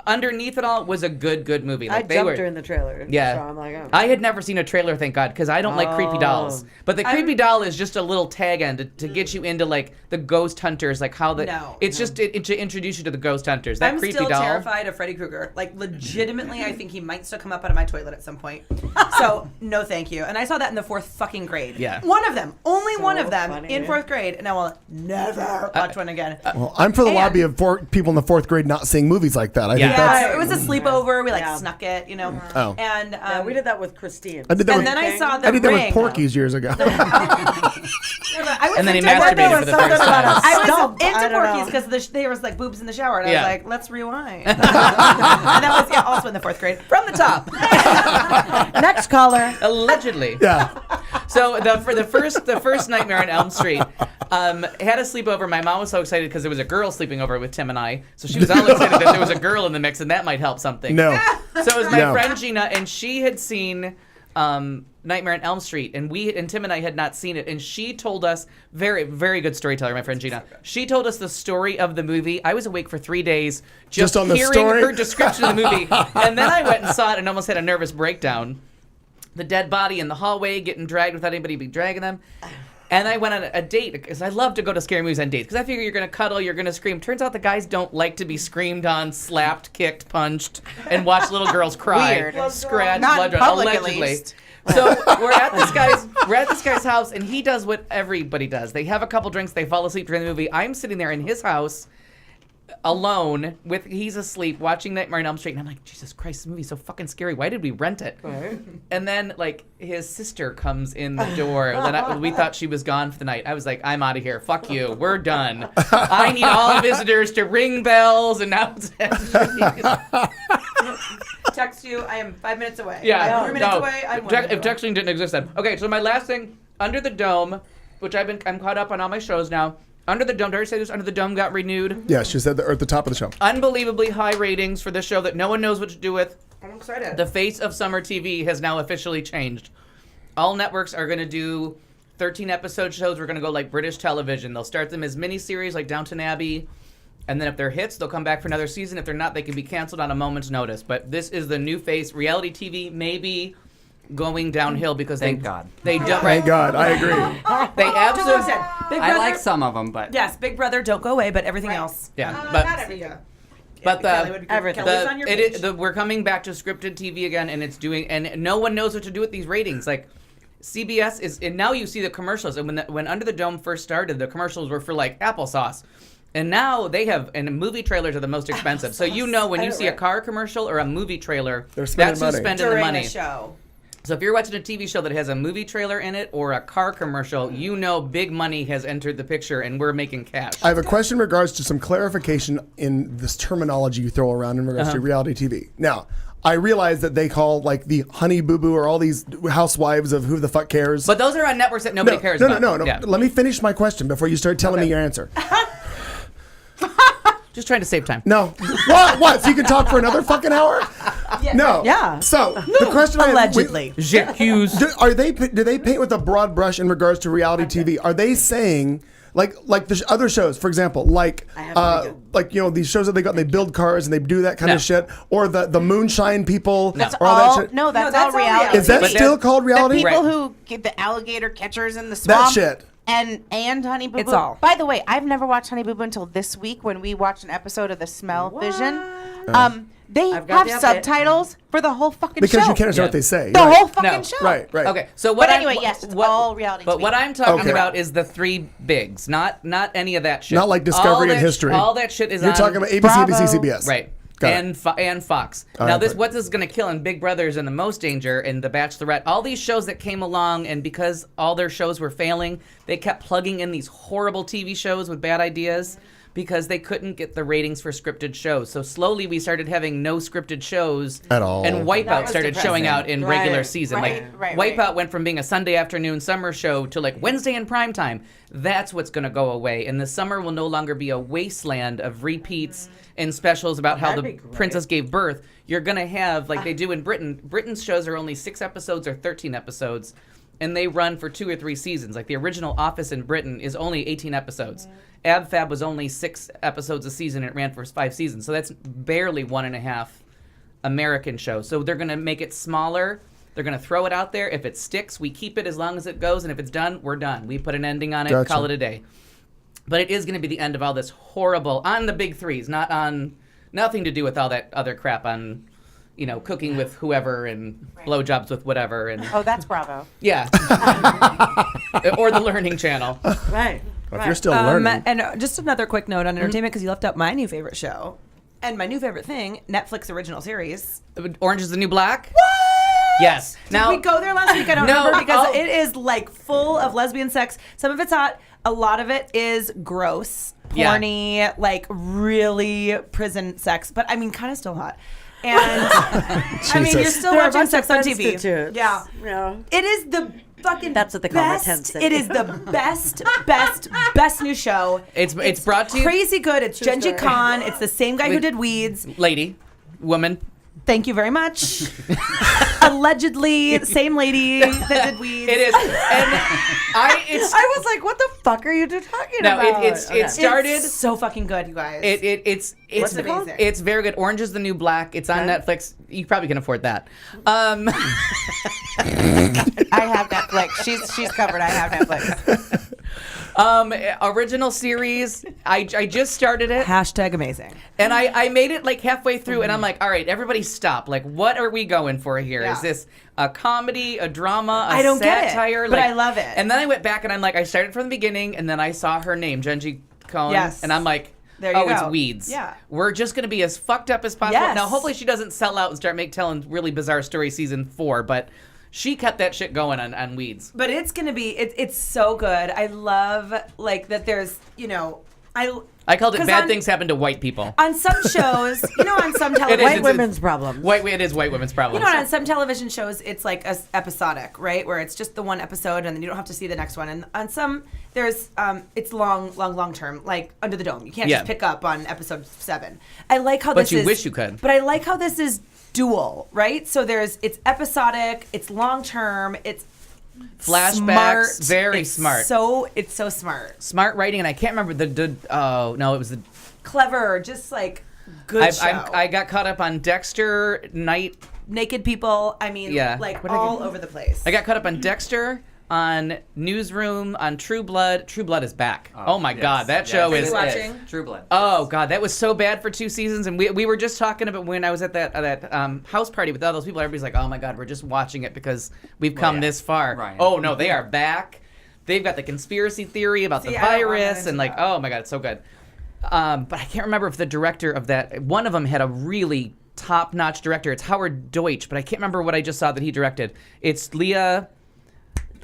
underneath it all was a good movie. I Like jumped during the trailer. Yeah. So I'm like, oh. I had never seen a trailer, thank God, because I don't like creepy dolls. But the creepy doll is just a little tag end to get you into like the ghost hunters, like how the it's just to introduce you to the ghost hunters. That I'm creepy still doll. terrified of Freddy Krueger. Like, legitimately, I think he might still come up out of my toilet at some point. So, no thank you. And I saw that in the 4th fucking grade. Yeah. One of them. Only one of them funny, in dude. 4th grade. And I will never watch one again. Well, I'm for the lobby of people in the 4th grade not seeing movies like that. I think that's. It was a sleepover. We snuck it, Oh. And Yeah, we did that with Christine. I did that and with, then I saw the I did that with Ring. Porky's years ago. And then he I masturbated for the first time. I was Stump, I into don't Porky's know. because there was like boobs in the shower, and I Yeah. was like, "Let's rewind." And that was also in the 4th grade. From the top. Next caller. Allegedly. Yeah. So for the first Nightmare on Elm Street, had a sleepover. My mom was so excited because there was a girl sleeping over with Tim and I. So she was all excited that there was a girl in the mix, and that might help something. No. So it was my No. friend Gina, and she had seen Nightmare on Elm Street, and Tim and I had not seen it, and she told us, very, very good storyteller, my friend Gina. She told us the story of the movie. I was awake for 3 days just on the hearing story? her description of the movie, and then I went and saw it and almost had a nervous breakdown. The dead body in the hallway, getting dragged without anybody be dragging them. And I went on a date because I love to go to scary movies on dates because I figure you're going to cuddle, you're going to scream. Turns out the guys don't like to be screamed on, slapped, kicked, punched, and watch little girls cry. Weird. Scratch, Not blood in drawn, public, at allegedly. least. So we're at this guy's house, and he does what everybody does. They have a couple drinks, they fall asleep during the movie. I'm sitting there in his house alone he's asleep watching Nightmare on Elm Street, and I'm like, Jesus Christ, this movie's so fucking scary. Why did we rent it? Right. And then like his sister comes in the door. Then we thought she was gone for the night. I was like, I'm out of here. Fuck you. We're done. I need all visitors to ring bells and now Text you. I am 5 minutes away. yeah. I'm 3 minutes no. away. I'm If texting didn't exist then. Okay, so my last thing, Under the Dome, which I'm caught up on all my shows now. Under the Dome, did I say this? Under the Dome got renewed. Yeah, she said at the top of the show. Unbelievably high ratings for this show that no one knows what to do with. I'm excited. The face of summer TV has now officially changed. All networks are going to do 13-episode shows. We're going to go like British television. They'll start them as miniseries like Downton Abbey. And then if they're hits, they'll come back for another season. If they're not, they can be canceled on a moment's notice. But this is the new face. Reality TV may be going downhill because Thank God. They don't. Thank God, I agree. They absolutely. Big I Brother, like some of them, but Yes, Big Brother, don't go away, but everything else. Yeah, Not everything. But Kelly would- Kelly's on your page. we're coming back to scripted TV again, and and no one knows what to do with these ratings. Like CBS is, and now you see the commercials. And when Under the Dome first started, the commercials were for like applesauce. And now they have, and movie trailers are the most expensive. So you know when you see a car commercial or a movie trailer, They're spending that's money. who's spending During the money. the show. So if you're watching a TV show that has a movie trailer in it or a car commercial, you know big money has entered the picture and we're making cash. I have a question in regards to some clarification in this terminology you throw around in regards to reality TV. Now, I realize that they call like the Honey Boo Boo or all these housewives of Who the Fuck Cares. But those are on networks that nobody cares about. No. Yeah. Let me finish my question before you start telling me your answer. Just trying to save time. No. What? So you can talk for another fucking hour? No. Yeah. So the question Allegedly. J'accuse. do they paint with a broad brush in regards to reality TV? Are they saying Like the other shows, for example, like these shows that they got and they build cars and they do that kind of shit, or the moonshine people. That's or all that shit. that's all reality. Is that still called reality? The people who get the alligator catchers in the swamp. That shit. And Honey Boo Boo. It's all. By the way, I've never watched Honey Boo Boo until this week when we watched an episode of the Smell Vision. They have subtitles for the whole fucking show. Because you can't understand what they say. The whole fucking show. Right. Okay, so But anyway, yes, it's all reality. But TV. what I'm talking about is the three bigs, not any of that shit. Not like Discovery and History. All that shit is You're on. talking about ABC, Bravo. NBC, CBS. Right. Got And Fox. All Now, right, what this is going to kill in Big Brother's in the Most Danger and The Bachelorette, all these shows that came along, and because all their shows were failing, they kept plugging in these horrible TV shows with bad ideas because they couldn't get the ratings for scripted shows. So slowly we started having no scripted shows at all. And Wipeout started showing out in regular season. Right. Wipeout went from being a Sunday afternoon summer show to like Wednesday in prime time. That's what's going to go away. And the summer will no longer be a wasteland of repeats and specials about how the princess gave birth. You're going to have, like they do in Britain, Britain's shows are only 6 episodes or 13 episodes, and they run for 2 or 3 seasons. Like the original Office in Britain is only 18 episodes. Ab Fab was only 6 episodes a season, and it ran for 5 seasons. So that's barely 1.5 American shows. So they're going to make it smaller. They're going to throw it out there. If it sticks, we keep it as long as it goes, and if it's done, we're done. We put an ending on it, call it a day. But it is going to be the end of all this horrible, on the big threes, not on, nothing to do with all that other crap on, cooking with whoever and blowjobs with whatever. And Oh, that's Bravo. Yeah. Or the Learning Channel. Right. If you're still learning. And just another quick note on entertainment, because you left out my new favorite show. And my new favorite thing, Netflix original series. Orange is the New Black? What? Yes. Did we go there last week? I don't No, remember because oh. it is like full of lesbian sex. Some of it's hot. A lot of it is gross, porny, like really prison sex. But I mean, kind of still hot. And I mean, you're still There are a watching bunch sex of on TV. prostitutes. Yeah. Yeah. It is the fucking That's what they call best. my tent city. It is the best new show. It's brought to you. Crazy good. It's Genji Khan. It's the same guy who did Weeds. Lady, woman. Thank you very much. Allegedly, same lady that did Weeds. It is. And I was like, what the fuck are you talking about? It started. It's so fucking good, you guys. It's What's it called? It's very good. Orange is the New Black. It's on Netflix. You probably can afford that. I have Netflix. She's covered. I have Netflix. Original series. I just started it. Hashtag amazing. And I made it like halfway through, and I'm like, all right, everybody stop. Like, what are we going for here? Yeah. Is this a comedy, a drama, a I don't get satire? it, but I love it. And then I went back and I'm like, I started from the beginning, and then I saw her name, Genji Cohen. Yes. And I'm like, There you it's go. Weeds. Yeah. We're just going to be as fucked up as possible. Yes. Now, hopefully she doesn't sell out and start telling really bizarre stories season 4, but she kept that shit going on Weeds. But it's gonna be it's so good. I love like that. There's I called it 'cause Bad on- Things Happen to White People. on some shows. On some It television. is, White women's problem. It is white women's problem. On some television shows, it's like episodic, right? Where it's just the one episode, and then you don't have to see the next one. And on some, there's it's long term, like Under the Dome. You can't just pick up on episode 7. I like how But this you is. wish you could. But I like how this is dual, right? So it's episodic, it's long term, it's Flashbacks, smart. very It's smart. It's so smart. Smart writing, and I can't remember it was the Clever, just like good show. I got caught up on Dexter, Naked people, I mean, like all over the place. I got caught up on Dexter, on Newsroom, on True Blood. True Blood is back. Oh my God, that show is. watching? True Blood. Oh God, that was so bad for 2 seasons, and we were just talking about when I was at that house party with all those people. Everybody's like, "Oh my God, we're just watching it because we've come this far." Right. Oh no, they are back. They've got the conspiracy theory about the I don't want virus, to and like, oh my God, it's so good. But I can't remember if the director of that one of them had a really top-notch director. It's Howard Deutsch, but I can't remember what I just saw that he directed. It's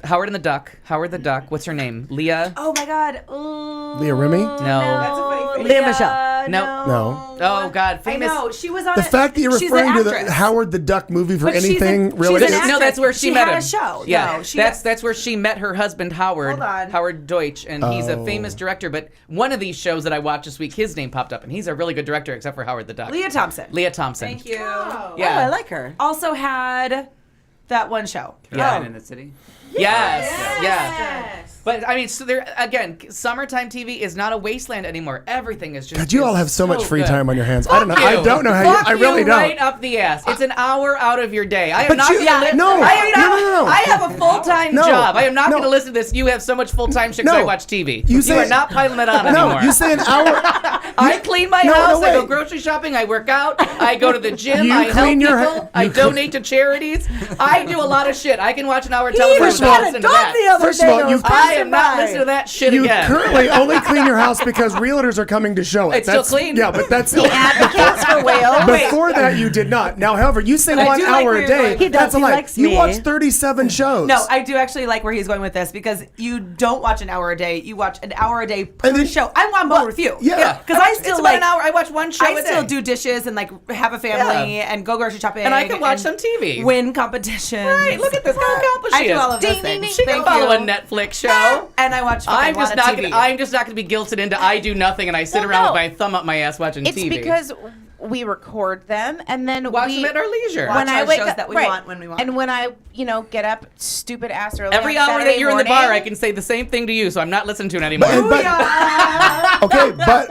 Howard the Duck. What's her name? Leah? Oh my God. Ooh, Leah Remini? No. That's a funny face. Leah Michelle. No. Oh God, famous. I know. She was on The fact that you're she's referring an to the actress. Howard the Duck movie for But she's anything, an- really? she's an actress. No, that's where she met had him. a show. Yeah, No, that's where she met her husband Howard. Hold on. Howard Deutsch, and he's a famous director. But one of these shows that I watched this week, his name popped up, and he's a really good director, except for Howard the Duck. Leah Thompson. Leah Thompson. Thank you. Oh, Yeah. I like her. Also had That one show. Caroline in the City. Yes. But I mean, so there again, summertime TV is not a wasteland anymore. Everything is just. God, you all have so much free time on your hands. I don't know. You. I don't know how Fuck you. I really you don't. Right up the ass. It's an hour out of your day. I am But not you- gonna no, I am not, no. I have a full-time No, job. I am not no. going to listen to this. You have so much full-time shit 'cause No. I watch TV. You You say- are not piling it on No, anymore. you say an hour. I clean my No, house. no, I go wait. grocery shopping. I work out. I go to the gym. You I help clean your people. ha- I you clean- donate to charities. I do a lot of shit. I can watch an hour of television First of without all- listening to that. First of all, you I am not listening to that shit You again. currently only clean your house because realtors are coming to show it. It's still clean. Yeah, but that's Advocates for whales. Before that, you did not. Now, however, you say But I 1 do like hour where a you're day. going. He does. That's a He lie. likes You me. watch 37 shows. No, I do actually like where he's going with this because you don't watch an hour a day. You watch an hour a day per And then- show. I'm on board with you. Yeah. Because I still it's like about an hour. I watch one show I a still day. do dishes and like have a family and go grocery shopping. And I can watch and some TV. Win competitions. Right, look at this. How accomplished I she do is. all of those Ding, ding, things. She can Thank follow you. a Netflix show. And I watch fucking I'm a just lot not. of TV. I'm just not going to be guilted into I do nothing and I sit Well, around no. with my thumb up my ass watching It's TV. because we record them and then Watch we them at our leisure. Watch When I our wake shows up, that we right. want when we want. And when I, get up stupid ass early Every on hour Saturday that you're in the morning, bar, I can say the same thing to you, so I'm not listening to it anymore. Okay, but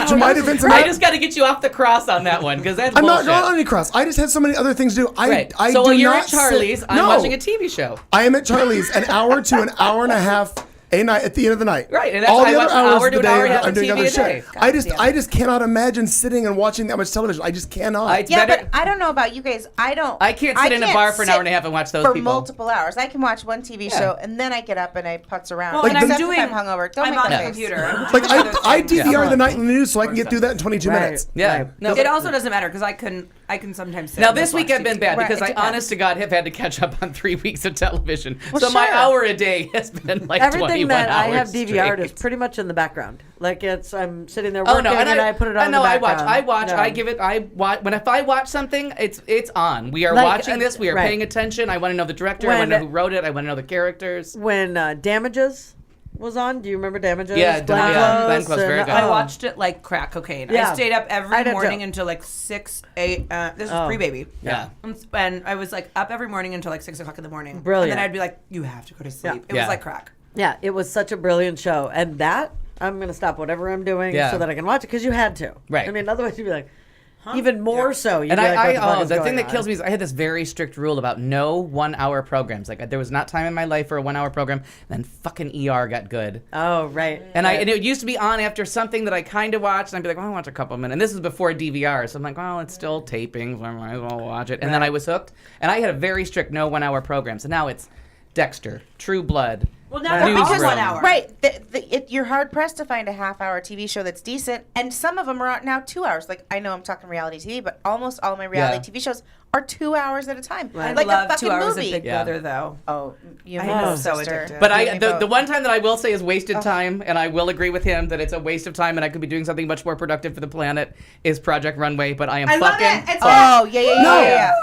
to my defense, I just got to get you off the cross on that one because that's I'm not bullshit. going on any cross. I just had so many other things to do. Right. I so do while you're not at Charlie's, sit- I'm No. watching a TV show. I am at Charlie's an hour to an hour and a half a night at the end of the night. Right, and that's all I the watch other an hours hour of to the an hour day and a half I'm of doing TV other a shit. day. I just cannot imagine sitting and watching that much television. I just cannot. Yeah, but I don't know about you guys. I can't sit in a bar for an hour and a half and watch those for people. multiple hours. I can watch one TV show and then I get up and I putz around. Well, and I'm Except doing. if I'm hungover. Don't I'm make on that the face. computer. Like I DVR the night in the news so I can get through that in 22 Right. minutes. Yeah. Right. No. It also doesn't matter because I can sometimes sit Now and this just week watch I've been TV. bad Right, because it I, depends. honest to God, have had to catch up on 3 weeks of television. Well, so my sure. hour a day has been like Everything 21 that I hours have DVR'd is straight. pretty much in the background. Like I'm sitting there Oh working no, and I put it on. I know. the I watch. background. I watch. No. I give it. I watch. If I watch something, it's on. We are Like, watching this. We are right. paying attention. I want to know the director. I When- want to know who wrote it. I want to know the characters. When Damages was on. Do you remember Damages? Yeah, Glenn Close, very and, good. I watched it like crack cocaine. Yeah. I stayed up I every did morning too. until like 6, 8. This is Oh. pre-baby. Yeah. And I was like up every morning until like 6 o'clock in the morning. Brilliant. And then I'd be like, you have to go to sleep. Yeah. It Yeah. was like crack. Yeah, it was such a brilliant show, and that I'm gonna stop whatever I'm doing Yeah. so that I can watch it because you had to. Right. I mean, otherwise you'd be like, even more so. You'd And be like, what the fuck is the going thing that on? kills me is I had this very strict rule about no 1 hour programs. Like there was not time in my life for a 1 hour program. And then fucking ER got good. Oh right. And and it used to be on after something that I kind of watched, and I'd be like, well, I'll watch a couple minutes. And this was before DVR, so I'm like, well, it's still taping, so I might as well watch it. And then I was hooked. And I had a very strict no 1 hour program. So now it's Dexter, True Blood. Well, now they're all Newsroom. 1 hour. Right. You're hard pressed to find a half-hour TV show that's decent, and some of them are now 2 hours. Like I know I'm talking reality TV, but almost all my reality TV shows are 2 hours at a time. I Like love a fucking 2 hours movie. of Big Yeah. Brother, though. Oh, you I know, am so sister. addicted. But You and me the both. one time that I will say is wasted time, and I will agree with him that it's a waste of time, and I could be doing something much more productive for the planet, is Project Runway. But I am I love fucking. it. It's Oh yeah.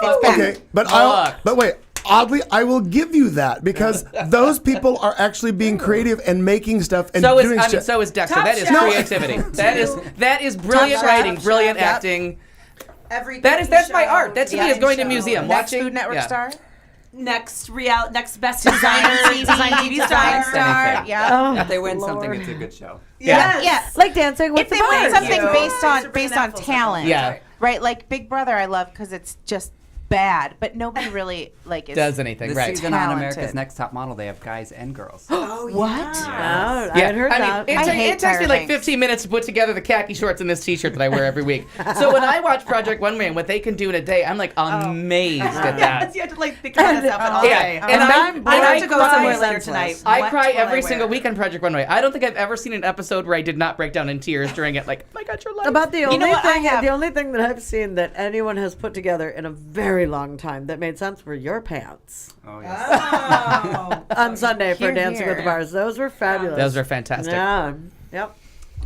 No. It's back. Okay, but Fuck. wait. Oddly, I will give you that because those people are actually being creative and making stuff and So is doing shit. so is Dexter. Top That is Chef. creativity. that is brilliant Chef, writing, Chef, brilliant yep. acting. Every That's my art. That to me Yeah. is going to Show. museum, Next watching Food Network yeah. star. Next best designer TV Design star. Anything. Yeah. Oh, If they win something, Lord. it's a good show. Yes. Yeah. Like Dancing with If the they win Stars. something you. based Thanks for on bringing that full circle. talent, Yeah. right? Like Big Brother, I love because it's just bad, but nobody really like is. Does anything This right? season on Talented. America's Next Top Model, they have guys and girls. What? Oh, I had heard I that. mean, I hate it takes me like Tyra 15 minutes to put together the khaki shorts and this T-shirt that I wear every week. So when I watch Project Runway and what they can do in a day, I'm like amazed at that. Yes, you have to like think about this outfit all Yeah, day. and I have to go cry- somewhere later tonight. I What cry will every wear? single week on Project Runway. I don't think I've ever seen an episode where I did not break down in tears during it. Like, oh my God, your life. About the only know what? I thing, have- the only thing that I've seen that anyone has put together in a very long time that made sense were your pants Oh, yes. on Sunday for Here, Dancing with the here. Stars. Those were fabulous. Those are fantastic. Yeah. Yep.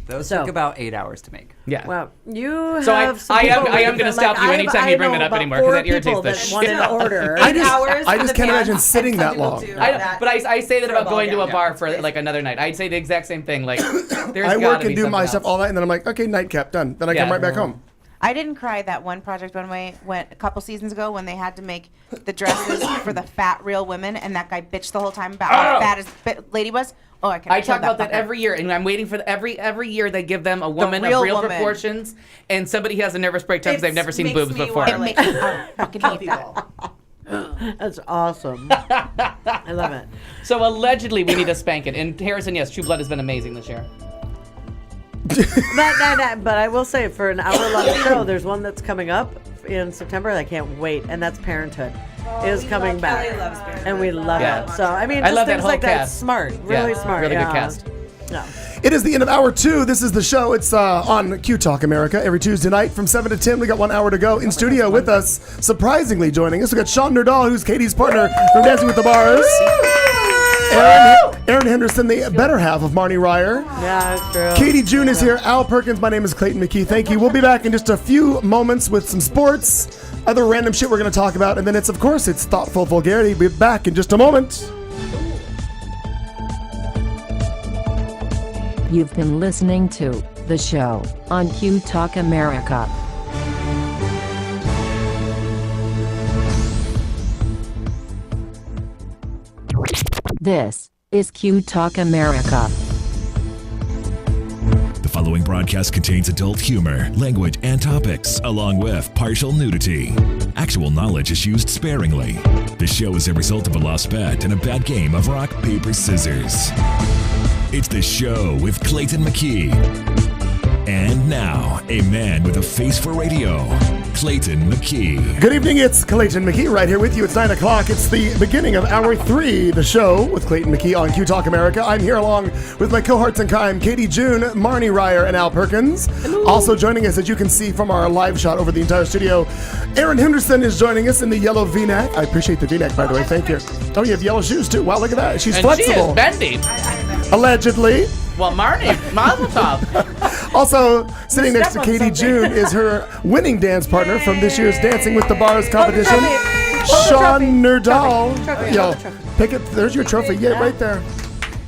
Those So- took about 8 hours to make. Yeah. Well, you So have some I am people going to that, stop like, you anytime you bring I that up know anymore about because that 4 irritates people the that shit. want an order. I just, hours I for just the can't pants. imagine sitting Some that people long. do I, that. but I say that For a about going to ball a gown, bar yeah, for it's like another night. I'd say the exact same thing. Like, there's I gotta work be and do my something stuff else. all night, and then I'm like, okay, nightcap done. Then I come Yeah. right back home. I didn't cry that one Project Runway went a couple seasons ago when they had to make the dresses for the fat real women, and that guy bitched the whole time about how fat his lady was. Oh, I talk about that every year, and I'm waiting for every year they give them a woman of real proportions, and somebody has a nervous breakdown because they've never seen boobs before. It makes me fucking hate that. That's awesome. I love it. So allegedly, we need to spank it. And Harrison, yes, True Blood has been amazing this year. But I will say, for an hour-long show, there's one that's coming up in September. I can't wait, and that's Parenthood. Is coming back, and we love it. So I mean, just love things that like that. cast. Smart, really smart. Really good cast. Yeah. It is the end of hour 2. This is the show. It's on Q Talk America every Tuesday night from 7 to 10. We got 1 hour to go. In studio with us, surprisingly joining us, we got Sean Nerdahl, who's Katie's partner from Dancing with the Bars. Aaron Henderson, the better half of Marnie Ryer. Yeah, that's true. Katie June is here. Al Perkins. My name is Clayton McKee. Thank you. We'll be back in just a few moments with some sports, other random shit we're going to talk about, and then it's Thoughtful Vulgarity. We'll be back in just a moment. You've been listening to the show on Q Talk America. This is Q Talk America. The following broadcast contains adult humor, language, and topics, along with partial nudity. Actual knowledge is used sparingly. The show is a result of a lost bet and a bad game of rock, paper, scissors. It's the show with Clayton McKee. And now, a man with a face for radio, Clayton McKee. Good evening, it's Clayton McKee right here with you. It's 9 o'clock. It's the beginning of hour 3, the show with Clayton McKee on Q Talk America. I'm here along with my cohorts in crime, Katie June, Marnie Ryer, and Al Perkins. Hello. Also joining us, as you can see from our live shot over the entire studio, Aaron Henderson is joining us in the yellow V-neck. I appreciate the V-neck, by the way. Thank you. Oh, you have yellow shoes, too. Wow, look at that. She's flexible. She is bendy. Allegedly. Well, Marnie, mazel tov. Also, sitting next to Katie June is her winning dance partner from this year's Dancing with the Bars competition, Sean Nerdahl. Yo, pick it. There's your trophy. Yeah, right there.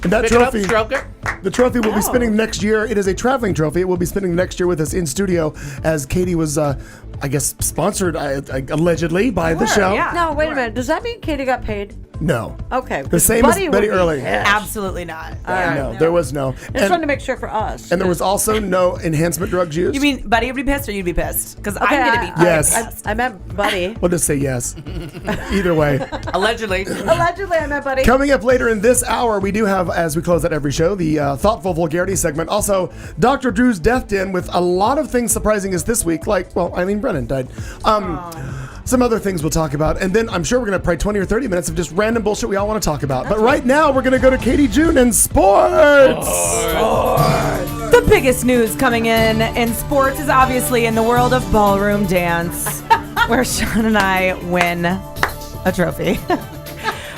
And that trophy, the trophy will be spinning next year. It is a traveling trophy. It will be spinning next year with us in studio, as Katie was, I guess, sponsored allegedly by the show. Yeah. No, wait a minute. Does that mean Katie got paid? No. Okay. The same as Betty Early. Absolutely not. No, there was no. I just wanted to make sure for us. And there was also no enhancement drugs used. You mean Buddy would be pissed or you'd be pissed? Because I'm going to be pissed. Yes. I meant Buddy. We'll just say yes. Either way. Allegedly. Allegedly, I meant Buddy. Coming up later in this hour, we do have, as we close out every show, the Thoughtful Vulgarity segment. Also, Dr. Drew's Death Den with a lot of things surprising us this week, like, well, Eileen Brennan died. Some other things we'll talk about. And then I'm sure we're going to probably 20 or 30 minutes of just random bullshit we all want to talk about. But right now, we're going to go to Katie June and sports. The biggest news coming in sports is obviously in the world of ballroom dance, where Sean and I win a trophy.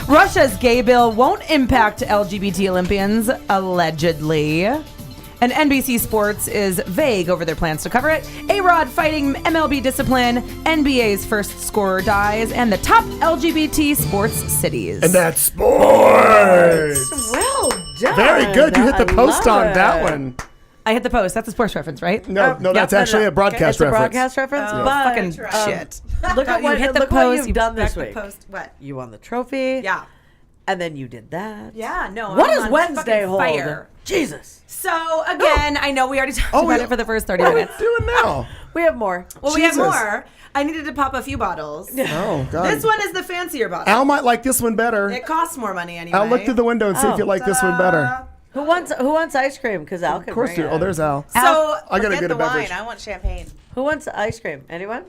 Russia's gay bill won't impact LGBT Olympians, allegedly. And NBC Sports is vague over their plans to cover it. A-Rod fighting MLB discipline, NBA's first scorer dies, and the top LGBT sports cities. And that's sports. Well done. Very good. You hit the post on that one. I hit the post. That's a sports reference, right? No, that's actually a broadcast reference. It's a broadcast reference? But fucking shit. Look at what, hit the look post, what you've done this week. What? You won the trophy. Yeah. And then you did that. Yeah, no. What I'm does on Wednesday fucking hold? Fire. Jesus. So, again, I know we already talked about it for the first 30 minutes. What are we doing now? We have more. Well, we have more. I needed to pop a few bottles. Oh, God. This one is the fancier bottle. Al might like this one better. It costs more money anyway. I'll look through the window and see if you like this one better. Who wants ice cream? Because Al can Of course bring you. it. Oh, there's Al. So, I gotta get a the beverage. wine. I want champagne. Who wants ice cream? Anyone?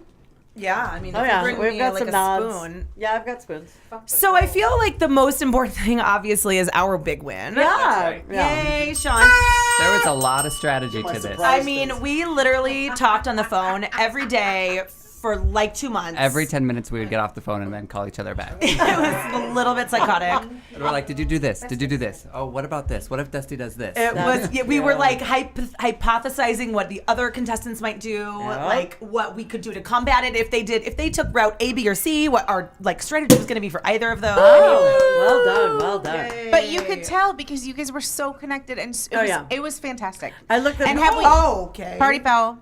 yeah, I mean, Oh if yeah, you bring we've me got like some a nods. spoon. Yeah, I've got spoons. So I feel like the most important thing, obviously, is our big win. Yeah. Yay, Sean. There was a lot of strategy to this. I mean, we literally talked on the phone every day for like 2 months. Every 10 minutes we would get off the phone and then call each other back. It was a little bit psychotic. And we're like, did you do this? Did you do this? Oh, what about this? What if Dusty does this? It was. Yeah, we were like hypothesizing what the other contestants might do, like what we could do to combat it if they took route A, B, or C. What our like strategy was going to be for either of those. Well done, well done. But you could tell because you guys were so connected, and it was fantastic. I looked at and have we? Oh, okay. Party foul.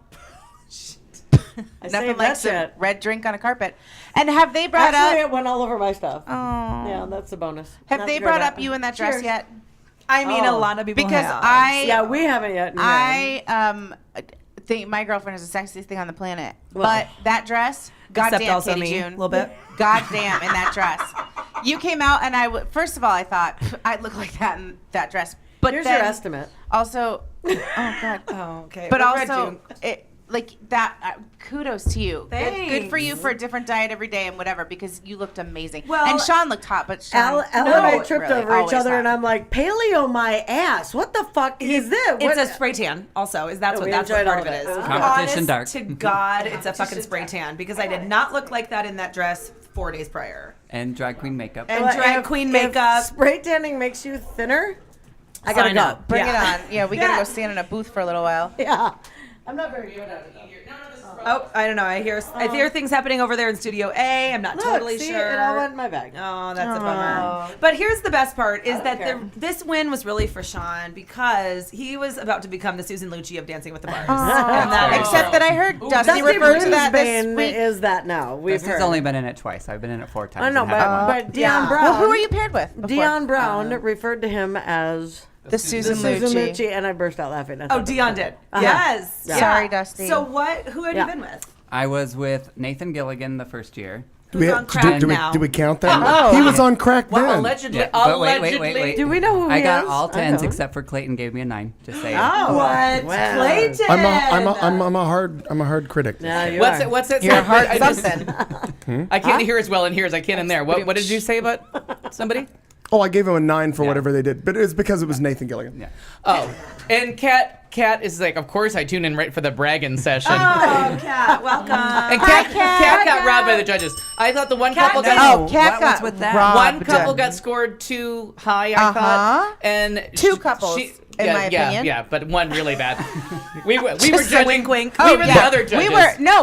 I Nothing saved like that some shit. red drink on a carpet. And have they brought Actually, up? it went all over my stuff. Oh. Yeah, that's a bonus. Have Not they to go brought that. up you in that dress Cheers. yet? I mean, a Oh. lot of people Because have. Yeah, we haven't yet. I think my girlfriend is the sexiest thing on the planet. Well. But that dress, Except goddamn, also Katie me, June, a little bit. Goddamn, in that dress. You came out, and first of all, I thought I'd look like that in that dress. But Here's then your estimate. Also, oh god. Oh, okay. But With red also, June. it like that. Kudos to you. Good for you Thanks. for a different diet every day and whatever because you looked amazing. Well, and Sean looked hot, but Sean, Al and I tripped over each other, and I'm like, paleo my ass. What the fuck is this? It's a spray tan. Also, that's what we that's what enjoyed part all of it of is. it. Competition Honest dark. to God, it's a fucking spray tan because I did not look like that in that dress 4 days prior. And drag queen makeup. And drag queen makeup. If spray tanning makes you thinner, I gotta Sign go. up. bring Yeah. it on. Yeah, we gotta go stand in a booth for a little while. Yeah, I'm not very good at it. Oh, I don't know. I hear things happening over there in Studio A. I'm not Look, totally see, sure. it all went in my bag. Oh, that's a bummer. But here's the best part: is that this win was really for Sean because he was about to become the Susan Lucci of Dancing with the Stars. Except that I heard Dusty Dusty refer to that this Brisbane week. is that now. We've Dusty's heard. only been in it twice. I've been in it 4 times. I know, and haven't won. but Dion Brown. Well, who are you paired with? before? Dion Brown referred to him as The Susan Susan Lucci. Lucci, and I burst out laughing. I Oh, thought it was Dion funny. did. Uh-huh. Yes. Yeah. Yeah. Sorry, Dusty. So who had you been with? I was with Nathan Gilligan the first year. Who's on crack now? Do we count that? Oh. He was on crack Well, then. allegedly. Yeah, but Allegedly. wait. Do we know who I he got is? all I 10s don't. except for Clayton gave me a 9. Just saying. Oh, What? Well. Clayton. I'm a hard critic. Yeah, you What's are. it? What's it? You're say? hard I just- something. I can't hear as well in here as I can in there. What did you say about somebody? Oh, I gave him a 9 for whatever they did, but it was because it was Nathan Gilligan. Yeah. Oh, and Kat is like, of course I tune in right for the bragging session. Oh, Kat, welcome. And Kat got robbed by the judges. I thought the one couple got Oh, Cat What got was with that? robbed. one couple got scored too high. I thought, and Two couples, in my opinion. Yeah, but one really bad. we were Just a judging. wink, wink. We were the other judges.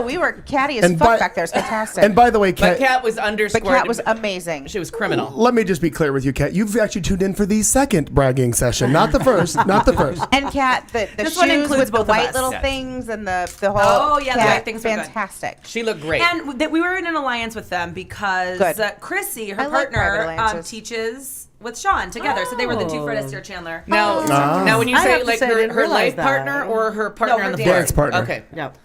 We were catty as And fuck by- back there. It's fantastic. And by the way, But Kat, Kat was underscored. but Cat was amazing. She was criminal. let me just be clear with you, Kat. You've actually tuned in for the second bragging session, not the first. Not the first. And Cat, the This shoes one includes with the both of white us. little Yes. things and the whole. Oh, yeah, the Cat, white things were good. fantastic. She looked great. And that we were in an alliance with them because Good. Chrissy, her I like private partner, alliances. teaches with Sean together. So they were the two Fred Astaire Chandler. now, Ah. now when you I have say to like say I her, didn't her realize life that. partner or her partner her on the dance. floor? Dance partner. Okay. Yep.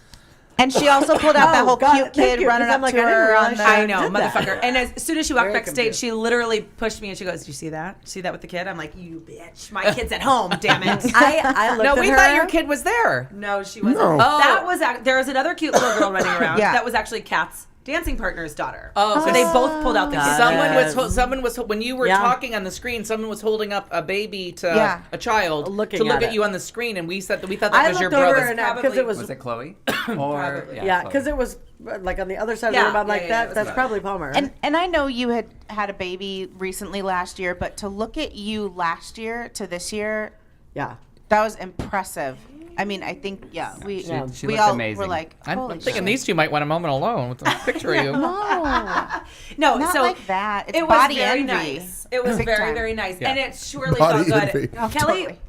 And she also pulled out that whole God, cute thank kid you, running 'cause up I'm like, to I didn't her realize on the. I know, did that. motherfucker. And as soon as she walked Very backstage, confused. she literally pushed me and she goes, "Do you see that? See that with the kid?" I'm like, "You bitch, my kid's at home, damn it." I looked No, at we her. thought your kid was there. No, she wasn't. No. Oh. That was there was another cute little girl running around. Yeah. That was actually Kat's dancing partner's daughter. Oh, so they both pulled out the kid. Someone was when you were Yeah. talking on the screen. Someone was holding up a baby to Yeah. a child Looking to look at at it. you on the screen, and we thought that I was your looked over brother. and because it was, Was it Chloe? Or yeah, Chloe. because it was like on the other side Yeah, of the room. I'm yeah, like yeah, it that. was That's good. probably Palmer. And I know you had a baby recently last year, but to look at you last year to this year, yeah, that was impressive. I mean, I think we She we looked all amazing. were like, I'm holy thinking shit. these two might want a moment alone with a picture of you. No, No, not so like that. It's it was body very envy. nice. It was Big very, time. very nice, Yeah. and it surely Body felt good. envy. Oh, Kelly, totally.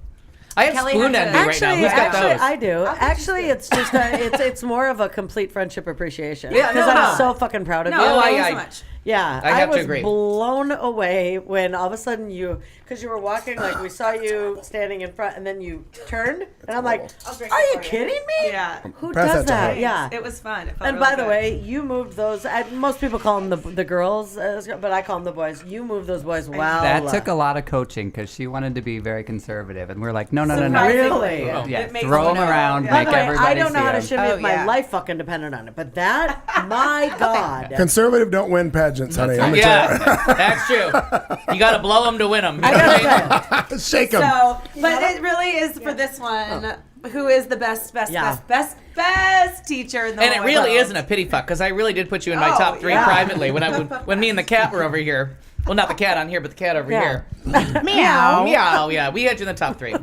I have Kelly spoon had envy to- right now. Who's got those? I do. Actually, it's just it's more of a complete friendship appreciation. Yeah, because no, I'm no. so fucking proud of No, you. thank you I- so much. Yeah, I have to was agree. blown away when all of a sudden because you were walking, like we saw you standing in front, and then you turned, and I'm like, are you kidding me? Yeah. Who Pass does that to her. that? Yeah. It was fun. It felt And really by the good. way, you moved those. Most people call them the girls, but I call them the boys. You moved those boys well. That took a lot of coaching because she wanted to be very conservative, and we're like, no. Really? Yeah, It makes throw me them know. around, Yeah. By make the way, everybody I don't know see how to them. shimmy if Oh, my yeah. life fucking depended on it, but that, my God. Conservative don't win pageants, honey. I'm gonna Yeah, that's true. You got to blow them to win them. tell you. Shake them. So, but it really is for this one. Who is the best teacher in the And it whole really world. isn't a pity fuck because I really did put you in my Oh, top 3 yeah. privately when me and the cat were over here. Well, not the cat on here, but the cat over Yeah. here. Meow. Meow. Yeah, we had you in the top 3.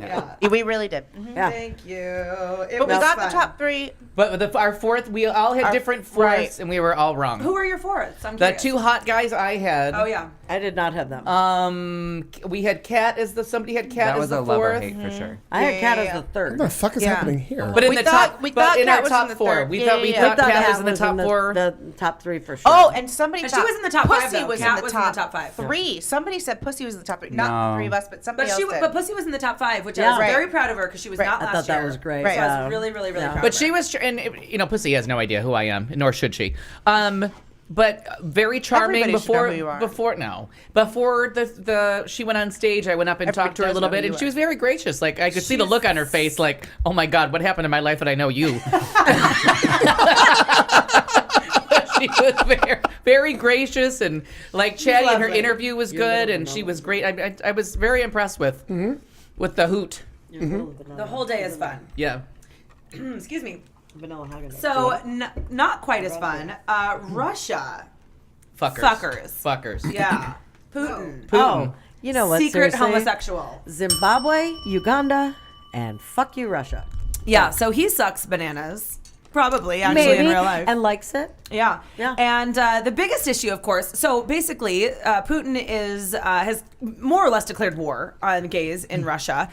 We really did. Yeah. Thank you. It But we was got fun. the top 3. But our fourth, we all had Our- different fourths, right. and we were all wrong. Who are your fourths? I'm The curious. 2 hot guys I had. Oh yeah. I did not have them. We had Kat as somebody had Kat That as was the a love or fourth. hate for sure. I had Kat as the third. What the fuck is happening here? But in We the thought- top, we but thought in Kat our was top in the four, third. we Yeah, thought yeah, Kat yeah. was in the top four. The top three for sure. Oh, and somebody And she thought was in the top five, Pussy though. was Kat in was the in the top top five. three. Somebody said Pussy was in the top three. No. Not three of us, but somebody else did. But Pussy was in the top five, which I Yeah. was Right. very proud of her because she was Right. not I last thought that year. was great. So I Yeah. was really, really, really proud But of she her. was, and Pussy has no idea who I am, nor should she. But very charming Everybody should know before who you are. before the she went on stage. I went up and talked to her a does little know bit, who and you she are. was very gracious. Like I could see the look on her face, like, oh my God, what happened in my life that I know you? She was very, very gracious and like chatty, and her lovely. interview was good, and she was great. I was very impressed with the hoot. The whole day is fun. Yeah. Excuse me. Vanilla Hagen. So not quite as fun. Russia. Fuckers. Yeah. Putin. Oh, you know what? Secret seriously? homosexual. Zimbabwe, Uganda, and fuck you, Russia. Yeah. So he sucks bananas. Probably, actually, Maybe, in real life. and likes it. Yeah. Yeah. And the biggest issue, of course, so basically, Putin has more or less declared war on gays in Russia.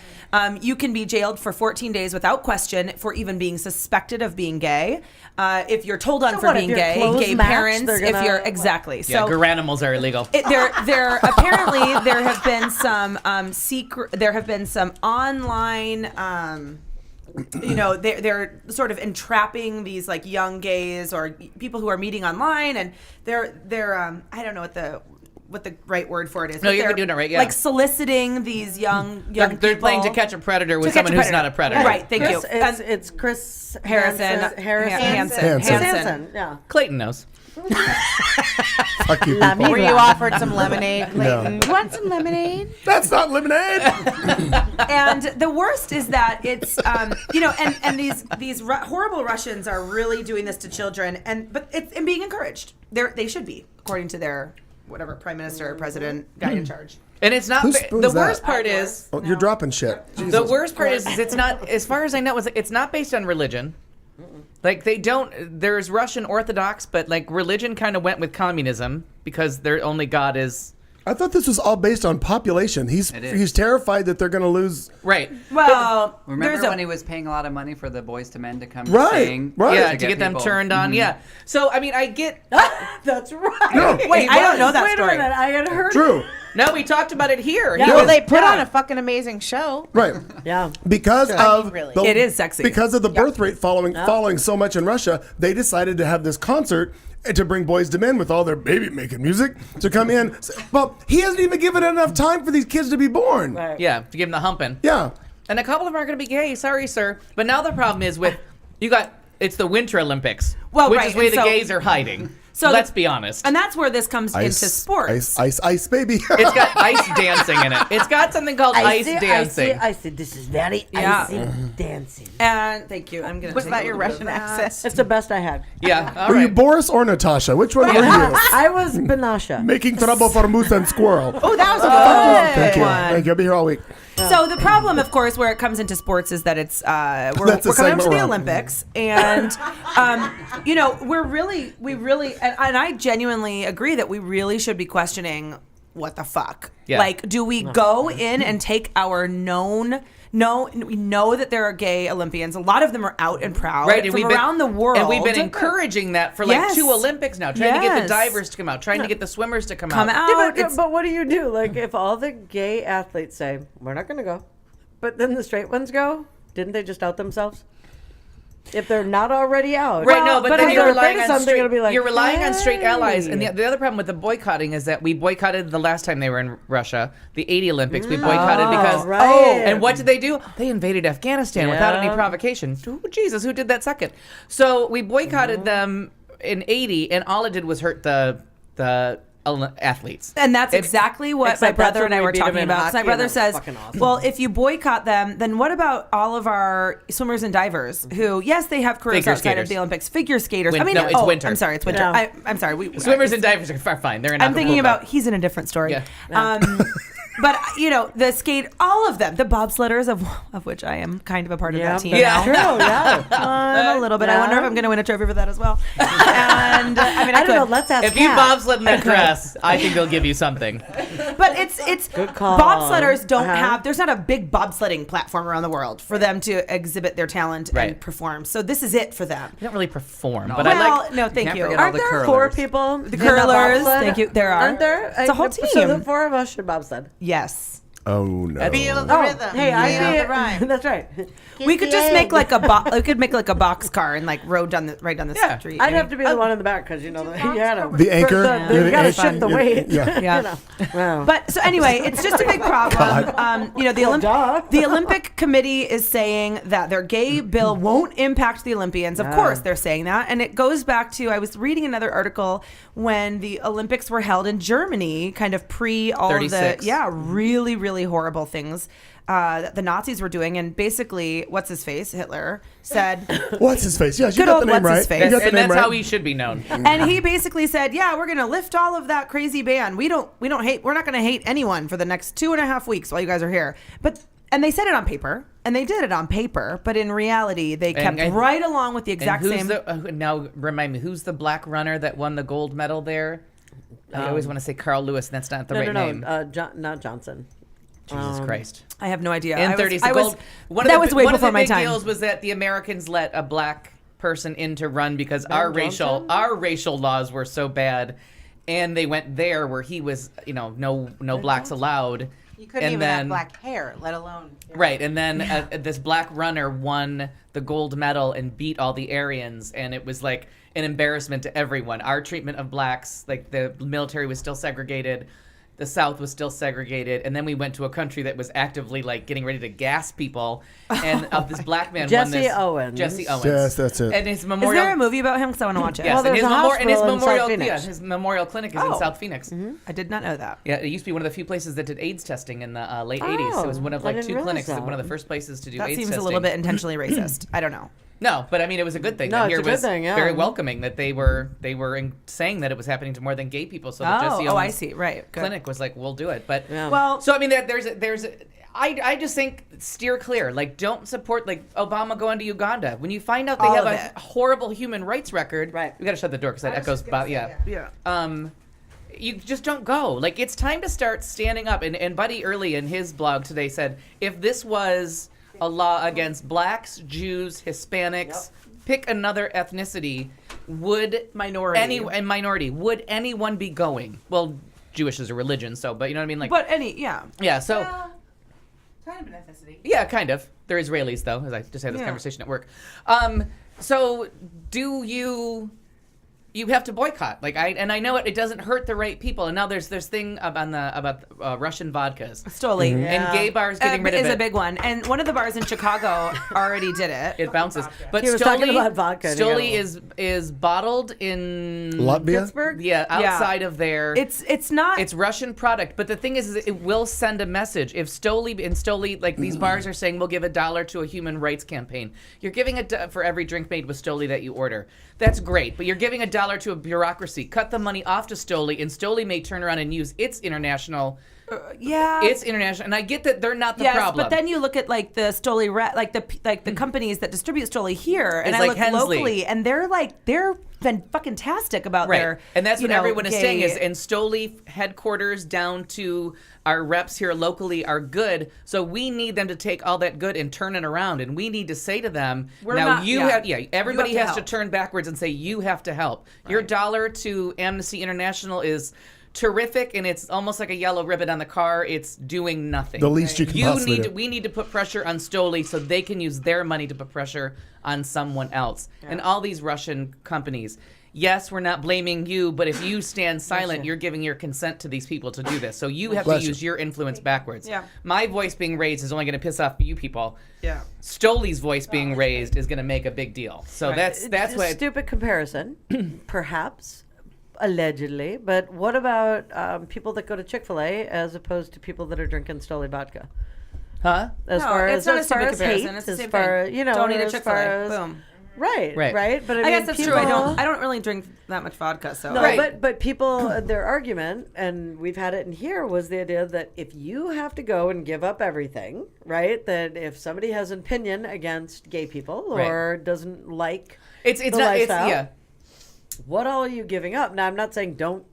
You can be jailed for 14 days without question for even being suspected of being gay. If you're told on So for what, if being your gay, clothes gay match, parents, they're if gonna- you're exactly. Yeah, So garanimals are illegal. there apparently there have been some secret. There have been some online. They're sort of entrapping these like young gays or people who are meeting online, and they're I don't know what the right word for it is. No, but you're they're, doing it right, yeah. Like soliciting these young They're people. playing to catch a predator with To catch someone a who's predator. not a predator. Right, thank you. It's Chris Harrison. Hansen. Hansen. Yeah. Clayton knows. Fuck you, La people. Were you offered some lemonade, Clayton? No. You want some lemonade? That's not lemonade. And the worst is that it's and these horrible Russians are really doing this to children, but it's being encouraged. They should be, according to their whatever prime minister or president guy in charge. And it's not Who the spoons worst that? part is Oh, you're dropping shit. the worst part is it's not, as far as I know, it's not based on religion. Like they don't. There's Russian Orthodox, but like religion kind of went with communism because their only god is. I thought this was all based on population. He's terrified that they're going to lose. Right. Well, Remember when he was paying a lot of money for the Boys to Men to come Right, sing? right. Yeah, to get them people- turned on. Yeah. So I mean, I get. That's right. No. Wait, I don't know that Wait story. a minute, I had heard. True. No, we talked about it here. Yeah, He well, was- they put on a fucking amazing show. Right. Yeah. Because of really. the- It is sexy. Because of the birth rate falling so much in Russia, they decided to have this concert to bring Boys to Men with all their baby making music to come in. Well, he hasn't even given enough time for these kids to be born. Right. Yeah, to give them the humping. Yeah. And a couple of them are going to be gay. Sorry, sir. But now the problem is it's the Winter Olympics, Well, which right, is where and the so- gays are hiding. So Let's be honest. And that's where this comes into sports. Ice, baby. It's got ice dancing in it. It's got something called ice dancing. I see. This is very Yeah. icy dancing. And thank you. I'm gonna. Was take that a your little bit Russian of that. accent? It's the best I had. Yeah. All Were you right. Boris or Natasha? Which one were you? I was Banasha. Making trouble for moose and squirrel. Oh, that was a good Thank you. one. Thank you. I'll be here all week. So the problem, of course, where it comes into sports is that it's we're That's a coming up to segment the we're on. Olympics, and we really, and I genuinely agree that we really should be questioning what the fuck. Yeah. Like, do we go in and take our we know that there are gay Olympians. A lot of them are out and proud Right, and from we've been- around the world. And we've been encouraging that for like Yes. 2 Olympics now, trying to get the Yes. divers to come out, trying to get the swimmers to come come out. out. Yeah, but, It's- but what do you do? Like, if all the gay athletes say, we're not going to go, but then the straight ones go, didn't they just out themselves? If they're not already out. Right, no, but then if you're they're relying afraid of on something, straight, it'll be like, you're relying on straight allies. And hey. the other problem with the boycotting is that we boycotted the last time they were in Russia, the 80 Olympics. We boycotted because right. and what did they do? They invaded Afghanistan without any Yeah. provocation. Ooh, Jesus, who did that second? So we boycotted them in 80, and all it did was hurt the athletes. And that's exactly what my Except that's brother when and I we were beat 'em talking in about. So hockey, my and brother that's says, fucking awesome. well, if you boycott them, then what about all of our swimmers and divers who, yes, they have careers Figure outside skaters. of the Olympics, figure skaters. No, it's winter. I'm sorry, it's winter. Yeah. I'm sorry. Swimmers and divers are fine. They're in I'm thinking Acapulco. about, he's in a different story. Yeah. But the skate, all of them, the bobsledders, of which I am kind of a part of that team. Yeah, now. true, yeah. A little bit. I wonder if I'm going to win a trophy for that as well. And I mean, I don't know. could. Let's ask If you Kat. bobsled in that dress, I think they'll give you something. But it's Good call. bobsledders don't Uh-huh. have. There's not a big bobsledding platform around the world for them to exhibit their talent and Right. perform. So this is it for them. They don't really perform, No. but Well, I like. no, thank Can't you. forget all Aren't the there curlers. 4 people? The in curlers, bobsled? thank you. There are. Aren't there? It's a whole So team. the 4 of us should bobsled. Yes. Oh no. Feel the rhythm. Hey, feel the I rhyme. That's right. We could just make like we could make like a box car and like road down the street. I'd have to be the one in the back because you know you gotta The anchor? You Yeah, gotta the shift the anchor. weight. Yeah. Yeah. You know. Wow. But so anyway, it's just a big problem. The Olympic Committee is saying that their gay bill won't impact the Olympians. Of course, they're saying that, and it goes back to I was reading another article when the Olympics were held in Germany, kind of pre all of the 36. really really horrible things that the Nazis were doing, and basically, what's his face, Hitler said, What's his face? Yes, you Good got old the name what's right. his face. You got the And name that's right. how he should be known. and he basically said, "Yeah, we're gonna lift all of that crazy ban. We don't hate. We're not gonna hate anyone for the next 2.5 weeks while you guys are here." And they said it on paper, and they did it on paper, but in reality, they kept right along with the exact and same. Now remind me, who's the black runner that won the gold medal there? I always want to say Carl Lewis, and that's not the right name. Not Johnson. Jesus Christ. I have no idea. In I was- 30s, I the was- gold. One that of the, was way one of before the my big time. deals was that the Americans let a black person in to run because our Johnson? racial laws were so bad, and they went there where he was, no blacks allowed. You couldn't And even then- have black hair, let alone. Right, and then this black runner won the gold medal and beat all the Aryans, and it was like an embarrassment to everyone. Our treatment of blacks, like the military was still segregated, the South was still segregated, and then we went to a country that was actively like getting ready to gas people, and this black man won this. Jesse Owens. Yes, that's it. And his Is memorial. there a movie about him? Because I want to watch it. Yes, Well, and there's his, a and his hospital in South memorial. Phoenix. His memorial clinic is in South Phoenix. I did not know that. Yeah, it used to be one of the few places that did AIDS testing in the late 80s. It was one of I like didn't 2 realize clinics, that. one of the first places to do That AIDS seems testing. a little bit intentionally racist. I don't know. No, but I mean, it was a good thing. No, that it's here a good was thing, yeah. very welcoming that they were saying that it was happening to more than gay people. So the Jesse I Owens see. Right. Good. clinic was like, we'll do it. But Well, so I mean, I just think steer clear. Like, don't support like Obama going to Uganda when you find out they All have of a it. horrible human rights record. Right. We got to shut the door because that echoes. Yeah. You just don't go. Like, it's time to start standing up. And Buddy Early in his blog today said, if this was a law against blacks, Jews, Hispanics, pick another ethnicity, would minority, would anyone be going? Well, Jewish is a religion, so, but you know what I mean? Like, yeah, so. Kind of an ethnicity. Yeah, kind of. They're Israelis, though, as I just had this conversation at work. So do you have to boycott? Like, I know it doesn't hurt the right people. And now there's thing about Russian vodkas. Stoli. And gay bars getting rid of it. is a big one. And one of the bars in Chicago already did it. It bounces. But He was talking about vodka. Stoli is bottled in Latvia? Pittsburgh? Yeah, outside of there. It's not. It's Russian product, but the thing is it will send a message. If Stoli, like these bars are saying, we'll give $1 to a human rights campaign. You're giving it for every drink made with Stoli that you order. That's great, but you're giving $1 to a bureaucracy. Cut the money off to Stoli, and Stoli may turn around and use its international. It's international, and I get that they're not the problem. But then you look at like the Stoli, the companies that distribute Stoli here, and It's I like look Hensley. locally, and they're been fucking tastic about their. And that's what everyone is saying gay- is, and Stoli headquarters down to our reps here locally are good. So we need them to take all that good and turn it around. And we need to say to them, everybody has to turn backwards and say, you have to help. Your $1 to Amnesty International is terrific, and it's almost like a yellow ribbon on the car. It's doing nothing. The least you can possibly do. We need to put pressure on Stoli so they can use their money to put pressure on someone else. And all these Russian companies. Yes, we're not blaming you, but if you stand silent, you're giving your consent to these people to do this. So you have to use your influence backwards. Yeah. My voice being raised is only going to piss off you people. Yeah. Stoli's voice being raised is going to make a big deal. So that's It's what. a stupid comparison, perhaps, allegedly. But what about people that go to Chick-fil-A as opposed to people that are drinking Stoli vodka? Huh? As far as hate, It's the as same far thing. you know, Don't eat a as Chick-fil-A. far as Boom. Right. But I mean, guess that's people, true. I don't really drink that much vodka, so. No, but people, their argument, and we've had it in here, was the idea that if you have to go and give up everything, right? That if somebody has an opinion against gay people or doesn't like it's the not lifestyle, what all are you giving up? Now, I'm not saying don't.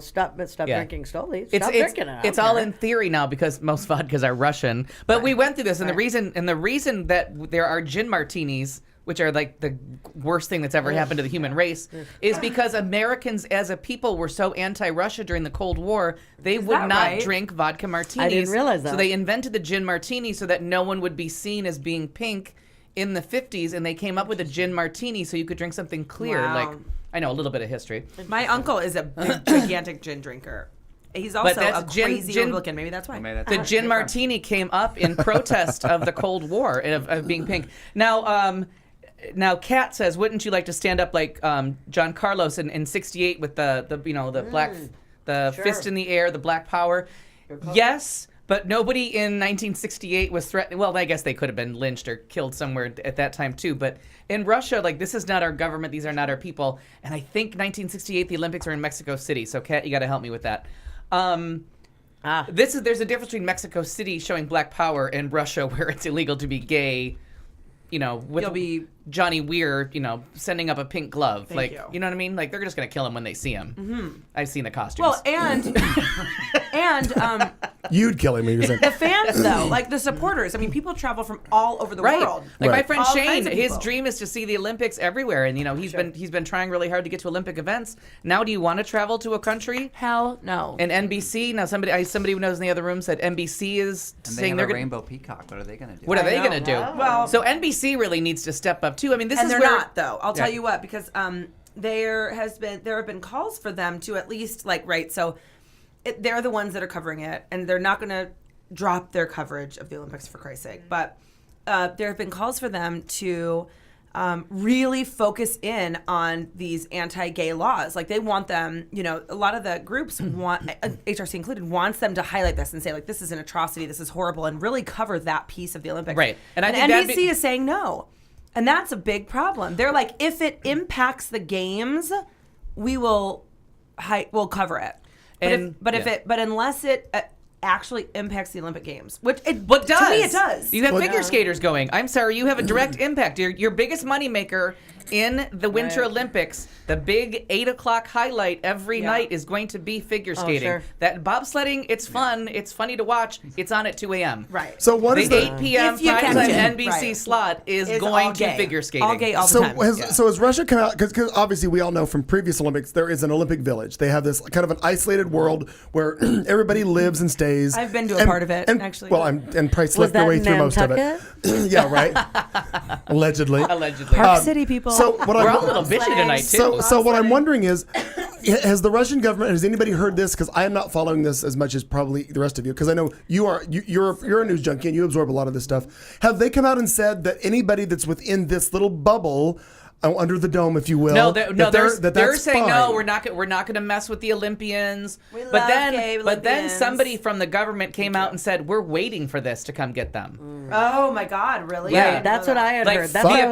Stop drinking slowly. Stop drinking it. It's all in theory now because most vodkas are Russian. But we went through this, and the reason that there are gin martinis, which are like the worst thing that's ever happened to the human race, is because Americans as a people were so anti-Russia during the Cold War, they would not drink vodka martinis. I didn't realize that. So they invented the gin martini so that no one would be seen as being pink in the 50s, and they came up with a gin martini so you could drink something clear. Wow. Like, I know a little bit of history. My uncle is a big, gigantic gin drinker. He's also a crazy Republican. Maybe that's why. The gin martini came up in protest of the Cold War of being pink. Now, Kat says, "Wouldn't you like to stand up like John Carlos in '68 with the black fist in the air, the black power?" Yes. But nobody in 1968 was threatened. Well, I guess they could have been lynched or killed somewhere at that time, too. But in Russia, like, this is not our government. These are not our people. And I think 1968, the Olympics are in Mexico City. So, Kat, you got to help me with that. There's a difference between Mexico City showing black power and Russia where it's illegal to be gay, with Johnny Weir, sending up a pink glove. Thank you. You know what I mean? Like, they're just going to kill him when they see him. Mm-hmm. I've seen the costumes. Well, and You'd kill him. the fans, though, like the supporters. I mean, people travel from all over the world. Like my friend All Shane, kinds of his people. dream is to see the Olympics everywhere, and he's been trying really hard to get to Olympic events. Now, do you want to travel to a country? Hell no. And NBC. Now, somebody who knows in the other room said NBC is And saying they they're have a rainbow peacock. What are they going to do? What are they going to do? Well, so NBC really needs to step up too. I mean, they're not, though. I'll tell you what, because there have been calls for them to at least they're the ones that are covering it, and they're not going to drop their coverage of the Olympics, for Christ's sake. But there have been calls for them to really focus in on these anti-gay laws. Like, they want them, a lot of the groups want, HRC included, wants them to highlight this and say, like, this is an atrocity, this is horrible, and really cover that piece of the Olympics. Right. And I think NBC is saying no. And that's a big problem. They're like, if it impacts the games, we'll cover it. But unless it actually impacts the Olympic Games, which it does. To me, it does. You have figure skaters going. I'm sorry, you have a direct impact. Your biggest moneymaker in the Winter Olympics, the big 8:00 highlight every night is going to be figure skating. Sure. That bobsledding, it's fun. It's funny to watch. It's on at 2 a.m. Right. So what is the 8 p.m. primetime NBC right. slot is all going to gay. figure skating. All gay all the time. So has Russia come out, because obviously we all know from previous Olympics, there is an Olympic village. They have this kind of an isolated world where everybody lives and stays. I've been to a part of it, actually. Well, and Price left their way through most of it. Yeah, right. Allegedly. Park City people. So what We're I'm, all a little bitchy tonight, too. So what I'm wondering is, has the Russian government, has anybody heard this? Because I am not following this as much as probably the rest of you, because I know you're a news junkie and you absorb a lot of this stuff. Have they come out and said that anybody that's within this little bubble, under the dome, if you will, they're saying fine? no, we're not going to mess with the Olympians. But then somebody from the government came out and said, we're waiting for this to come get them. Oh my God, really? Yeah, that's what I had heard. That's the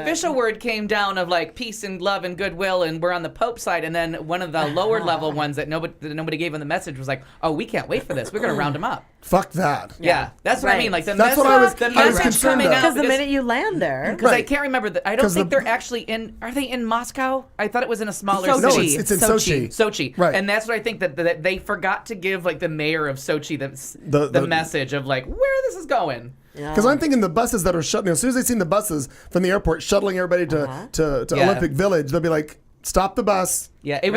official word came down of like peace and love and goodwill, and we're on the Pope side. And then one of the lower level ones that nobody gave him the message was like, oh, we can't wait for this. We're going to round them up. Fuck that. Yeah, that's what I mean. Like that's what I was concerned coming of. out Because the minute you land there, because I can't remember. I don't think they're actually in. Are they in Moscow? I thought it was in a smaller Sochi. city. No, it's in Sochi. Sochi. Right. And that's what I think that they forgot to give like the mayor of Sochi the message of like where this is going. Because I'm thinking the buses that are shuttling, as soon as they seen the buses from the airport shuttling everybody to Olympic Village, they'll be like, stop the bus. Yeah, it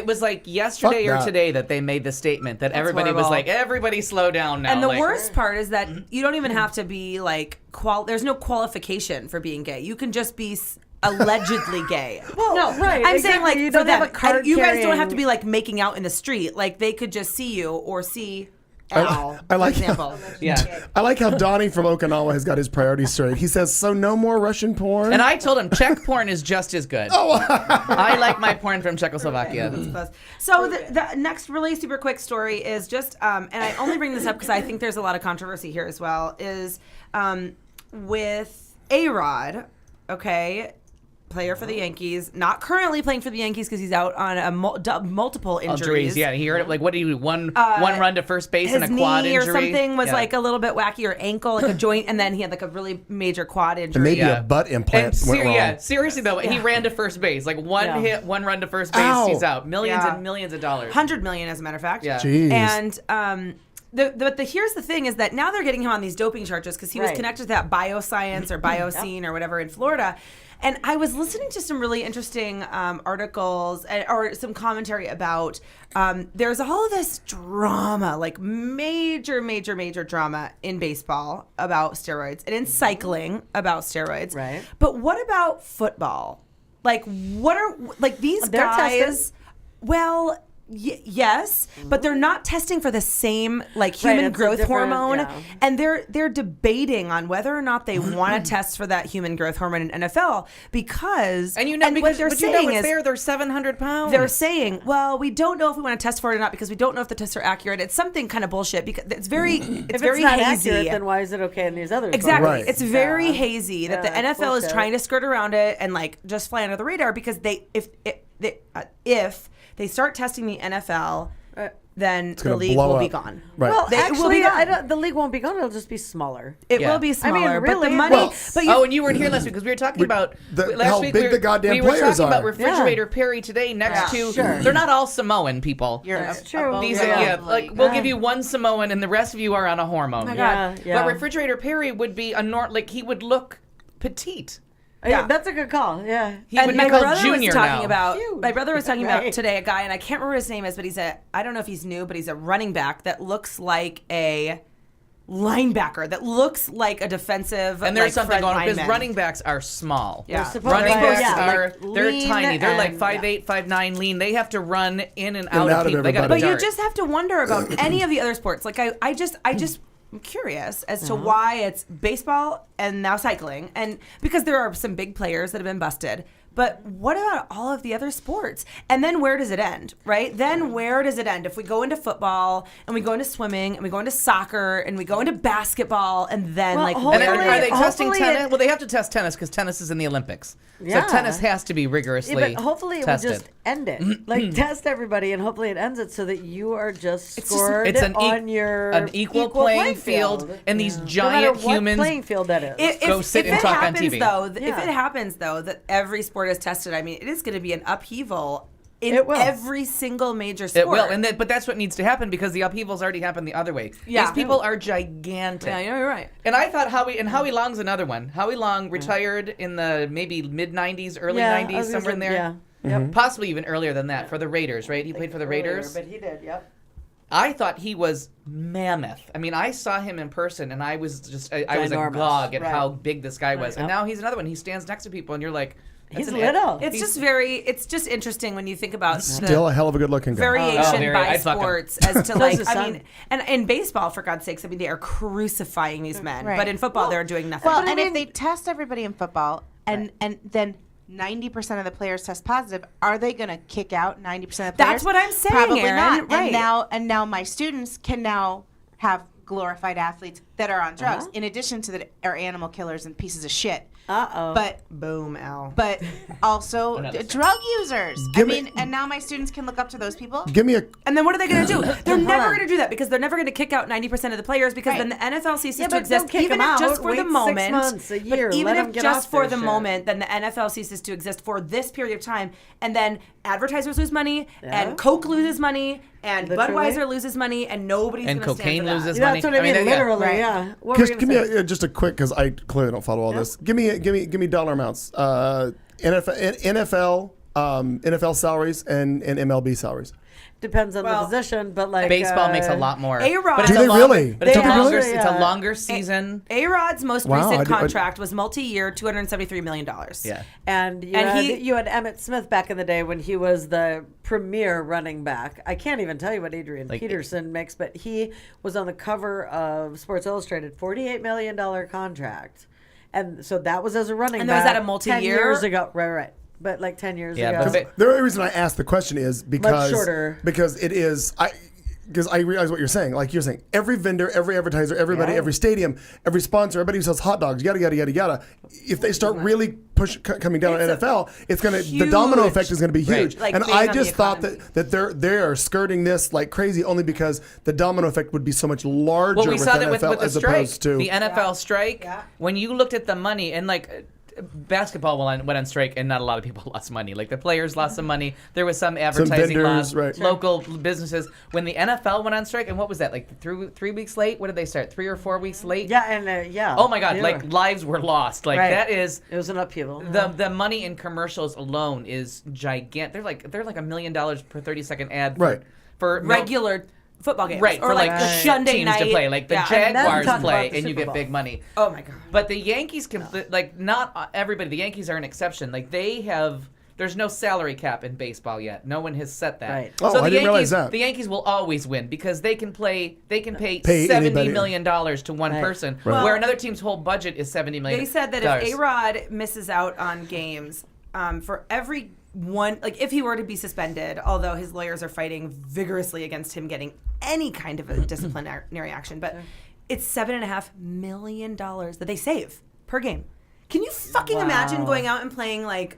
was like yesterday or today that they made the statement that everybody was like, everybody slow down now. And the worst part is that you don't even have to be like, there's no qualification for being gay. You can just be allegedly gay. Well, no, right, I'm exactly. saying like You for don't have them, a card you guys don't carrying- have to be like making out in the street. Like they could just see you or see I like for example. I like how Donnie from Okinawa has got his priorities straight. He says, so no more Russian porn? And I told him Czech porn is just as good. I like my porn from Czechoslovakia. So the next really super quick story is just, and I only bring this up because I think there's a lot of controversy here as well, is with A-Rod. okay, player for the Yankees, not currently playing for the Yankees because he's out on a multiple injuries. Yeah, he heard it. Like, what do you do? One run to first base and a quad knee injury or something was like a little bit wacky, or ankle, like a joint, and then he had like a really major quad injury. And maybe a butt implant went wrong. Yeah, seriously though, he ran to first base. Like one hit, one run to first base, Ow. he's out. Millions and millions of dollars. $100 million, as a matter of fact. Yeah. Jeez. And here's the thing is that now they're getting him on these doping charges because he was connected to that Bioscience or Bioscene or whatever in Florida. And I was listening to some really interesting articles or some commentary about there's all of this drama, like major drama in baseball about steroids and in cycling about steroids. Right. But what about football? Like, what are these They're guys? tested. Well. Yes, but they're not testing for the same human it's a growth different- hormone, yeah. and they're debating on whether or not they want to test for that human growth hormone in NFL because because what they're saying is they're 700 pounds. they're saying, well, we don't know if we want to test for it or not because we don't know if the tests are accurate. It's something kind of bullshit because it's very If very it's not hazy. accurate, then why is it okay in these other Exactly. Right. It's very hazy that the Yeah, it's NFL is bullshit. trying to skirt around it and just fly under the radar because if they start testing the NFL, then the gonna league blow will be up. gone. Right. Well, It will be actually, gone. the league won't be gone. It'll just be smaller. It Yeah. will be I mean, smaller, but the really, money. well, but you, and you weren't here last week because we were talking about last how week. big we were, the goddamn we were players talking about are. Refrigerator Perry today. Next to they're not all Samoan people. That's true. These Yeah. we'll give you one Samoan and the rest of you are on a hormone. Oh my God. Yeah. But Refrigerator Perry would be he would look petite. Yeah, that's a good call. Yeah. He would be my called brother Junior was talking now. about. My brother was talking about Right. today a guy, and I can't remember his name is, but I don't know if he's new, but he's a running back that looks like a linebacker, that looks like a defensive. And there's something Fred going on because lineman. running backs are small. Yeah. Running backs Yeah, are they're lean tiny. They're like and- 5'8", 5'9", lean. They have to run in and out of people. They got to everybody. But you just have to wonder about any of the other sports. I just I'm curious as to why it's baseball and now cycling, and because there are some big players that have been busted. But what about all of the other sports? And then where does it end, right? Then where does it end? If we go into football and we go into swimming and we go into soccer and we go into basketball and then Well, And hopefully- are they testing hopefully tennis? it- Well, they have to test tennis because tennis is in the Olympics. Yeah. So tennis has to be rigorously Yeah, but hopefully it tested. will just end it. Like test everybody, and hopefully it ends it so that you are just It's scored just- it's on your an equal playing field, and these No giant matter what humans playing field that is. go sit and talk on TV. If Yeah. it happens though that every sport is tested, I mean, it is going to be an upheaval in It will. every single major sport. It will, but that's what needs to happen because the upheaval's already happened the other way. Yeah. These people are gigantic. Yeah, you're right. And I thought Howie Long's another one. Howie Long retired in the maybe mid '90s, early Yeah, I '90s, was gonna somewhere in say, there. yeah. Yep. Possibly even earlier than that for the Raiders, right? He played for the Raiders. But he did, yep. I thought he was mammoth. I mean, I saw him in person, and I was just I was Ginormous. agog at Right. how big this guy was. Right. And now he's another one. He stands next to people, and you're like, that's He's an little. It's just interesting when you think about Still a hell of a good looking guy. variation by I'd fuck him. sports as to So like is his I son. mean, and in baseball, for God's sakes, I mean, they are crucifying these men, Right. but in football, they're doing nothing. Well, and if they test everybody in football, and then 90% of the players test positive, are they going to kick out 90% of the players? That's what I'm saying, Probably Erin, not. right. And now my students can now have glorified athletes that are on drugs, in addition to that are animal killers and pieces of shit. But boom, Al. But also Another drug users. Give me- And now my students can look up to those people. Give me a. And then what are they going to do? They're never going to do that because they're never going to kick out 90% of the players because Right. then the NFL ceases Yeah, to but exist, don't kick even them if just out. for the Wait 6 moment. months, a year. But even Let 'em if get just off for their the shit. moment, then the NFL ceases to exist for this period of time, and then advertisers lose money, Yeah. and Coke loses money, and Literally. Budweiser loses money, and nobody's And going to stand cocaine for that. loses Yeah, money. that's what I mean. Literally, Right. yeah. What were we Just gonna give me say? just a quick because I clearly don't follow all this. Give me dollar amounts. NFL salaries and MLB salaries. Depends on the position, but like Baseball makes a lot more. A-Rod. But it's Do a they longer, really? But it's Do a they longer. really? It's a longer season. A-Rod's most Wow, recent I did- contract was multi-year, $273 million. Yeah. And you, And had, he- you had Emmett Smith back in the day when he was the premier running back. I can't even tell you what Adrian Like- Peterson makes, but he was on the cover of Sports Illustrated, $48 million contract. And so that was as a running And back. was that a 10 multi-year? years ago. Right. But like 10 years Yeah, ago. but The only reason I asked the question is because shorter. because it is because I realize what you're saying. Like you're saying, every vendor, every advertiser, everybody, every stadium, every sponsor, everybody who sells hot dogs, yada yada yada yada. If they start really coming down on NFL, it's gonna the domino effect is gonna be huge. Like and big I on just the thought economy. that they are skirting this like crazy only because the domino effect would be so much larger. Well, we saw that NFL with the as strike, opposed to the NFL strike. When you looked at the money and like. Basketball went on strike, and not a lot of people lost money. Like the players lost some money. There was some advertising vendors, loss. right. Local businesses. When the NFL went on strike, and what was that? Like 3 weeks late? What did they start? 3 or 4 weeks late? Yeah, and yeah. Oh my God! they Like were. lives were lost. Like Right. that is. It was an upheaval. The money in commercials alone is gigantic. They're like $1 million per 30-second ad. Right. For regular football games. Right, or for like Sunday Sunday night to play, like the Yeah. And then Jaguars talk play, about the and you Super get Bowl. big money. Oh my God! But the Yankees, like not everybody. The Yankees are an exception. Like they have. There's no salary cap in baseball yet. No one has set that. Right. Oh, so I the didn't Yankees, realize that. The Yankees will always win because they can pay Pay $70 anybody. million to one Right. person, Right. where another team's whole budget is $70 million. They said that if A-Rod misses out on games, for every one, like if he were to be suspended, although his lawyers are fighting vigorously against him getting any kind of a disciplinary action, but it's $7.5 million that they save per game. Can you fucking imagine going out and playing like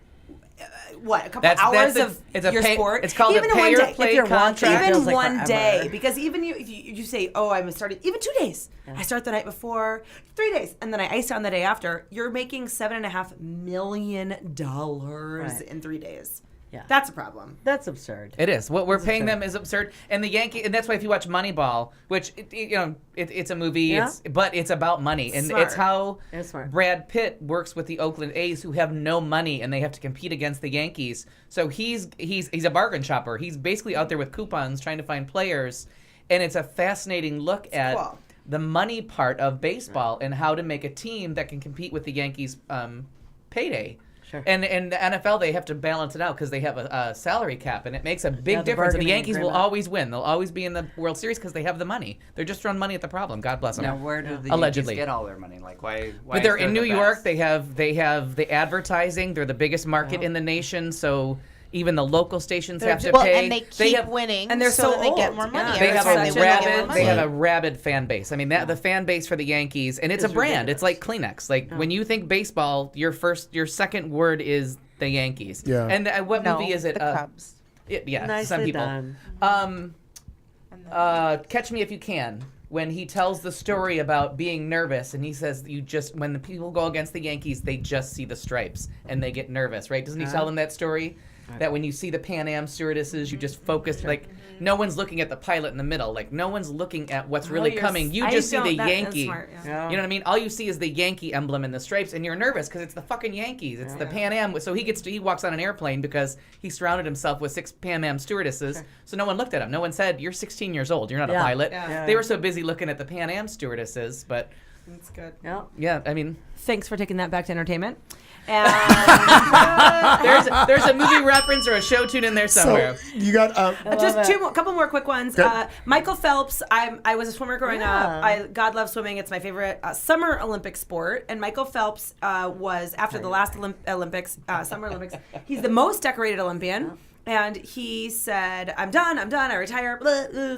a couple hours of your sport? It's called even a in one pay or day. play If your contract. contract Even feels like one forever. day, because even if you say, "Oh, I'm starting," even 2 days. I start the night before, 3 days, and then I ice on the day after. You're making $7.5 million in 3 days. Yeah. That's a problem. That's absurd. It is. What we're paying them is absurd. And the Yankee, and that's why if you watch Moneyball, which it's a movie, Yeah. but it's about money, and Smart. it's how It's smart. Brad Pitt works with the Oakland A's, who have no money, and they have to compete against the Yankees. So he's a bargain shopper. He's basically out there with coupons trying to find players, and it's a fascinating look at cool. the money part of baseball and how to make a team that can compete with the Yankees' payday. Sure. And in the NFL, they have to balance it out because they have a salary cap, and it makes a big the difference. And the bargaining Yankees will agreement. always win. They'll always be in the World Series because they have the money. They're just throwing money at the problem. God bless them. Now, where do the Allegedly Yankees get all their money? Like, why but they're is in there New the York. best? They have the advertising. They're the biggest market in the nation. So even the local stations have to Well, pay. and they keep have, winning, and they're so so that they get old. more money. Yeah. They every have time a they win, they get more rabid. money. They have a rabid fan base. I mean, the fan base for the Yankees, and it's a brand. It's like Kleenex. Like when you think baseball, your second word is the Yankees. Yeah. And what No, movie is it? the Cubs. Yeah, Nicely some people. done. Catch Me If You Can. When he tells the story about being nervous, and he says, when the people go against the Yankees, they just see the stripes and they get nervous, right? Doesn't he tell them that story? That when you see the Pan Am stewardesses, you just focus, like, no one's looking at the pilot in the middle. Like, no one's looking at what's really coming. You just see the Yankee. You know what I mean? All you see is the Yankee emblem and the stripes, and you're nervous because it's the fucking Yankees. It's the Pan Am. So he walks on an airplane because he surrounded himself with 6 Pan Am stewardesses. So no one looked at him. No one said, "You're 16 years old. You're not a pilot." Yeah. They were so busy looking at the Pan Am stewardesses, but That's good. yeah, I mean, Thanks for taking that back to entertainment. And there's a movie reference or a show tune in there somewhere. So you got just couple more quick ones. Good. Michael Phelps. I was a swimmer growing up. God love swimming. It's my favorite summer Olympic sport. And Michael Phelps was after the last Olympics, Summer Olympics. He's the most decorated Olympian. And he said, I'm done, I retire,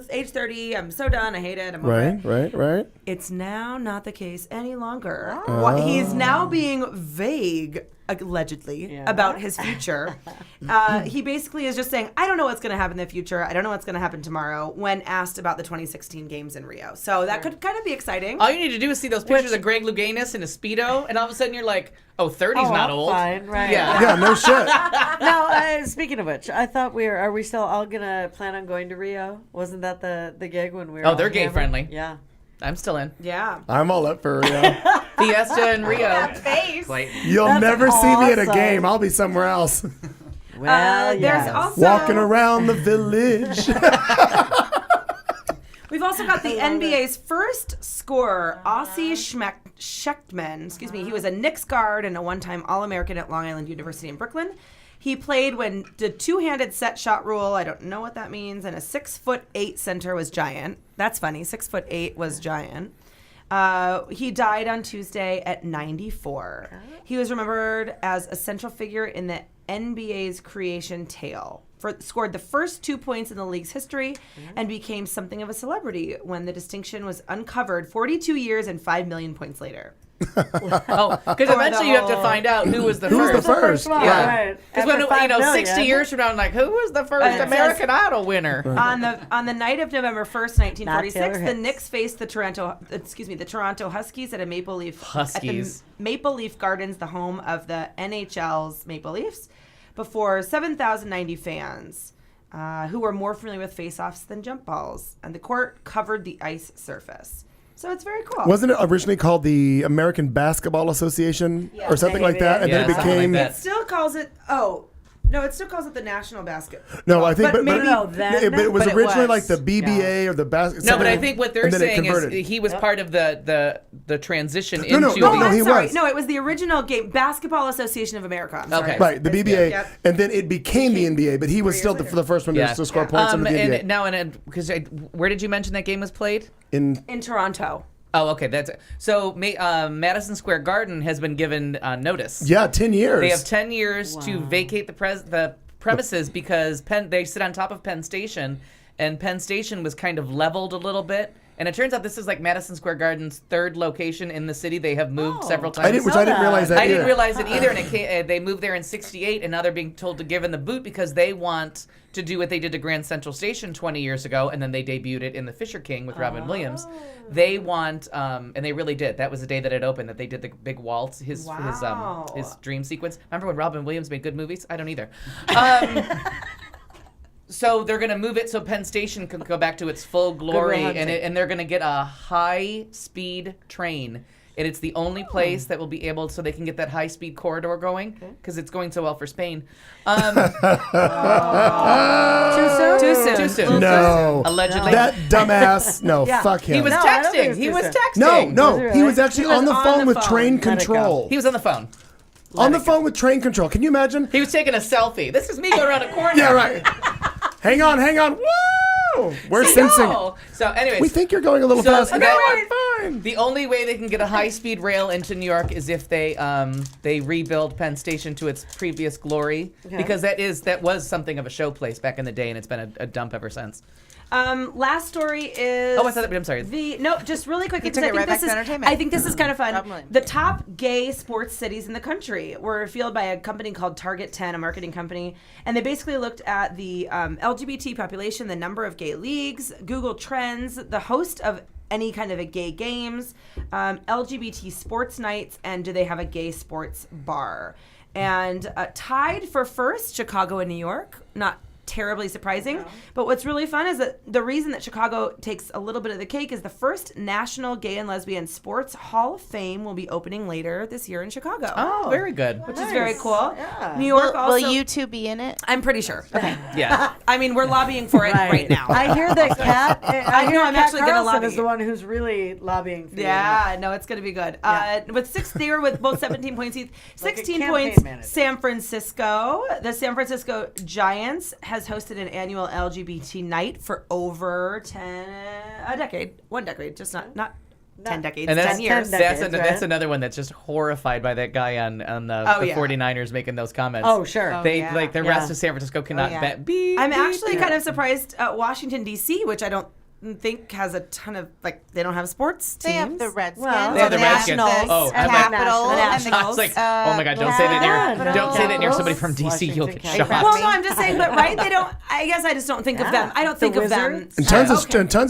age 30, I'm so done, I hate it, I'm over it. Right. It's now not the case any longer. Oh. He's now being vague, allegedly, about his future. He basically is just saying, I don't know what's going to happen in the future. I don't know what's going to happen tomorrow when asked about the 2016 games in Rio. So that could kind of be exciting. All you need to do is see those pictures of Greg Louganis in a Speedo, and all of a sudden you're like, oh, 30's not old. Fine, right. Yeah, no shit. Now, speaking of which, I thought are we still all going to plan on going to Rio? Wasn't that the gig when we were all they're gay hammered? friendly. Yeah. I'm still in. Yeah. I'm all up for Rio. Fiesta in Rio. You'll That's never see me at a awesome. game. I'll be somewhere else. Well, there's also Walking around the village. We've also got the NBA's first scorer, Ossie Schechtman. Excuse me. He was a Knicks guard and a one-time All-American at Long Island University in Brooklyn. He played when the two-handed set shot rule, I don't know what that means, and a 6'8" center was giant. That's funny. 6'8" was giant. He died on Tuesday at 94. He was remembered as a central figure in the NBA's creation tale. scored the first 2 points in the league's history and became something of a celebrity when the distinction was uncovered 42 years and 5 million points later. Because eventually you have to find out who was the Who's first. the first? one, Yeah. right. Because when After 60 years from now, I'm like, who was the first American Idol winner? On the night of November 1st, 1946, Taylor the Hicks. Knicks faced the Toronto Huskies at a Maple Leaf Huskies. at the Maple Leaf Gardens, the home of the NHL's Maple Leafs, before 7,090 fans. Who were more familiar with face-offs than jump balls, and the court covered the ice surface. So it's very cool. Wasn't it originally called the American Basketball Association or something like that? And then it became. It still calls it. No, it still calls it the National Basketball. No, I think, but it was But it originally was. like the BBA or the basketball. No, but I think what they're saying is he was part of the transition into no, he sorry. was. No, it was the original game, Basketball Association of America. I'm sorry. Right, the BBA, Yep. and then it became the NBA, but he was still the first one to score points under the NBA. Because where did you mention that game was played? In Toronto. Oh, okay. That's so. Madison Square Garden has been given notice. Yeah, 10 years. They have 10 years to vacate the premises because they sit on top of Penn Station, and Penn Station was kind of leveled a little bit. And it turns out this is like Madison Square Garden's third location in the city. They have moved several times. I didn't realize that. I didn't realize it either. And they moved there in '68, and now they're being told to give in the boot because they want to do what they did to Grand Central Station 20 years ago, and then they debuted it in the Fisher King with Robin Williams. They want, and they really did. That was the day that it opened. That they did the big waltz, his dream sequence. Remember when Robin Williams made good movies? I don't either. So they're going to move it so Penn Station can go back to its full glory, and they're going to get a high-speed train. And it's the only place that will be able, so they can get that high-speed corridor going, because it's going so well for Spain. Too soon? Too soon. No. Allegedly. That dumbass. No, fuck him. He was texting. He was texting. No. He was actually on the phone with train control. He was on the phone. On the phone with train control. Can you imagine? He was taking a selfie. This is me going around a corner. Yeah, right. Hang on. Woo! We're sensing. So, anyways. We think you're going a little fast. Fine. The only way they can get a high-speed rail into New York is if they rebuild Penn Station to its previous glory, because that was something of a showplace back in the day, and it's been a dump ever since. Last story is. Oh, I thought. I'm sorry. Just really quick. You took it right back to entertainment. I think this is kind of fun. The top gay sports cities in the country were revealed by a company called Target 10, a marketing company, and they basically looked at the LGBT population, the number of gay leagues, Google Trends, the host of any kind of a gay games, LGBT sports nights, and do they have a gay sports bar? And tied for first, Chicago and New York. Not terribly surprising. But what's really fun is that the reason that Chicago takes a little bit of the cake is the first National Gay and Lesbian Sports Hall of Fame will be opening later this year in Chicago. Oh, very good. Which is very cool. Yeah. New York also. Will you two be in it? I'm pretty sure. Okay. Yeah. I mean, we're lobbying for it right now. I hear that Kat. I hear I'm Kat actually gonna Carlson lobby. is the one who's really lobbying for Yeah, no, it's going to be good. They were with both 17 points each. 16 campaign points, manager. San Francisco. The San Francisco Giants has hosted an annual LGBT night for over one decade, just not 10 decades, And 10 years. That's another one that's just horrified by that guy on the 49ers making those comments. Oh, sure. The rest of San Francisco cannot be. I'm actually kind of surprised Washington, D.C., which I don't think has a ton of, they don't have sports teams. They have the Redskins. They have the Redskins. Nationals, Capitals. and I was like, oh my God, don't say that near somebody from D.C. You'll get shot. Well, no, I'm just saying, but they don't. I guess I just don't think of them. I don't think of them. And tons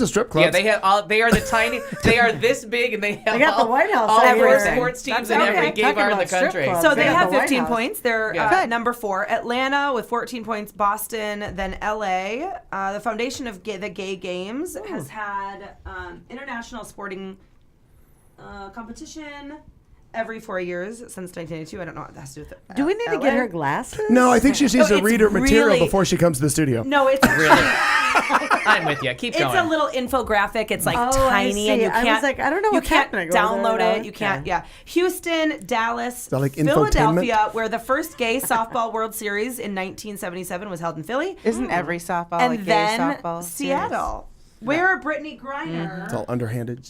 of strip clubs. Yeah, they have they are the tiny. They are this big, and they have They got the White House all everywhere. four sports teams in every gay bar in the country. So they have the White 15 House. points. They're number 4. Atlanta with 14 points. Boston, then L.A. The Foundation of the Gay Games has had international sporting competition every 4 years since 1982. I don't know what that has to do with it. Do we need to get her glasses? No, I think she needs to it's read her material really- before she comes to the studio. No, it's actually, I'm with you. Keep going. it's a little infographic. It's like I tiny, and see. you can't. I was like, I don't know you what's can't happening. download Over there. it. You can't. Yeah, Houston, Dallas, that like Philadelphia, where the first gay softball World Series in 1977 was held in Philly. Isn't every softball And a gay then softball Seattle, where Brittany Griner. It's all underhanded.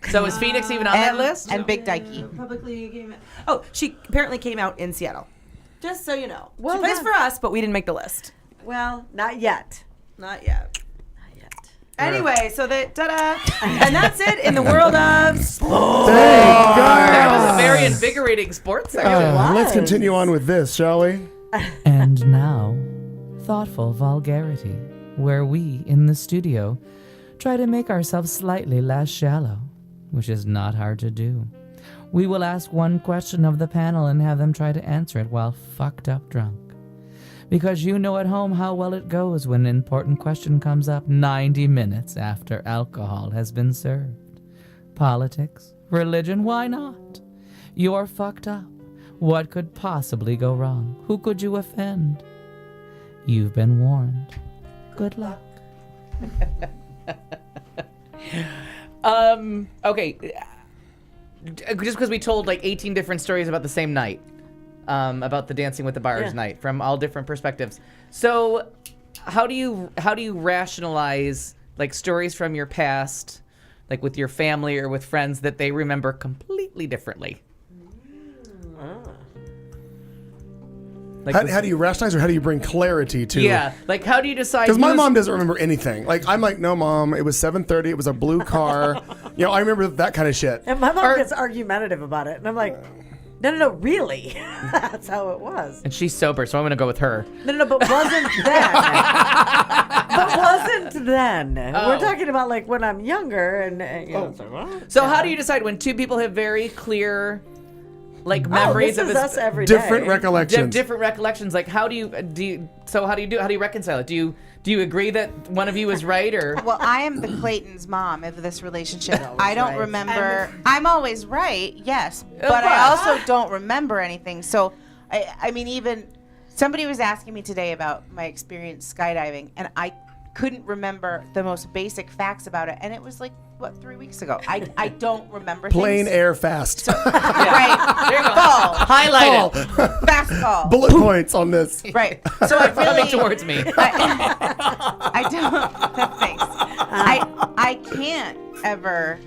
So is Phoenix even on that list? And Big Dikey. Publicly came out. Oh, she apparently came out in Seattle. Just so you know. Well she plays done. for us, but we didn't make the list. Well, not yet. Not yet. Anyway, so that and that's it in the world of sports. That was a very invigorating sports segment. Let's continue on with this, shall we? And now, thoughtful vulgarity, where we, in the studio, try to make ourselves slightly less shallow, which is not hard to do. We will ask one question of the panel and have them try to answer it while fucked up drunk. Because you know at home how well it goes when an important question comes up 90 minutes after alcohol has been served. Politics, religion, why not? You're fucked up. What could possibly go wrong? Who could you offend? You've been warned. Good luck. Okay. Just because we told like 18 different stories about the same night. About the Dancing with the Bars night from all different perspectives. So how do you rationalize like stories from your past, like with your family or with friends that they remember completely differently? Like how do you rationalize, or how do you bring clarity to? Yeah, like how do you decide? Because my mom doesn't remember anything. Like I'm like, no, Mom, it was 7:30. It was a blue car. I remember that kind of shit. And my mom gets argumentative about it, and I'm like, no, really? That's how it was. And she's sober, so I'm going to go with her. No, but wasn't then. But wasn't then. We're talking about like when I'm younger, and So how do you decide when two people have very clear, like memories this of is us every day. Different recollections. Different recollections. Like how do you reconcile it? Do you agree that one of you is right, or? Well, I am the Clayton's mom of this relationship. I don't remember. I'm always right, yes, but I also don't remember anything. So, I mean, even somebody was asking me today about my experience skydiving, and I couldn't remember the most basic facts about it, and it was like, what, 3 weeks ago? I don't remember Plain things. air fast. Right. There you go. Fall. Highlight it. Fast fall. Bullet points on this. Right. So I really coming towards me. I don't. Thanks. I can't ever.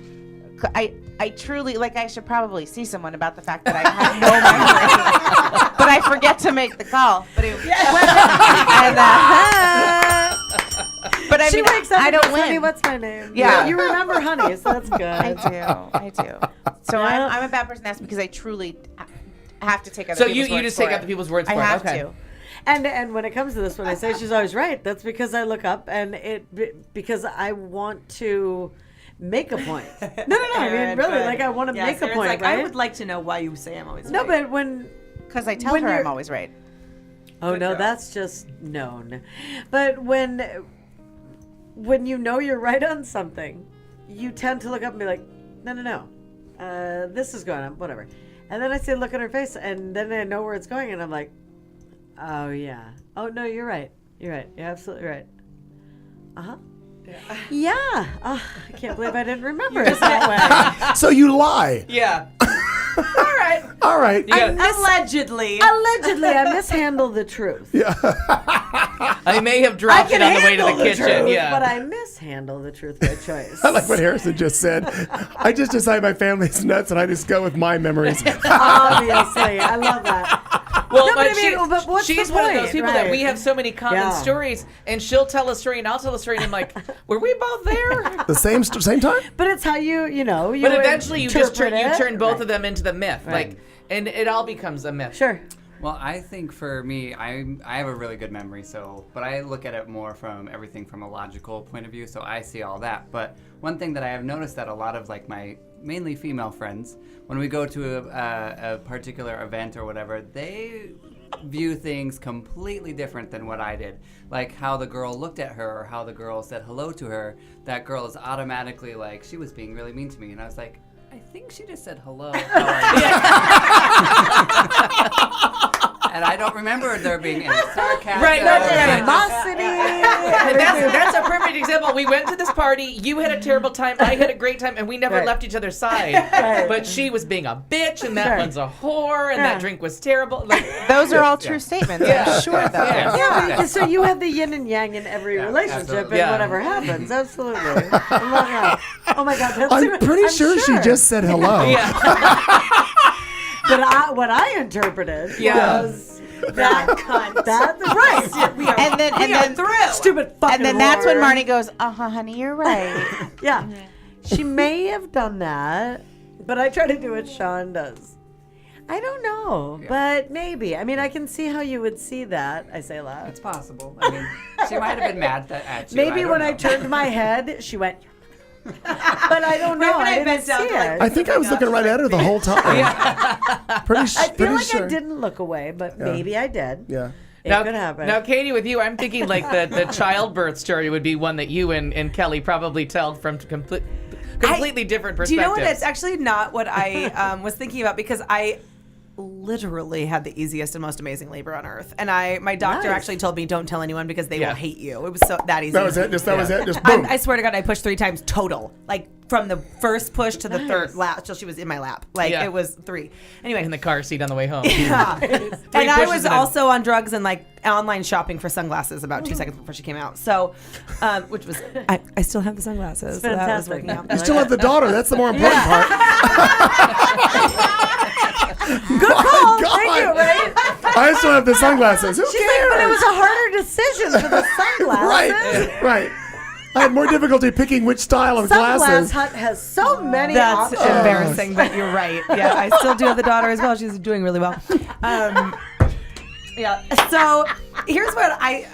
I truly like. I should probably see someone about the fact that I have no memory, but I forget to make the call. But but I she mean, wakes up I and don't goes, win. Honey, what's my name? Yeah. You remember Honey, so that's good. I do. So Yeah. I'm a bad person to ask because I truly have to take other So people's you words just for take it. other people's words for I it. have Okay. to. And when it comes to this, when I say she's always right, that's because I look up and because I want to make a point. No. I mean, really, like I want to make a point, right? I would like to know why you say I'm always No, right. but because I tell her I'm always right. Oh no, that's just known. But when you know you're right on something, you tend to look up and be like, no, this is going on, whatever. And then I say, look at her face, and then I know where it's going, and I'm like, oh yeah, oh no, you're right, you're absolutely right. Yeah. Oh, I can't believe I didn't remember it that way. So you lie. Yeah. All right. Allegedly, I mishandle the truth. Yeah. I may have dropped it on the way to the kitchen. Truth, Yeah. but I mishandle the truth by choice. I like what Harrison just said. I just decide my family's nuts, and I just go with my memories. Obviously, I love that. Well, No, but, but I mean, but what's she's the one of point, those people that right? we have so many common stories, and she'll tell a story, and I'll tell a story, and I'm like, were we both there? The same time? But it's how you know. But eventually, you just turn interpret it. both of them into the myth, Right. like, and it all becomes a myth. Sure. Well, I think for me, I have a really good memory, but I look at it more from everything from a logical point of view, so I see all that. But one thing that I have noticed that a lot of like my mainly female friends, when we go to a particular event or whatever, they view things completely different than what I did. Like how the girl looked at her or how the girl said hello to her, that girl is automatically like, she was being really mean to me. And I was like, I think she just said hello. How are you? And I don't remember there being any sarcasm. Right, No animosity. And that's a perfect example. We went to this party. You had a terrible time. I had a great time, and we never left each other's side. Right. But she was being a bitch, and that Sure. one's a whore, and that drink was terrible. Like, Those are all true statements. I'm sure, though. Yeah, but so you have the yin and yang in every relationship, absolutely. and whatever happens, absolutely. I love that. Oh my God, that's I'm pretty sure she just said hello. yeah. But what I interpreted was That cunt. That's right. We are, And then through. Stupid fucking And then that's when lawyer. Marnie goes, honey, you're right. Yeah. She may have done that, but I try to do what Sean does. I don't know, but maybe. I mean, I can see how you would see that. I say loud. It's possible. I mean, she might have been mad at you. Maybe when know. I turned my head, she went. But I don't know. Right when I I didn't bent see down to, like, it. I think I was looking right at her the whole time. Pretty I feel pretty like sure. I didn't look away, but maybe I did. Yeah. It Now, could happen. now, Katie, with you, I'm thinking like the childbirth story would be one that you and Kelly probably tell from completely different Do perspectives. you know what? It's actually not what I was thinking about, because I literally had the easiest and most amazing labor on earth, and my doctor Nice. actually told me, don't tell anyone because they Yeah. will hate you. It was so that easy. That was it. That was it. Just boom. I swear to God, I pushed 3 times total, like from the first push to the third lap till she was in my lap. Like Yeah. it was 3. Anyway, in the car seat on the way home. yeah. And I pushes was and also on drugs and like online shopping for sunglasses about 2 seconds before she came out. So, which was I still have the sunglasses. So that was fantastic. working out. You still have the daughter. That's the more important part. Good call. Thank you, right? I still have the sunglasses. Who She's cares? like, but it was a harder decision for the sunglasses. Right. I had more difficulty picking which style of Sunglass glasses. Hut has so many That's options. embarrassing, but you're right. Yeah, I still do have the daughter as well. She's doing really well. Yeah. So here's what I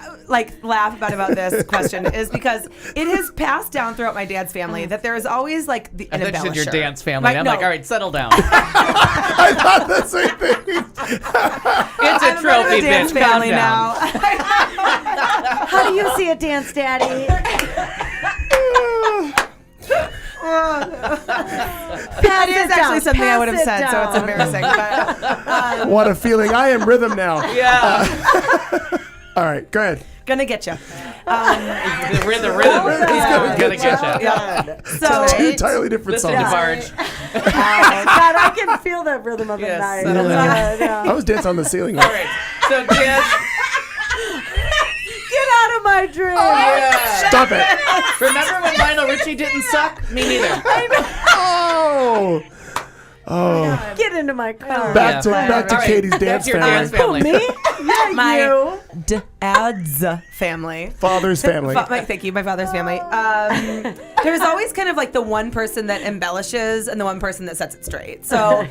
laugh about this question is because it has passed down throughout my dad's family that there is always like I an thought you said your embellisher. dance family. And I'm no. like, all right, settle down. I thought the same thing. It's a I'm trophy, a dance bitch. Calm family down. now. How do you see it dance, Daddy? That is actually something I would have said, so it's embarrassing. But, What a feeling. I am rhythm now. Yeah. All right, go ahead. gonna get you. The rhythm. Gonna get you. Yeah. So Two entirely different Listen songs. to Marge. God, I can feel that rhythm of the Yes, night. settle down. I was dancing on the ceiling. All right. So, Jen. Get out of my dream. Yeah. Stop it. Remember when Lionel Richie didn't suck? Me neither. Oh. Oh. Get into my car. Back to All right. Katie's That's dance your family. dance family. Me? Yeah, my you. dad's family. Father's family. Thank you, my father's family. There's always kind of like the one person that embellishes and the one person that sets it straight. So,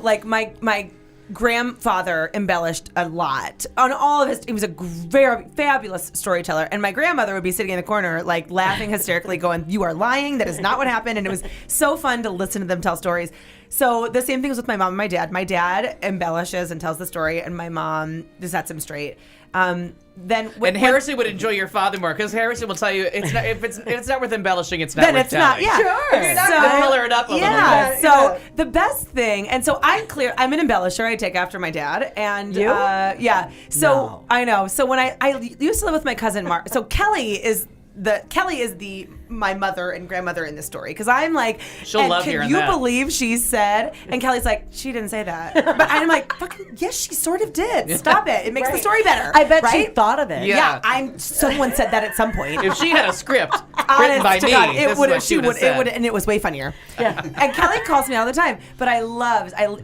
like my grandfather embellished a lot on all of his. He was a very fabulous storyteller, and my grandmother would be sitting in the corner, like laughing hysterically, going, "You are lying. That is not what happened." And it was so fun to listen to them tell stories. So the same thing was with my mom and my dad. My dad embellishes and tells the story, and my mom just sets him straight. Then Harrison would enjoy your father more because Harrison will tell you it's not if it's not worth embellishing, it's not then worth it's not. telling. Yeah, Sure. If you're not gonna color it up a little bit. So the best thing, and so I'm an embellisher. I take after my dad, and You? yeah. So No. I know. So when I used to live with my cousin Mark. So Kelly is my mother and grandmother in this story because I'm like, She'll and love can hearing you that. believe she said? And Kelly's like, she didn't say that, but I'm like, fucking yes, she sort of did. Stop it. It makes the story better. I bet she right? thought of it. Yeah. Someone said that at some point. If she had a script written Honest by to me, God, this is what she would have said. and it was way funnier. Yeah. And Kelly calls me all the time, but I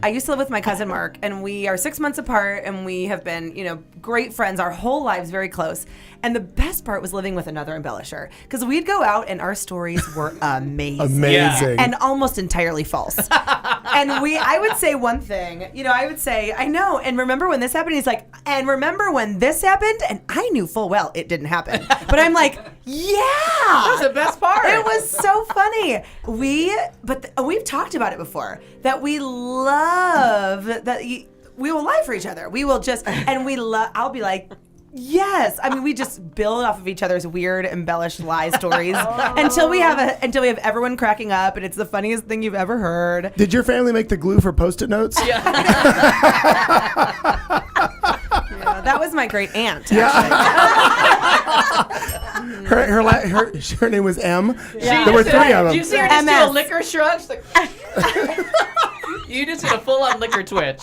used to live with my cousin Mark, and we are 6 months apart, and we have been, great friends our whole lives, very close. And the best part was living with another embellisher because we'd go out and our stories were amazing. Amazing. And almost entirely false. And I would say one thing, I would say, I know, and remember when this happened? He's like, and remember when this happened? And I knew full well it didn't happen. But I'm like, yeah. That was the best part. It was so funny. We've talked about it before, that we love that we will lie for each other. We will just, and I'll be like, yes. I mean, we just build off of each other's weird, embellished lie stories until we have everyone cracking up, and it's the funniest thing you've ever heard. Did your family make the glue for Post-it notes? Yeah, that was my great aunt. Her name was M. Yeah. There were 3 of them. Did you see her just do a liquor shrug? She's like, you just did a full-on liquor twitch.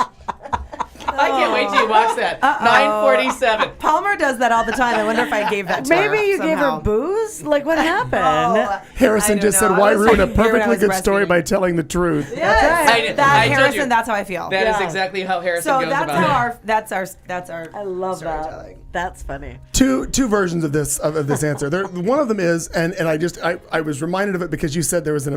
I can't wait till you watch that. 9:47. Palmer does that all the time. I wonder if I gave that to her. Maybe you gave her somehow. booze? Like, what happened? Harrison just said, "Why ruin a perfectly good story by telling the truth?" Yes. I told Harrison, you. that's how I feel. That is exactly how Harrison So goes that's about how it. that's our. I love that. storytelling. That's funny. Two versions of this answer. One of them is, and I was reminded of it because you said there was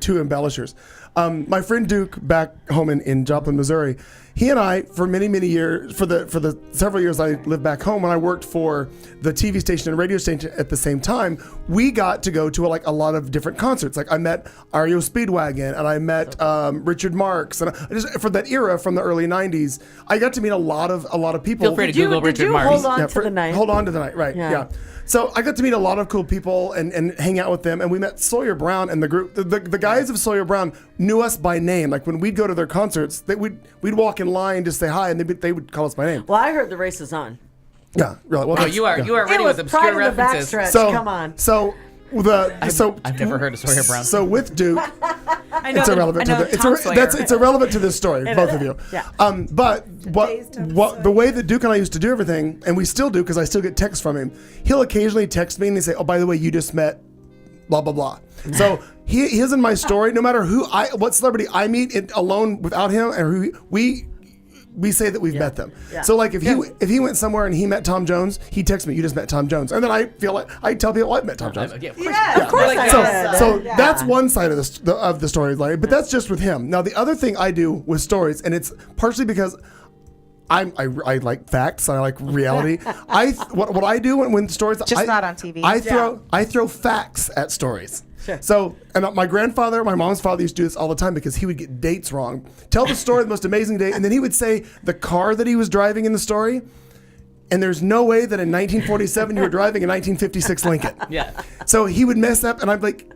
two embellishers. My friend Duke back home in Joplin, Missouri, he and I for many years, for the several years I lived back home when I worked for the TV station and radio station at the same time, we got to go to a lot of different concerts. Like I met REO Speedwagon and I met Richard Marx, and for that era from the early '90s, I got to meet a lot of people. Feel free to Google Richard Marx. Hold on to the night. Hold on to the night, right? Yeah. So I got to meet a lot of cool people and hang out with them, and we met Sawyer Brown and the group. The guys of Sawyer Brown knew us by name. Like when we'd go to their concerts, we'd walk in line to say hi, and they would call us by name. Well, I heard the race is on. Yeah, really. Well, You are ready with obscure Pride in the references. backstretch. So Come on. I've never heard of Sawyer Brown. So with Duke, I know it's irrelevant to it's irrelevant to this story, both of you. Yeah. But the way that Duke and I used to do everything, and we still do because I still get texts from him. He'll occasionally text me and they say, "Oh, by the way, you just met blah blah blah." So his and my story, no matter what celebrity I meet alone without him, or we say that we've met them. Yeah. So like if he went somewhere and he met Tom Jones, he texts me, "You just met Tom Jones," and then I feel like I tell people I've met Tom Jones. Yeah, Of course I did. So that's one side of the storyline, but that's just with him. Now the other thing I do with stories, and it's partially because I like facts, I like reality. What I do when stories not on TV. I throw facts at stories. Sure. So, and my grandfather, my mom's father used to do this all the time because he would get dates wrong. Tell the story, the most amazing date, and then he would say the car that he was driving in the story. And there's no way that in 1947 you were driving a 1956 Lincoln. Yeah. So he would mess up, and I'd be like,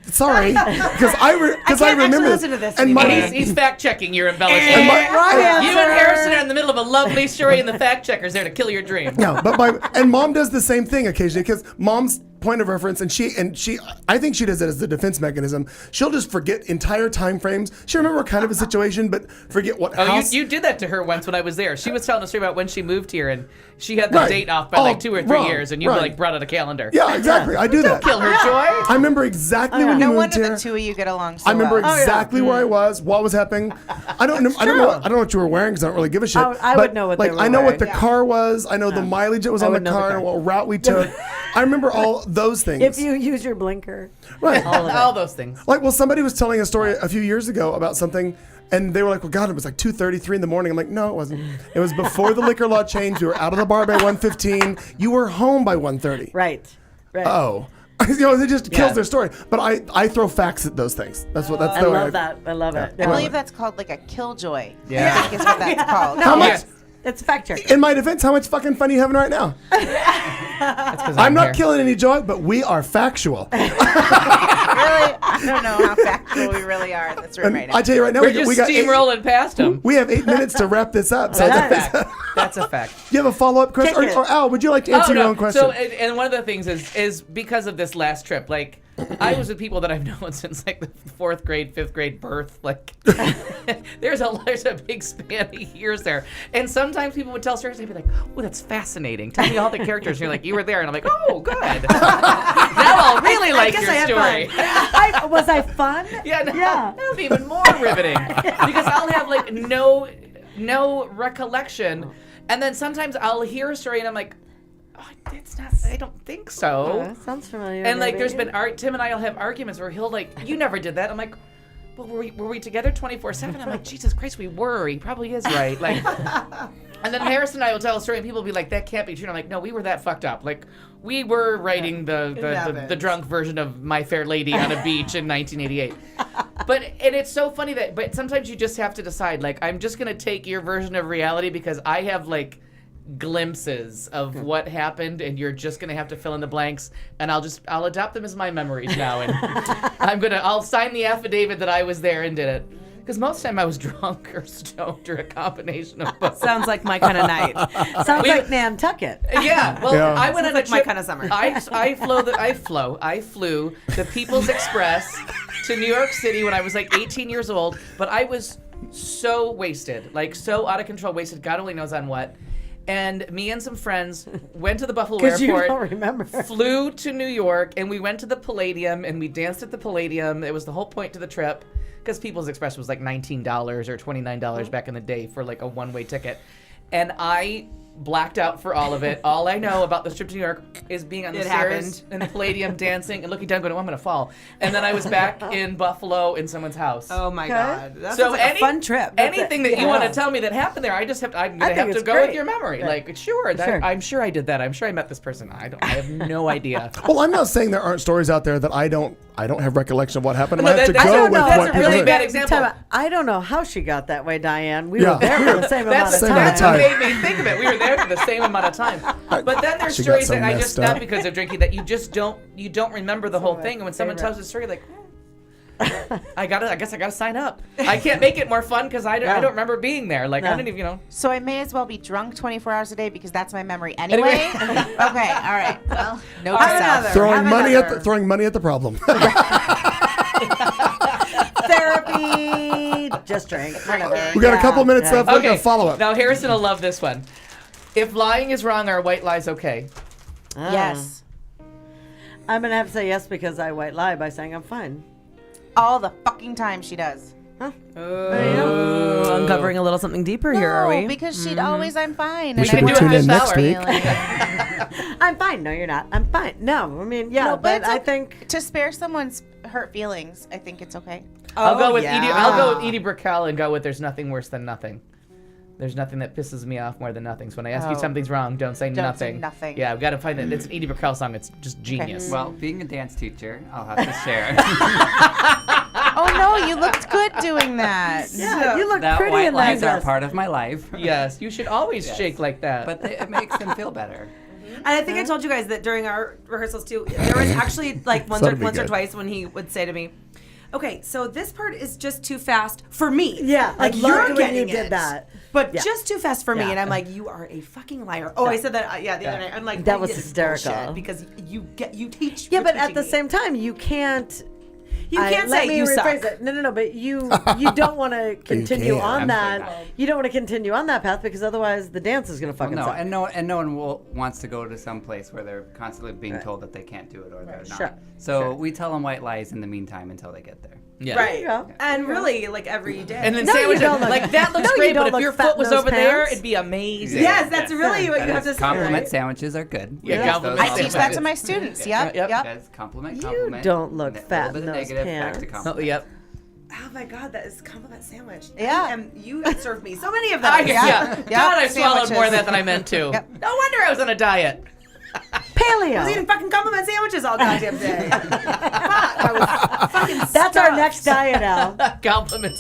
sorry, because I remember listen to this and He's fact checking your embellishment. And You and Harrison are in the middle of a lovely story, and the fact checker's there to kill your dream. No, but mom does the same thing occasionally because mom's point of reference, and she I think she does it as a defense mechanism. She'll just forget entire time frames. She'll remember kind of a situation, but forget what house. You did that to her once when I was there. She was telling a story about when she moved here, and she had the date off by like 2 or 3 years, and you brought out a calendar. Yeah, exactly. I do that. Kill her joy. I remember exactly when you No moved wonder here. the two of you get along so I remember well. exactly where I was, what was happening. I don't know what you were wearing because I don't really give a shit. I would know what they were I know what wearing. the car was. I know the mileage that was on the would know the car car. and what route we took. I remember all those things. If you use your blinker. Right. All those things. Somebody was telling a story a few years ago about something, and they were like, "Well, God, it was like 2:33 in the morning." I'm like, "No, it wasn't. It was before the liquor law changed. We were out of the bar by 1:15. You were home by 1:30." Right. Oh. It just kills their story. But I throw facts at those things. That's the I way love that. I love it. I believe that's called like a killjoy. Yeah. I think is what that's called. How much? It's fact check. In my defense, how much fucking fun are you having right now? I'm not killing any joy, but we are factual. Really, I don't know how factual we really are in this room right now. I tell you right now, We're we just got steamrolling past them. We have 8 minutes to wrap this up. So That's a fact. That's a fact. You have a follow-up question, or Al? Would you like to answer your own question? So, and one of the things is because of this last trip, like I was with people that I've known since like the 4th grade, 5th grade birth. Like there's a big span of years there, and sometimes people would tell stories. They'd be like, "Oh, that's fascinating. Tell me all the characters." And you're like, "You were there," and I'm like, "Oh, good." Now I'll really like your story. Was I fun? Yeah, that'll be even more riveting because I'll have like no recollection, and then sometimes I'll hear a story and I'm like, "Oh, it's not. I don't think so." That sounds familiar. And like, maybe. there's been Tim and I'll have arguments where he'll like, "You never did that." I'm like, "Well, were we together 24/7?" I'm like, "Jesus Christ, we were. He probably is right." Like, and then Harrison and I will tell a story, and people will be like, "That can't be true." And I'm like, "No, we were that fucked up. Like, we were writing the drunk version of My Fair Lady on a beach in 1988." And it's so funny but sometimes you just have to decide. Like, I'm just gonna take your version of reality because I have like glimpses of what happened, and you're just gonna have to fill in the blanks, and I'll adopt them as my memories now, and I'll sign the affidavit that I was there and did it, because most of the time I was drunk or stoned or a combination of both. Sounds like my kind of night. Sounds like Nantucket. Yeah, well, I went on a like my trip. kind of summer. I flew the People's Express to New York City when I was like 18 years old, but I was so wasted, like so out of control, wasted. God only knows on what. And me and some friends went to the Buffalo airport. You don't remember. Flew to New York, and we went to the Palladium, and we danced at the Palladium. It was the whole point to the trip, because People's Express was like $19 or $29 back in the day for like a one-way ticket. And I blacked out for all of it. All I know about this trip to New York is being on the stairs in the Palladium, dancing and looking down, going, "Oh, I'm gonna fall." And then I was back in Buffalo in someone's house. Oh my God, that's so like a fun trip. Anything that you want to tell me that happened there, I'm gonna have to go with your memory. Yeah. Like, sure, I'm sure I did that. I'm sure I met this person. I have no idea. Well, I'm not saying there aren't stories out there that I don't have recollection of what happened. I have to that's go with that's what a really people bad heard. example. I don't know how she got that way, Diane. We Yeah. were there for the same amount of time. That's what made me think of it. We were there for the same amount of time. But then there's She got stories so that I messed just not up. because of drinking that you don't remember the whole thing. And when someone tells a story, like, I guess I gotta sign up. I can't make it more fun because I don't remember being there. Like I didn't even So I may as well be drunk 24 hours a day because that's my memory anyway. Okay, all right. Well, note to self. Throwing money at the problem. Therapy. Just drink. Whatever. We got a couple minutes left. We're gonna follow up. Now Harrison will love this one. If lying is wrong, are white lies okay? Yes. I'm gonna have to say yes because I white lie by saying I'm fine. All the fucking time she does. Uncovering a little something deeper here, are we? Because she'd always, I'm fine. You should tune in next week. I'm fine. No, you're not. I'm fine. No, I mean, yeah, No, but it's I think to spare someone's hurt feelings, I think it's okay. I'll go with Edie. I'll go with Edie Brickell and go with "There's nothing worse than nothing." There's nothing that pisses me off more than nothing. So when I ask you something's wrong, don't say nothing. Say nothing. Yeah, I've got to find that. It's an Edie Brickell song. It's just genius. Well, being a dance teacher, I'll have to share. Oh no, you looked good doing that. Yeah, you look that pretty white in that lies are dress. part of my life. Yes, you should always shake like that. But it makes them feel better. And I think I told you guys that during our rehearsals too, there was actually like once or twice when he would say to me, "Okay, so this part is just too fast for me." Yeah, like I you're loved when getting you did it, that. but Yeah. just too fast for me. Yeah. And I'm like, "You are a fucking liar." Oh, I said that. The other night. I'm like, That "Well, was you did hysterical. bullshit," because you teach. Yeah, you're but at teaching the me. same time, you can't. You can't let say me you rephrase suck. it. No, but you don't want to continue can. on that. Absolutely You don't want to continue on that path because otherwise the dance is going to fucking No, suck. and no one wants to go to some place where they're constantly being told that they can't do it or they're not. Sure. So we tell them white lies in the meantime until they get there. Yeah. Right. you go. And really, like every day. And then No, you sandwiches, don't look- like that looks No, you great, don't but if look your fat foot in was those over there, pants. it'd be amazing. Yes, that's really what That you have is to say. compliment right? sandwiches are good. Yeah, Yes, compliment those I are teach sandwiches. that good. to my students. Yep. Yep. Yep. That is compliment. You don't look and a fat little bit in of those negative, back to pants. compliment. Oh, yep. Oh my God, that is compliment sandwich. Yeah. And you had served me so many of them. Yeah. God, I swallowed Sandwiches. more of that than I meant to. Yep. No wonder I was on a diet. Paleo. I was eating fucking compliment sandwiches all goddamn day. Fuck, I was fucking That's our stuffed. next diet, Al. Compliments.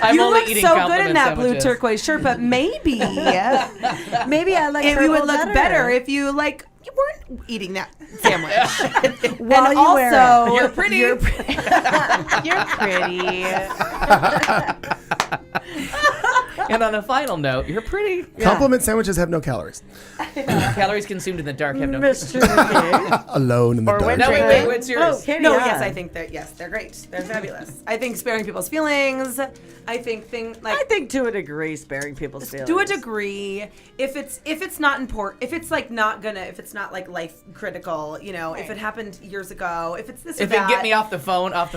I'm You only look eating so good compliment in that blue sandwiches. turquoise shirt, but maybe Maybe I like it purple would look better if you you weren't eating that sandwich. While and you wear it. also, You're pretty. You're pretty. And on a final note, you're pretty. Compliment sandwiches have no calories. Calories consumed in the dark have no. Mr. McKay. Alone in the dark. No, wait, what's yours? Oh, Katie, no, yeah. yes, I think that they're great. They're fabulous. I think sparing people's feelings. I think I think to a degree, sparing people's feelings. to a degree, if it's not important, if it's like not gonna, if it's not like life critical, you know, if it happened years ago, if it's this or If it that, get me off the phone fast.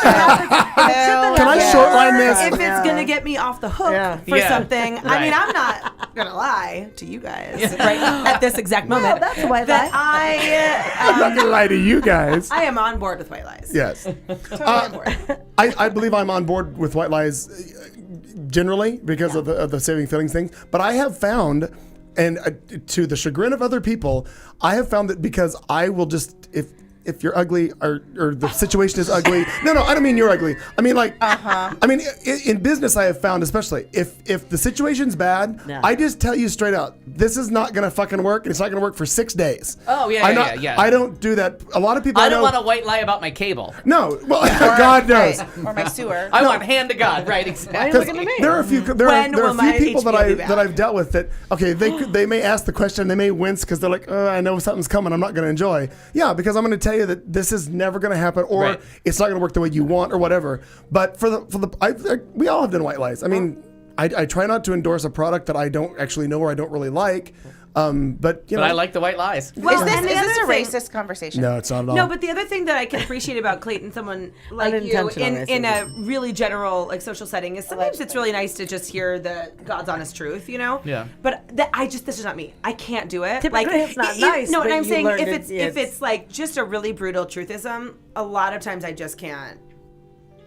Can I shortline this? if it's gonna get me off the hook for Yeah. something, I mean, Right. I'm not gonna lie to you guys right at this exact moment. that's a white that I'm not gonna lie to you guys. I am on board with white lies. Yes. Totally on board. I believe I'm on board with white lies generally because of the saving feelings thing. But I have found, and to the chagrin of other people, I have found that because I will just, if you're ugly or the situation is ugly. No, I don't mean you're ugly. I mean like, I mean in business I have found especially if the situation's bad, I just tell you straight out, this is not gonna fucking work, and it's not gonna work for 6 days. Oh yeah, yeah. I don't do that. A lot of people I I don't know. want a white lie about my cable. No, well, God knows. Or my sewer. I want hand to God, right? Exactly. Because there are a few there are a few people that I've dealt with that they may ask the question, they may wince because they're like, I know something's coming, I'm not going to enjoy. Yeah, because I'm going to tell tell you that this is never going to happen, or it's not going to work the way you want, or whatever. But we all have done white lies. I mean, I try not to endorse a product that I don't actually know or I don't really like. But I like the white lies. Well, is this a racist conversation? No, it's not at all. No, but the other thing that I can appreciate about Clayton, someone like you, in a really general like social setting, is sometimes it's really nice to just hear the God's honest truth, you know? Yeah. But this is not me. I can't do it. Typically, it's not nice. No, but and I'm you saying learned if it's like just a really brutal truthism, a lot of times I just can't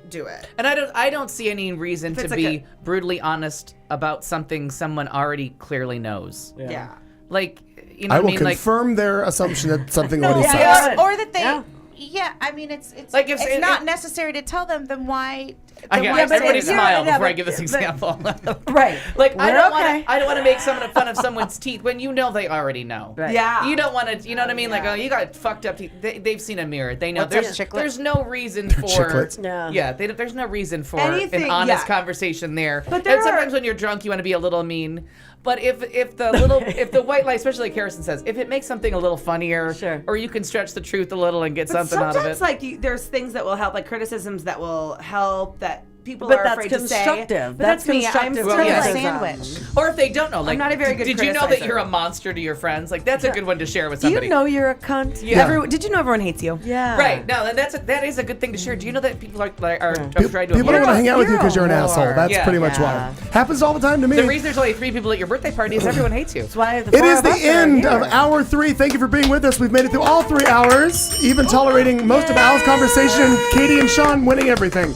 do it. And I don't see any reason to be brutally honest about something someone already clearly knows. Yeah. Like, you know I what I will mean? confirm their assumption that something already sucks. Or that they. Yeah, I mean, it's like it's not necessary to tell them. Then why? Everybody smile before I give this example. Right. Like I don't want to make fun of someone's teeth when you know they already know. Right. Yeah. You don't want to. You know what I mean? Like, oh, you got fucked up teeth. They've seen a mirror. They know. What's up, There's no reason for. Chiclets. Yeah. There's no reason for an honest conversation there. But and sometimes when you're drunk, you want to be a little mean. But if the white lie, especially like Harrison says, if it makes something a little funnier, or you can stretch the truth a little and get something out of it. Sometimes, like, there's things that will help, like criticisms that will help that people But are that's afraid to say. constructive. But that's me. I'm constructive still criticism. a sandwich. Or if they don't know, like, I'm not a very good did you know that criticizer. you're a monster to your friends? Like, that's a good one to share with Do somebody. you know you're a cunt? Yeah. Did you know everyone hates you? Yeah. Right. No, that is a good thing to share. Do you know that people are trying to People don't want to hang out with you because you're an asshole. That's pretty much why. Happens all the time to me. The reason there's only 3 people at your birthday party is everyone hates you. That's why It is the end of hour 3. Thank you for being with us. We've made it through all 3 hours, even tolerating most of Al's conversation. Katie and Sean winning everything.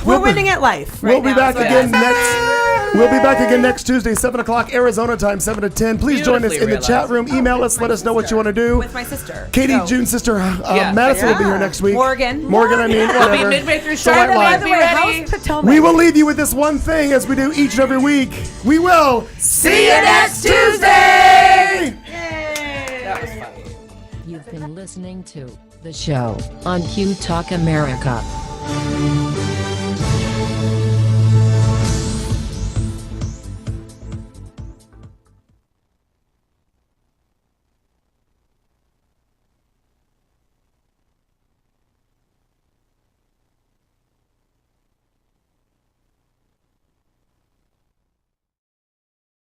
We're winning at life. We'll be back again next. We'll be back again next Tuesday, 7 o'clock Arizona time, 7 to 10. Please join us in the chat room. Email us. Let us know what you want to do. With my sister. Katie, June's sister, Madison will be here next week. Morgan, I mean, whatever. We'll be midway through So white Charlotte. lie. Be ready. Potomac. We will leave you with this one thing, as we do each and every week. We will see you next Tuesday. That was fun. You've been listening to The Show on Q Talk America.